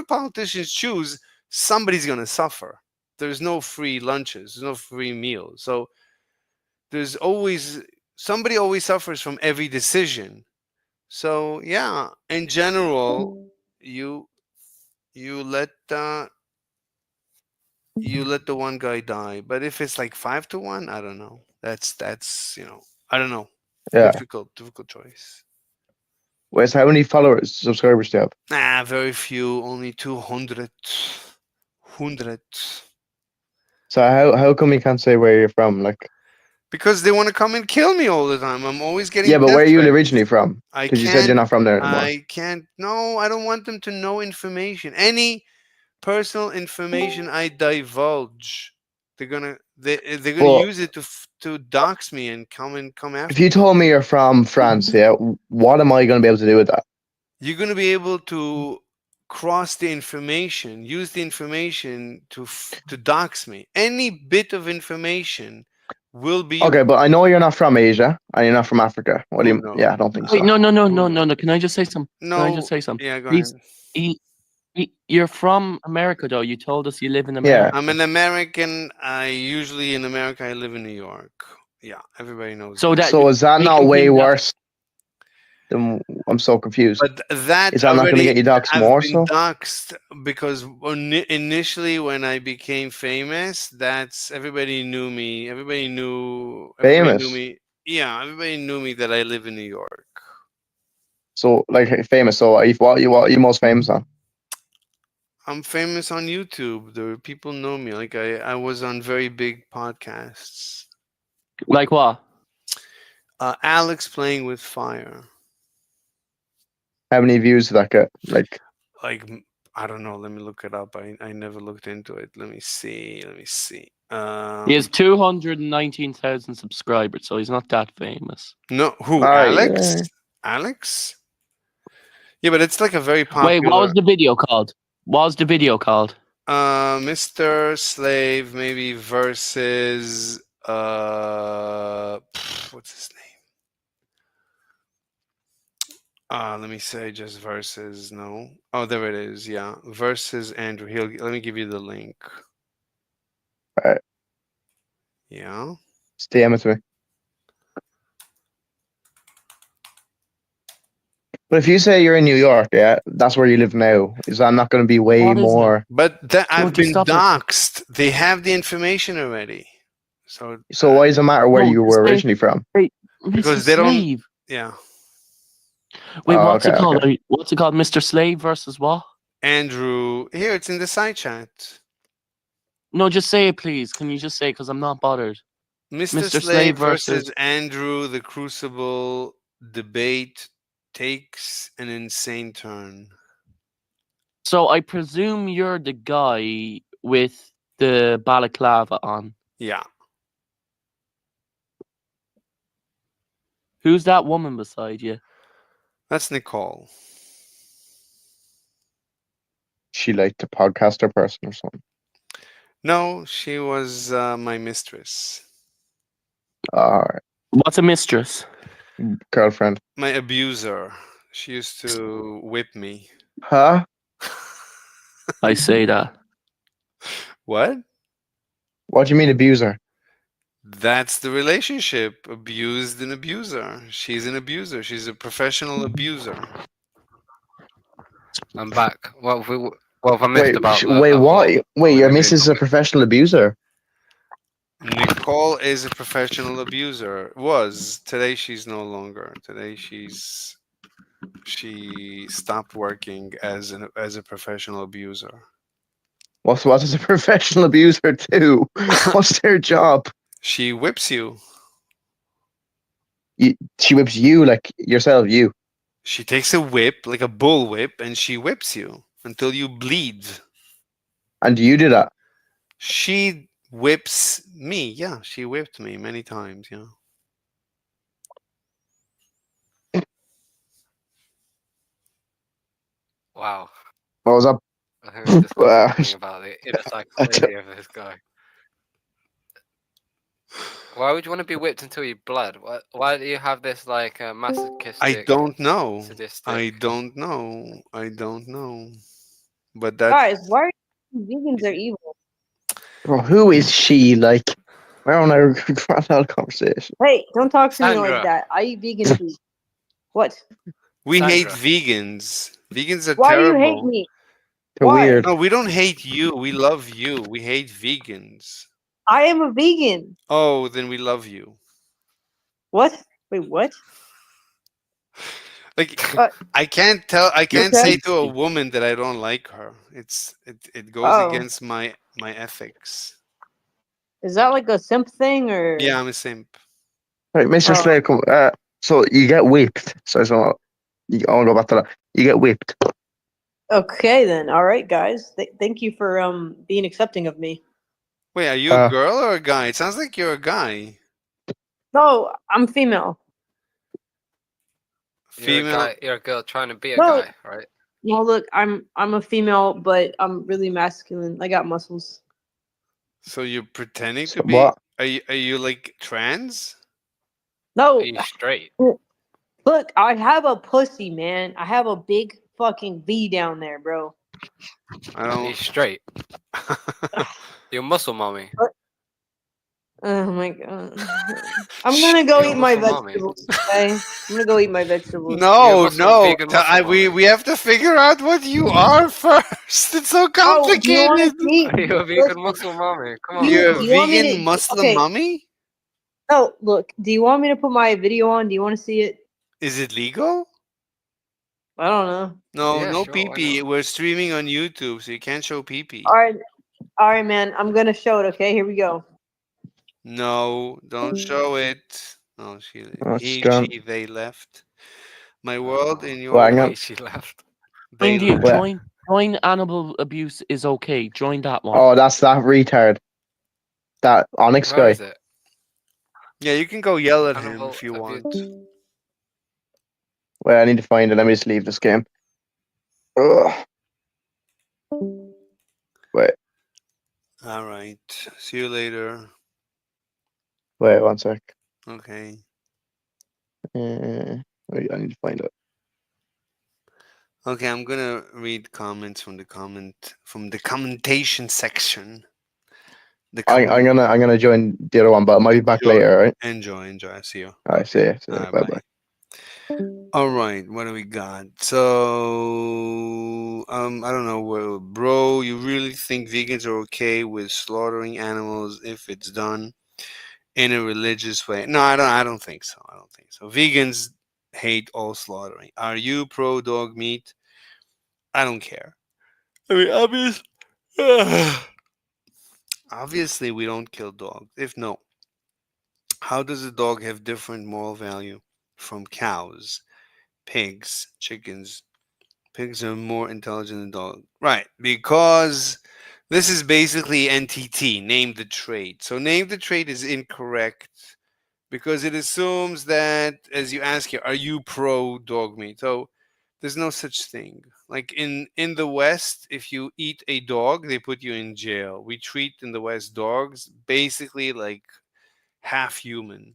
politicians choose, somebody's going to suffer. There's no free lunches, there's no free meals. So, there's always somebody always suffers from every decision. So, yeah, in general, you let the one guy die. But if it's like 5 to 1, I don't know. That's I don't know. Yeah. Difficult choice. Wait, so how many subscribers do you have? Very few, only 200. 100. So how come you can't say where you're from? Like, Because they want to come and kill me all the time. I'm always getting yeah, but death where are you threats. originally from? I Because you said you're not from there anymore. I can't. No, I don't want them to know information. Any personal information I divulge, they're gonna Well, use it to dox me and come after. If you told me you're from France, yeah, what am I going to be able to do with that? You're gonna be able to cross the information, use the information to dox me. Any bit of information will be Okay, but I know you're not from Asia and you're not from Africa. What do Who you? knows? Yeah, I don't think so. Wait, no. Can I just say something? Can I No. just say something? Yeah, go ahead. You're from America, though. You told us you live in Yeah. America. I'm an American. Usually in America, I live in New York. Yeah, everybody knows. So So is that not making way things up- worse? I'm so confused. But that Is that not going to already, get you doxxed I've more? been So doxxed because initially when I became famous, that's everybody knew me. Everybody knew Famous? me. Yeah, everybody knew me that I live in New York. so like famous. So what are you most famous on? I'm famous on YouTube. There people know me. Like I was on very big podcasts. Like what? Alex Playing with Fire. How many views did that get? Like, I don't know. Let me look it up. I never looked into it. Let me see. He has 219,000 subscribers, so he's not that famous. No, who? Alex? Alex? Yeah, but it's like a very popular. Wait, what was the video called? Mr. Slave maybe versus what's his name? Let me say just versus. No. Oh, there it is. Yeah, versus Andrew. Let me give you the link. All right. Yeah. DM it to me. But if you say you're in New York, yeah, that's where you live now. Is that not going to be way What is it? more? But I've been stop it. doxxed. They have the information already. So why does it matter where No, you just were say- originally from? Because Mr. they don't- Slave. yeah. Wait, Oh, what's it okay, called? okay. What's it called? Mr. Slave versus what? Andrew, here it's in the side chat. No, just say it, please. Can you just say? Because I'm not bothered. Mr. Slave versus Andrew the Crucible debate takes an insane turn. So I presume you're the guy with the balaclava on. Yeah. Who's that woman beside you? That's Nicole. She like the podcaster person or something? No, she was my mistress, All right, What's a mistress? girlfriend. my abuser. She used to whip me. Huh? I say that. What? What do you mean abuser? That's the relationship. Abused and abuser. She's an abuser. She's a professional abuser. I'm back. What have I missed Wait, about that? wait, That what? whole Wait, your interview missus is a topic? professional abuser. Nicole is a professional abuser. Was. Today she's no longer. Today she stopped working as a professional abuser. What does a professional abuser do? What's their job? She whips you. She whips you like yourself, you. She takes a whip, like a bull whip, and she whips you until you bleed. And you do that. She whips me. Yeah, she whipped me many times. Yeah. Wow. What was that? I think we discussed Well, something about the inner I psychology of this guy. Why would you want to be whipped until you blood? Why do you have this like masochistic? I don't know. Sadistic. I don't know. I don't know. But that Guys, why are vegans are evil? Bro, who is she? Like, why don't I regret that conversation? Hey, don't talk to me Sandra. like that. I eat vegan food. What? we hate Sandra. vegans. Vegans are Why do you terrible. hate me? They're Why? weird. No, we don't hate you. We love you. We hate vegans. I am a vegan. Oh, then we love you. What? Wait, what? Like Uh, I can't tell. I can't okay? say to a woman that I don't like her. It goes Oh, against my ethics. is that like a simp thing or? Yeah, I'm a simp. Right, Mr. Oh. Slayer, come. So you get whipped. So I want to go back to that. You get whipped. Okay then. All right, guys. Thank you for being accepting of me. Wait, are you a girl or a guy? It sounds like you're a guy. No, I'm female. You're a Female. guy. You're a girl trying to be a No. guy, right? Well, look, I'm a female, but I'm really masculine. I got muscles. So you're pretending to be. What? Are you like trans? No, Are you straight? look, I have a pussy, man. I have a big fucking V down there, bro. I Are you don't. straight? You're muscle mommy. Oh my god. I'm gonna go You're eat my muscle mommy. vegetables. Okay, I'm gonna go eat my vegetables. No, muscle- no. vegan muscle We have to figure out what you are first. It's so Oh, do you want complicated. to see? Are you a vegan muscle mommy? Come on. You're a Do you want me vegan to- Muslim okay. mummy? No, look. Do you want me to put my video on? Do you want to see it? Is it legal? I don't know. No, Yeah, no sure, why pee-pee. not? We're streaming on YouTube, so you can't show pee-pee. All right, man. I'm gonna show it. Okay, here we go. No, don't show it. Oh, Oh, it's gone. they left. My world in your Well, hang world. on. She left. They Join, left. Well- join animal abuse is okay. Join that one. Oh, that's that retard. That Onyx Where guy. is it? Yeah, you can go yell at him Animal if you want. abuse. Wait, I need to find it. Let me just leave this game. Ugh. Wait, All right. See you later. wait, one sec. Okay. Wait, I need to find it. Okay, I'm gonna read comments from the commentation section. I'm gonna join the other one, but I might be back Enjoy. later. All right. Enjoy. See you. All right. See you. All right, Bye bye. bye. All right, what do we got? So, I don't know, well, bro, you really think vegans are okay with slaughtering animals if it's done in a religious way? No, I don't think so. I don't think so. Vegans hate all slaughtering. Are you pro dog meat? I don't care. I mean, obviously we don't kill dogs. If no, how does a dog have different moral value from cows? Pigs, chickens. Pigs are more intelligent than dogs. Right, because this is basically NTT, name the trait. So name the trait is incorrect because it assumes that, as you ask here, are you pro dog meat? So there's no such thing. Like in the West, if you eat a dog, they put you in jail. We treat in the West dogs basically like half human.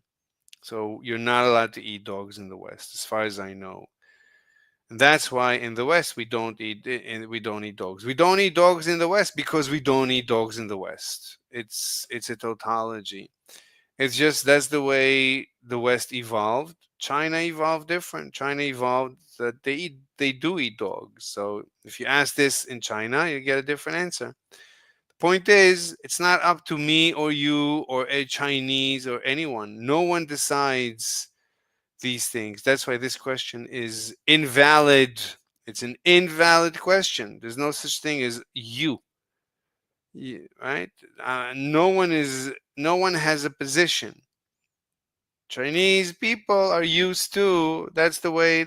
So you're not allowed to eat dogs in the West, as far as I know. And that's why in the West we don't eat dogs. We don't eat dogs in the West because we don't eat dogs in the West. It's a tautology. It's just that's the way the West evolved. China evolved different. China evolved that they do eat dogs. So if you ask this in China, you get a different answer. The point is, it's not up to me or you or a Chinese or anyone. No one decides these things. That's why this question is invalid. It's an invalid question. There's no such thing as you. Right? No one has a position. Chinese people are used to that's the way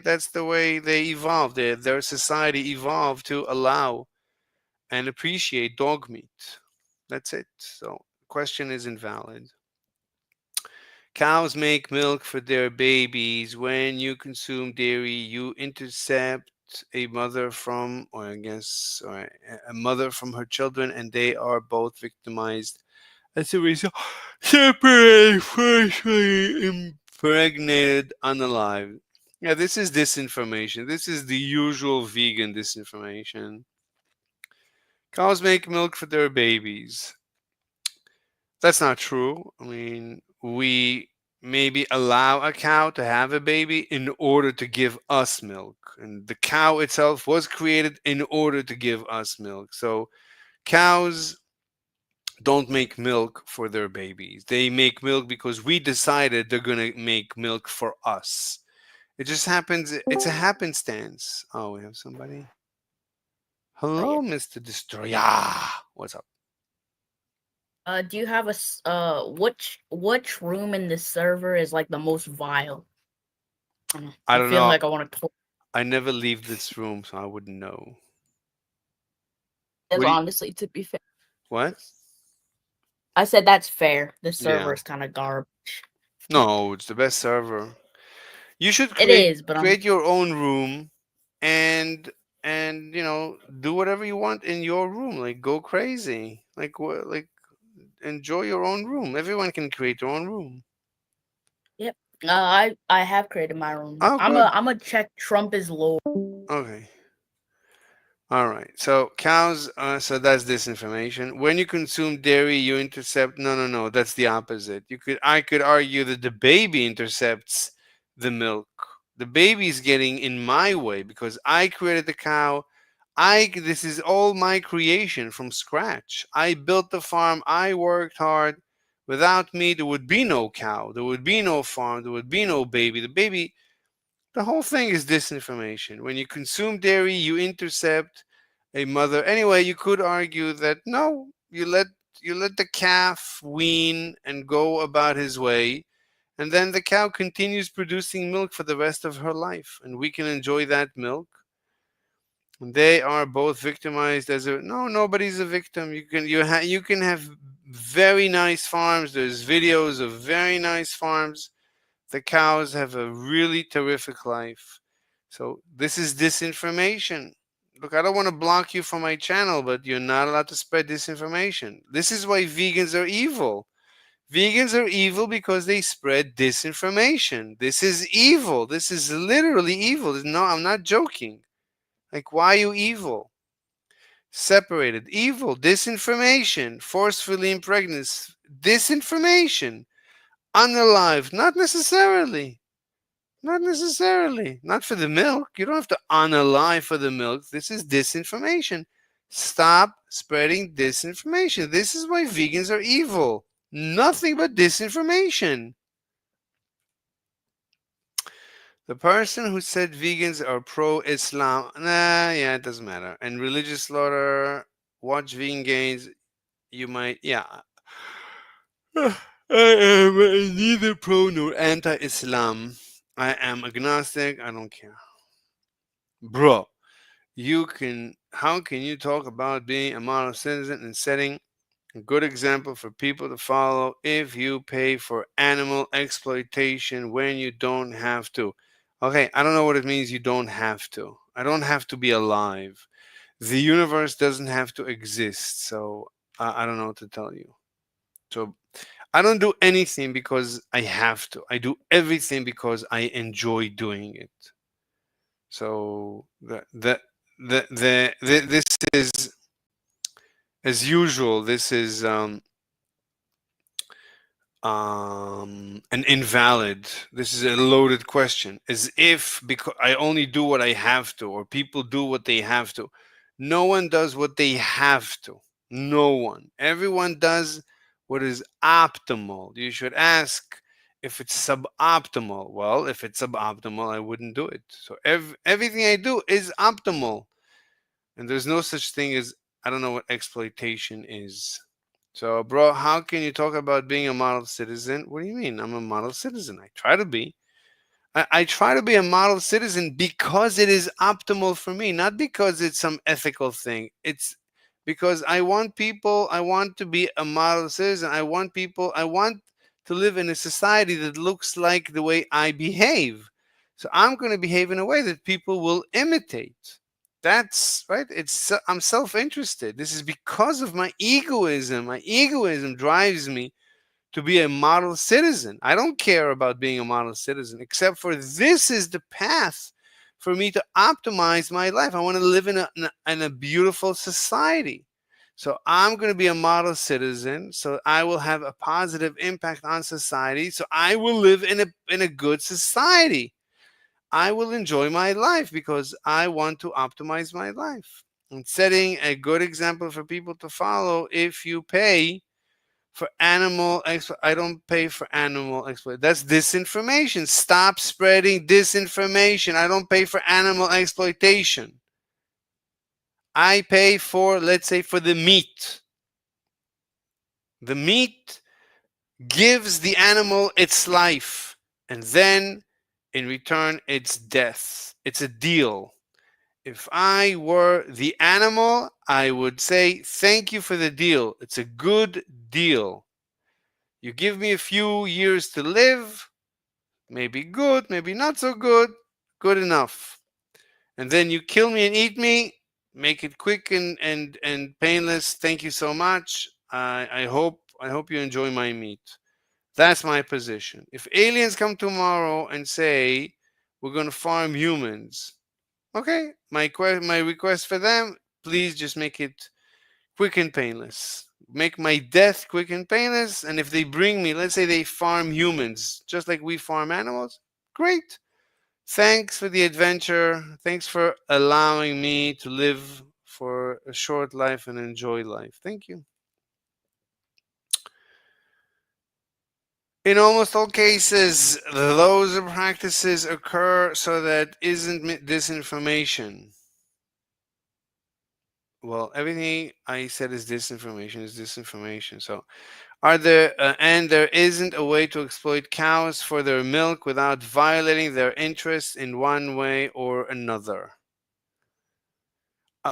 they evolved. Their society evolved to allow and appreciate dog meat. That's it. So the question is invalid. Cows make milk for their babies. When you consume dairy, you intercept a mother from, or I guess, or a mother from her children, and they are both victimized as a result. Separate, freshly impregnated, unalive. Yeah, this is disinformation. This is the usual vegan disinformation. Cows make milk for their babies. That's not true. I mean, we maybe allow a cow to have a baby in order to give us milk. And the cow itself was created in order to give us milk. So cows don't make milk for their babies. They make milk because we decided they're going to make milk for us. It just happens. It's a happenstance. Oh, we have somebody. Hello, Mr. Destroyer. What's up? Do you have which room in the server is like the most vile? I I'm don't feeling know. like I want to. I never leave this room, so I wouldn't know. That's What do you- honestly, to be fair. What? I said that's fair. The server Yeah. is kind of garbage. No, it's the best server. You should It is, but create your own room and do whatever you want in your room. Like go crazy. Like enjoy your own room. Everyone can create their own room. Yep. I have created my room. Oh, I'm good. a check Trump is Lord. Okay. All right. So cows. So that's disinformation. When you consume dairy, you intercept. No. That's the opposite. I could argue that the baby intercepts the milk. The baby's getting in my way because I created the cow. This is all my creation from scratch. I built the farm. I worked hard. Without me, there would be no cow. There would be no farm. There would be no baby. The whole thing is disinformation. When you consume dairy, you intercept a mother. Anyway, you could argue that no, you let the calf wean and go about his way, and then the cow continues producing milk for the rest of her life, and we can enjoy that milk. They are both victimized as a no. Nobody's a victim. You can have very nice farms. There's videos of very nice farms. The cows have a really terrific life. So this is disinformation. Look, I don't want to block you from my channel, but you're not allowed to spread disinformation. This is why vegans are evil. Vegans are evil because they spread disinformation. This is evil. This is literally evil. No, I'm not joking. Like, why are you evil? Separated. Evil. Disinformation. Forcefully impregnate. Disinformation. Unalive. Not necessarily. Not necessarily. Not for the milk. You don't have to unalive for the milk. This is disinformation. Stop spreading disinformation. This is why vegans are evil. Nothing but disinformation. The person who said vegans are pro-Islam, yeah, it doesn't matter. And religious slaughter, watch vegan gains, you might, yeah. I am neither pro nor anti-Islam. I am agnostic. I don't care. Bro, how can you talk about being a model citizen and setting a good example for people to follow if you pay for animal exploitation when you don't have to? Okay, I don't know what it means you don't have to. I don't have to be alive. The universe doesn't have to exist. So I don't know what to tell you. So I don't do anything because I have to. I do everything because I enjoy doing it. So this is, as usual, this is an invalid, this is a loaded question, as if because I only do what I have to, or people do what they have to. No one does what they have to. No one. Everyone does what is optimal. You should ask if it's suboptimal. Well, if it's suboptimal, I wouldn't do it. So everything I do is optimal, and there's no such thing as, I don't know what exploitation is. So, bro, how can you talk about being a model citizen? What do you mean? I'm a model citizen. I try to be. I try to be a model citizen because it is optimal for me, not because it's some ethical thing. It's because I want to be a model citizen. I want to live in a society that looks like the way I behave. So I'm going to behave in a way that people will imitate. That's right. I'm self-interested. This is because of my egoism. My egoism drives me to be a model citizen. I don't care about being a model citizen, except for this is the path for me to optimize my life. I want to live in a beautiful society. So I'm going to be a model citizen. So I will have a positive impact on society. So I will live in a good society. I will enjoy my life because I want to optimize my life. And setting a good example for people to follow. If you pay for animal I don't pay for animal exploitation. That's disinformation. Stop spreading disinformation. I don't pay for animal exploitation. I pay for, let's say, for the meat. The meat gives the animal its life, and then in return its death. It's a deal. If I were the animal, I would say, thank you for the deal. It's a good deal. You give me a few years to live, maybe good, maybe not so good, good enough. And then you kill me and eat me, make it quick and painless. Thank you so much. I hope you enjoy my meat. That's my position. If aliens come tomorrow and say, we're going to farm humans, okay, my request for them, please just make it quick and painless. Make my death quick and painless. And if they bring me, let's say they farm humans, just like we farm animals, great. Thanks for the adventure. Thanks for allowing me to live for a short life and enjoy life. Thank you. In almost all cases, those practices occur so that isn't disinformation. Well, everything I said is disinformation. So, and there isn't a way to exploit cows for their milk without violating their interests in one way or another.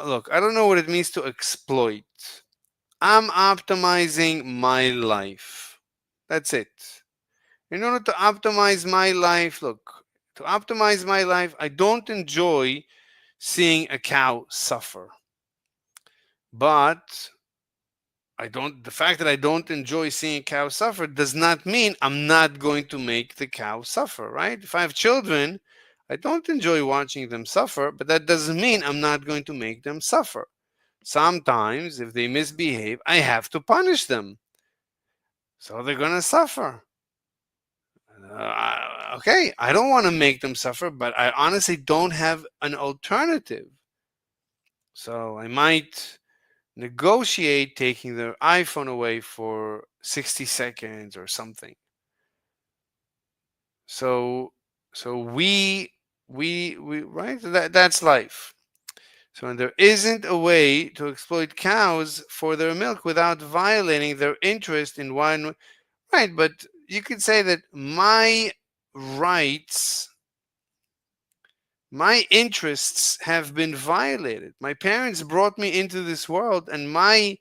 Look, I don't know what it means to exploit. I'm optimizing my life. That's it. In order to optimize my life, I don't enjoy seeing a cow suffer. But the fact that I don't enjoy seeing a cow suffer does not mean I'm not going to make the cow suffer, right? If I have children, I don't enjoy watching them suffer, but that doesn't mean I'm not going to make them suffer. Sometimes, if they misbehave, I have to punish them. So they're going to suffer. Okay, I don't want to make them suffer, but I honestly don't have an alternative. So I might negotiate taking their iPhone away for 60 seconds or something. So we right, that's life. So there isn't a way to exploit cows for their milk without violating their interest in one, right? But you could say that my rights, my interests have been violated. My parents brought me into this world, and my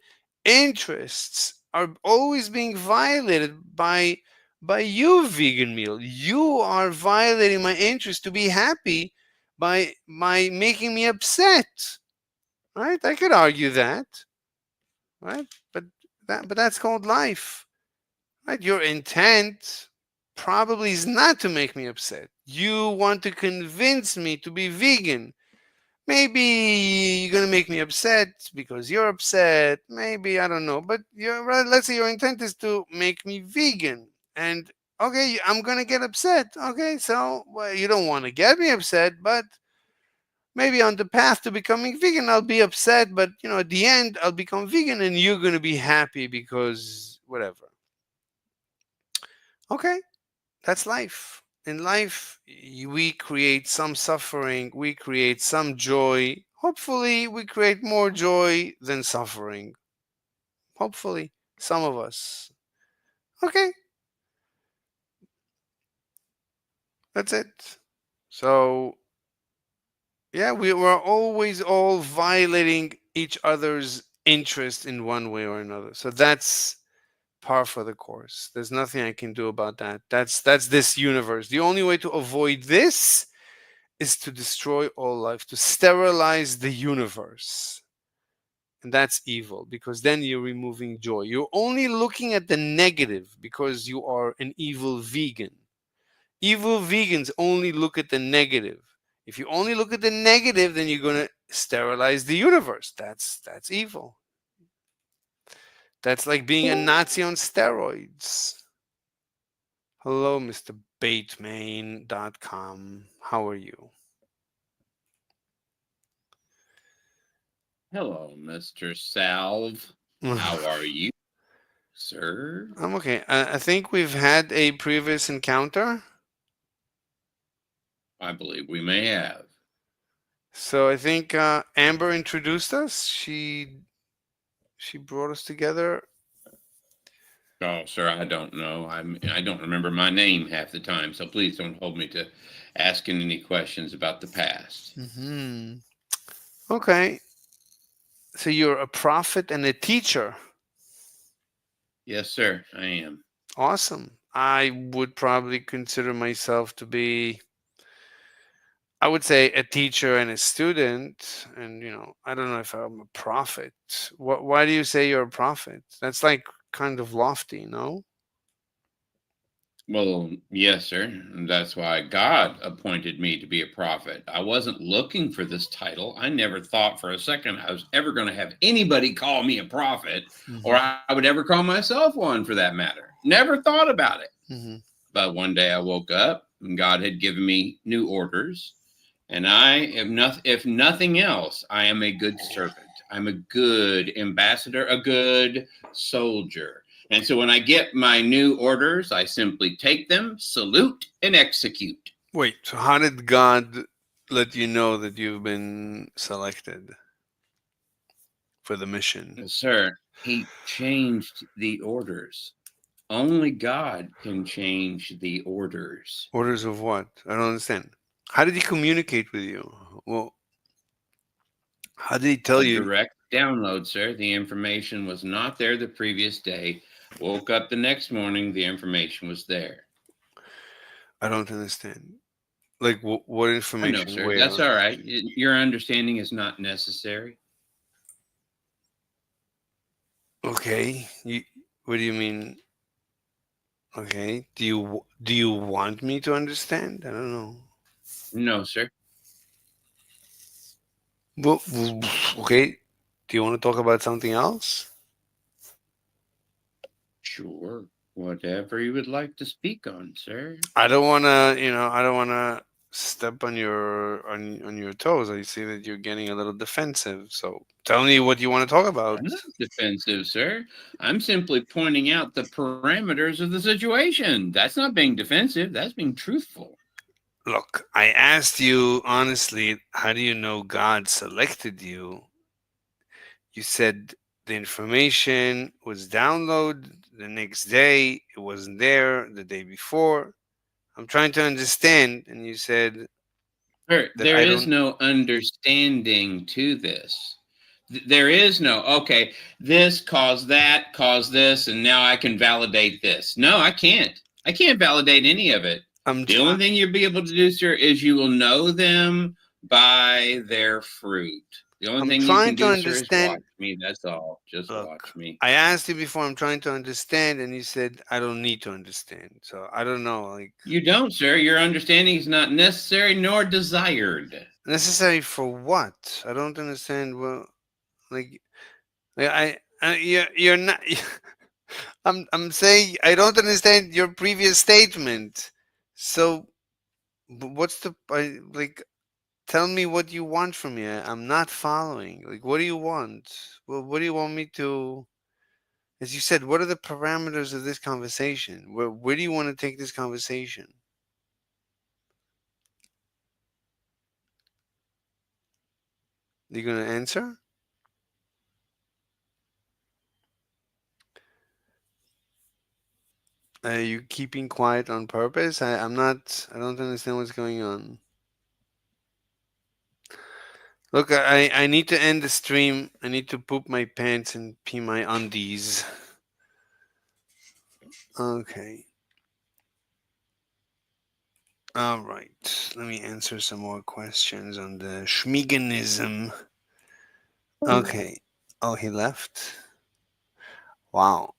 interests are always being violated by you, vegan meal. You are violating my interest to be happy by making me upset. Right? I could argue that. Right? But that's called life. Right? Your intent probably is not to make me upset. You want to convince me to be vegan. Maybe you're gonna make me upset because you're upset. Maybe, I don't know. But let's say your intent is to make me vegan, and okay, I'm gonna get upset. Okay, so well, you don't want to get me upset, but maybe on the path to becoming vegan, I'll be upset. But at the end, I'll become vegan, and you're gonna be happy because whatever. Okay, that's life. In life, we create some suffering, we create some joy. Hopefully, we create more joy than suffering. Hopefully, some of us. Okay, that's it. So, yeah, we're always all violating each other's interest in one way or another. So that's par for the course. There's nothing I can do about that. That's this universe. The only way to avoid this is to destroy all life, to sterilize the universe. And that's evil, because then you're removing joy. You're only looking at the negative because you are an evil vegan. Evil vegans only look at the negative. If you only look at the negative, then you're going to sterilize the universe. That's evil. That's like being a Nazi on steroids. Hello, Mr. Baitmain.com. How are you? Hello, Mr. Salve. How are you, sir? I'm okay. I think we've had a previous encounter. I believe we may have. So I think Amber introduced us. She brought us together. Oh, sir, I don't know. I don't remember my name half the time, so please don't hold me to asking any questions about the past. Mm-hmm. Okay. So you're a prophet and a teacher. Yes, sir, I am. Awesome. I would probably consider myself to be, I would say, a teacher and a student. And, I don't know if I'm a prophet. Why do you say you're a prophet? That's like kind of lofty, no? Well, yes, sir. And that's why God appointed me to be a prophet. I wasn't looking for this title. I never thought for a second I was ever going to have anybody call me a prophet, or I would ever call myself one for that matter. Never thought about it. But one day I woke up and God had given me new orders. And I am if nothing else, I am a good servant. I'm a good ambassador, a good soldier. And so when I get my new orders, I simply take them, salute, and execute. Wait, so how did God let you know that you've been selected for the mission? Well, sir, he changed the orders. Only God can change the orders. Orders of what? I don't understand. How did he communicate with you? Well, how did he tell you? Direct download, sir. The information was not there the previous day. Woke up the next morning, the information was there. I don't understand. Like, what information? I know, sir. Where? That's all right. Your understanding is not necessary. Okay. What do you mean? Okay. Do you want me to understand? I don't know. No, sir. Well, okay. Do you want to talk about something else? Sure. Whatever you would like to speak on, sir. I don't want to, I don't want to step on your on your toes. I see that you're getting a little defensive. So tell me what you want to talk about. I'm not defensive, sir. I'm simply pointing out the parameters of the situation. That's not being defensive. That's being truthful. Look, I asked you honestly, how do you know God selected you? You said the information was downloaded the next day. It wasn't there the day before. I'm trying to understand. And you said, Sir, there is no understanding to this. There is no, okay, this caused that, caused this, and now I can validate this. No, I can't. I can't validate any of it. The only thing you'll be able to do, sir, is you will know them by their fruit. The only I'm thing you trying can to do, sir, is understand. watch me. That's all. Just Look, watch me. I asked you before. I'm trying to understand, and you said I don't need to understand. So I don't know. Like, You don't, sir. Your understanding is not necessary nor desired. necessary for what? I don't understand. Well, like, you're not. I'm saying I don't understand your previous statement. So, what's the like? Tell me what you want from me. I'm not following. Like, what do you want? Well, what do you want me to? As you said, what are the parameters of this conversation? Where do you want to take this conversation? You gonna answer? Are you keeping quiet on purpose? I'm not. I don't understand what's going on. Look, I need to end the stream. I need to poop my pants and pee my undies. Okay. All right. Let me answer some more questions on the Schmiganism. Okay. Oh, he left. Wow.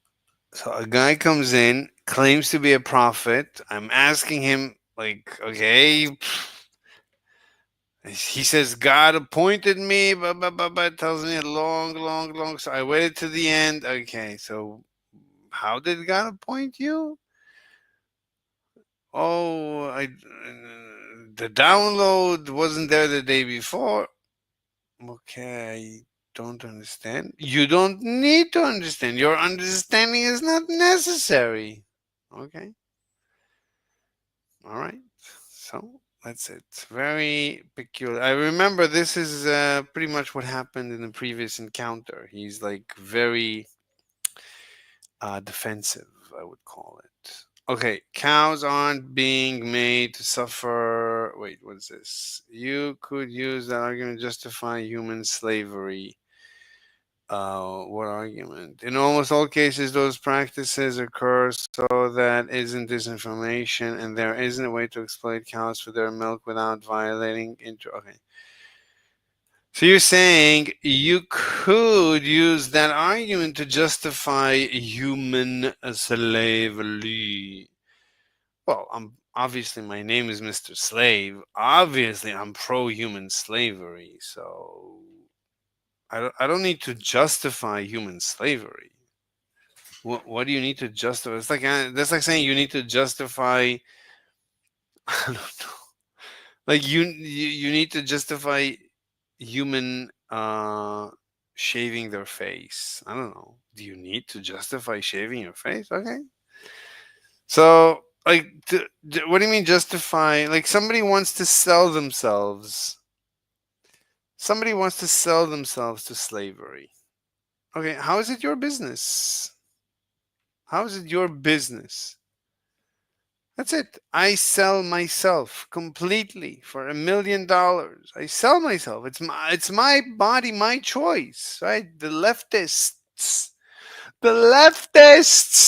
So a guy comes in, claims to be a prophet. I'm asking him, like, okay. He says God appointed me, but tells me a long. So I waited to the end. Okay, so how did God appoint you? Oh, the download wasn't there the day before. Okay, I don't understand. You don't need to understand. Your understanding is not necessary. Okay. All right. So that's it. Very peculiar. I remember this is pretty much what happened in the previous encounter. He's like very defensive, I would call it. Okay, cows aren't being made to suffer. Wait, what is this? You could use that argument to justify human slavery. What argument? In almost all cases, those practices occur so that isn't disinformation, and there isn't a way to exploit cows for their milk without violating Okay. So you're saying you could use that argument to justify human slavery. Well, obviously my name is Mr. Slave. Obviously, I'm pro-human slavery. So I don't need to justify human slavery. What do you need to justify? It's like that's like saying you need to justify. I don't know. Like you need to justify human shaving their face. I don't know. Do you need to justify shaving your face? Okay. So like, what do you mean justify? Like somebody wants to sell themselves. Somebody wants to sell themselves to slavery. Okay, how is it your business? How is it your business? That's it. I sell myself completely for $1 million. I sell myself. It's my body, my choice, right? The leftists,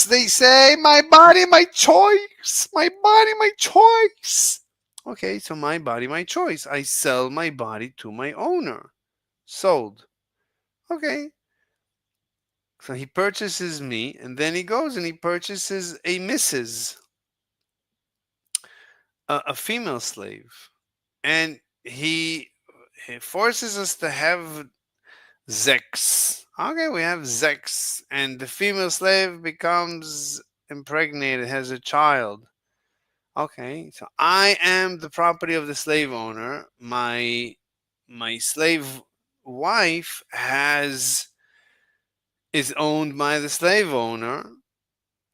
they say my body, my choice. My body, my choice. Okay, so my body, my choice. I sell my body to my owner. Sold. Okay. So he purchases me, and then he goes and he purchases a Mrs. A female slave, and he forces us to have sex. Okay, we have sex, and the female slave becomes impregnated, has a child. Okay, so I am the property of the slave owner. My slave wife is owned by the slave owner,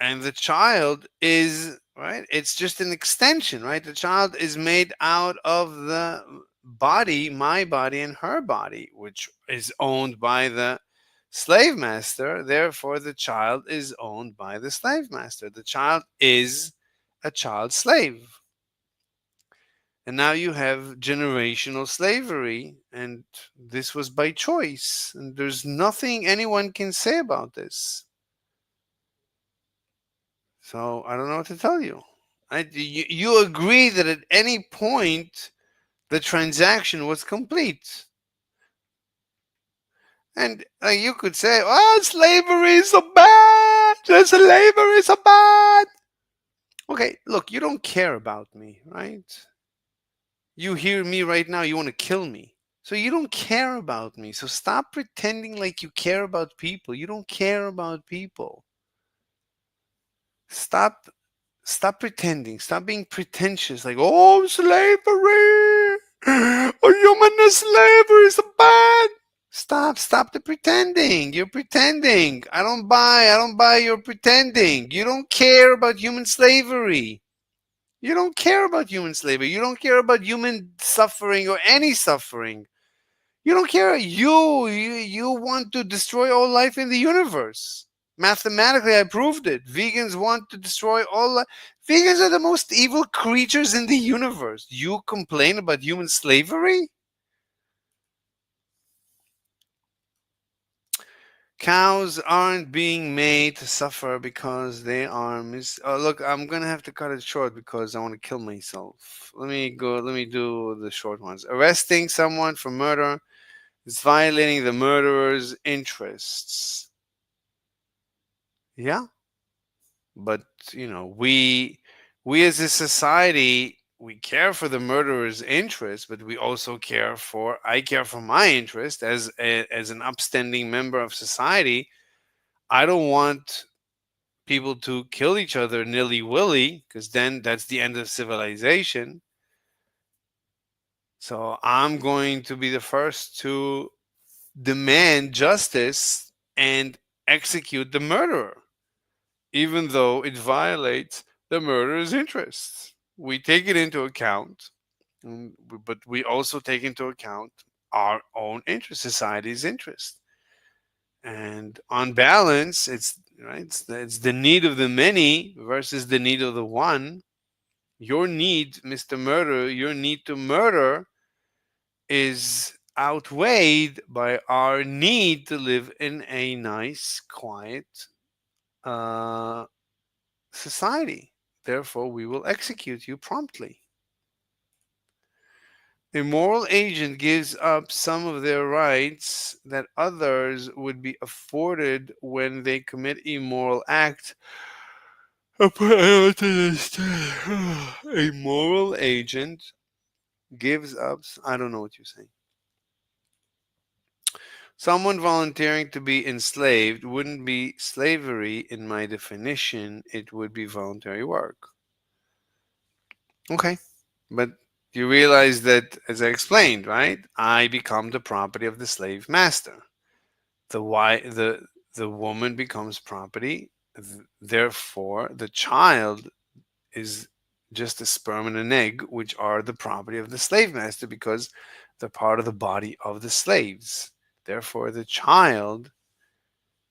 and the child is right. It's just an extension, right? The child is made out of the body, my body, and her body, which is owned by the slave master. Therefore, the child is owned by the slave master. The child is a child slave. And now you have generational slavery, and this was by choice. And there's nothing anyone can say about this. So I don't know what to tell you. You agree that at any point The transaction was complete. And you could say, "Oh, slavery is so bad. Slavery is so bad." Okay, look, you don't care about me, right? You hear me right now, you want to kill me. So you don't care about me. So stop pretending like you care about people. You don't care about people. Stop pretending. Stop being pretentious like, "Oh, slavery. Oh, human slavery is bad." Stop the pretending. You're pretending. I don't buy your pretending. You don't care about human slavery. You don't care about human slavery. You don't care about human suffering or any suffering. You don't care. You want to destroy all life in the universe. Mathematically, I proved it. Vegans want to destroy all life. Vegans are the most evil creatures in the universe. You complain about human slavery? Cows aren't being made to suffer because they are oh, look, I'm gonna have to cut it short because I want to kill myself. Let me do the short ones. Arresting someone for murder is violating the murderer's interests. Yeah, but we as a society, we care for the murderer's interest, but we also I care for my interest as an upstanding member of society. I don't want people to kill each other nilly-willy, because then that's the end of civilization. So I'm going to be the first to demand justice and execute the murderer, even though it violates the murderer's interests. We take it into account, but we also take into account our own interest, society's interest. And on balance, it's right. It's the need of the many versus the need of the one. Your need, Mr. Murderer, your need to murder is outweighed by our need to live in a nice, quiet society. Therefore, we will execute you promptly. A moral agent gives up some of their rights that others would be afforded when they commit a moral act. I don't understand. A moral agent gives up. I don't know what you're saying. Someone volunteering to be enslaved wouldn't be slavery in my definition. It would be voluntary work. Okay. But you realize that, as I explained, right? I become the property of the slave master. The woman becomes property. Therefore, the child is just a sperm and an egg, which are the property of the slave master because they're part of the body of the slaves. Therefore, the child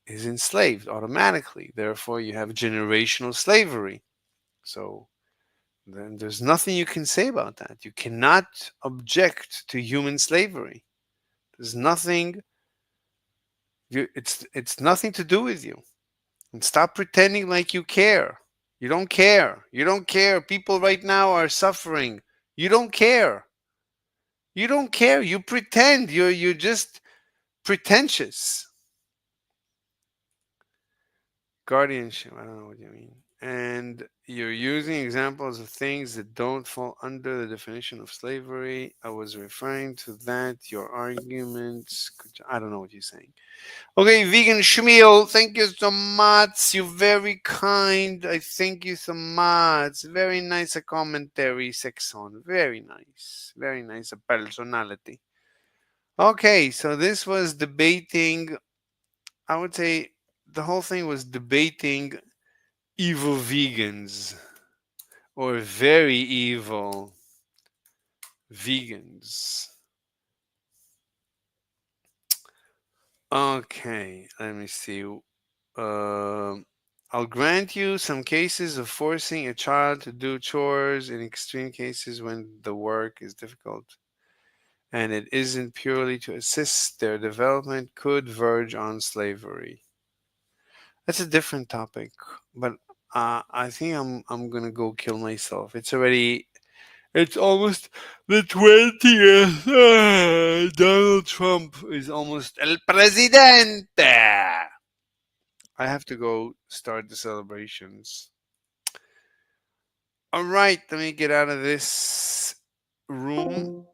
is enslaved automatically. Therefore, you have generational slavery. So then there's nothing you can say about that. You cannot object to human slavery. There's nothing. It's nothing to do with you. And stop pretending like you care. You don't care. You don't care. People right now are suffering. You don't care. You don't care. You pretend. You're just pretentious. Guardianship. I don't know what you mean. And you're using examples of things that don't fall under the definition of slavery. I was referring to that. Your arguments. I don't know what you're saying. Okay, Vegan Shmuel, thank you so much. You're very kind. I thank you so much. Very nice a commentary section. Very nice. Very nice a personality. Okay, so this was debating. I would say the whole thing was debating evil vegans or very evil vegans. Okay, let me see. I'll grant you some cases of forcing a child to do chores in extreme cases when the work is difficult and it isn't purely to assist their development could verge on slavery. That's a different topic, but I think I'm gonna go kill myself. It's already It's almost the 20th. Donald Trump is almost El Presidente. I have to go start the celebrations. All right, let me get out of this room.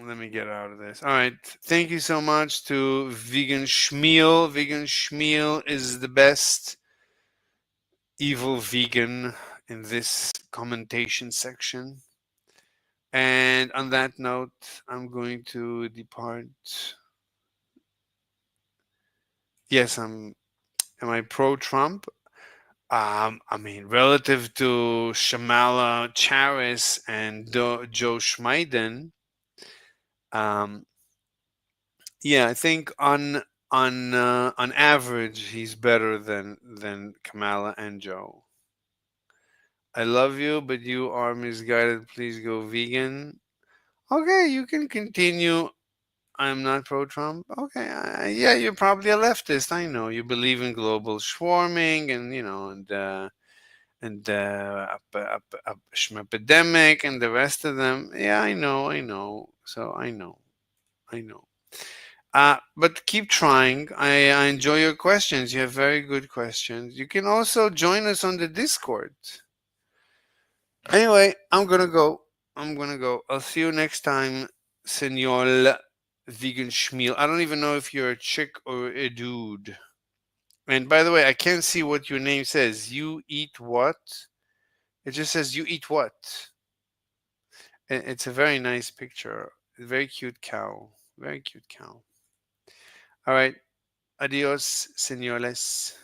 Let me get out of this. All right. Thank you so much to Vegan Schmiel. Vegan Schmiel is the best evil vegan in this commentation section. And on that note, I'm going to depart. Yes, am I pro-Trump? I mean, relative to Shamala Charis and Joe Schmeiden, yeah, I think on average he's better than Kamala and Joe. I love you, but you are misguided. Please go vegan. Okay, you can continue. I'm not pro-Trump. Okay, yeah, you're probably a leftist. I know you believe in global warming and epidemic and the rest of them. Yeah, I know. So I know. But keep trying. I enjoy your questions. You have very good questions. You can also join us on the Discord. Anyway, I'm gonna go. I'll see you next time, Senor Vegan Schmiel. I don't even know if you're a chick or a dude. And by the way, I can't see what your name says. You eat what? It just says you eat what? It's a very nice picture. A very cute cow. Very cute cow. All right. Adios, señores.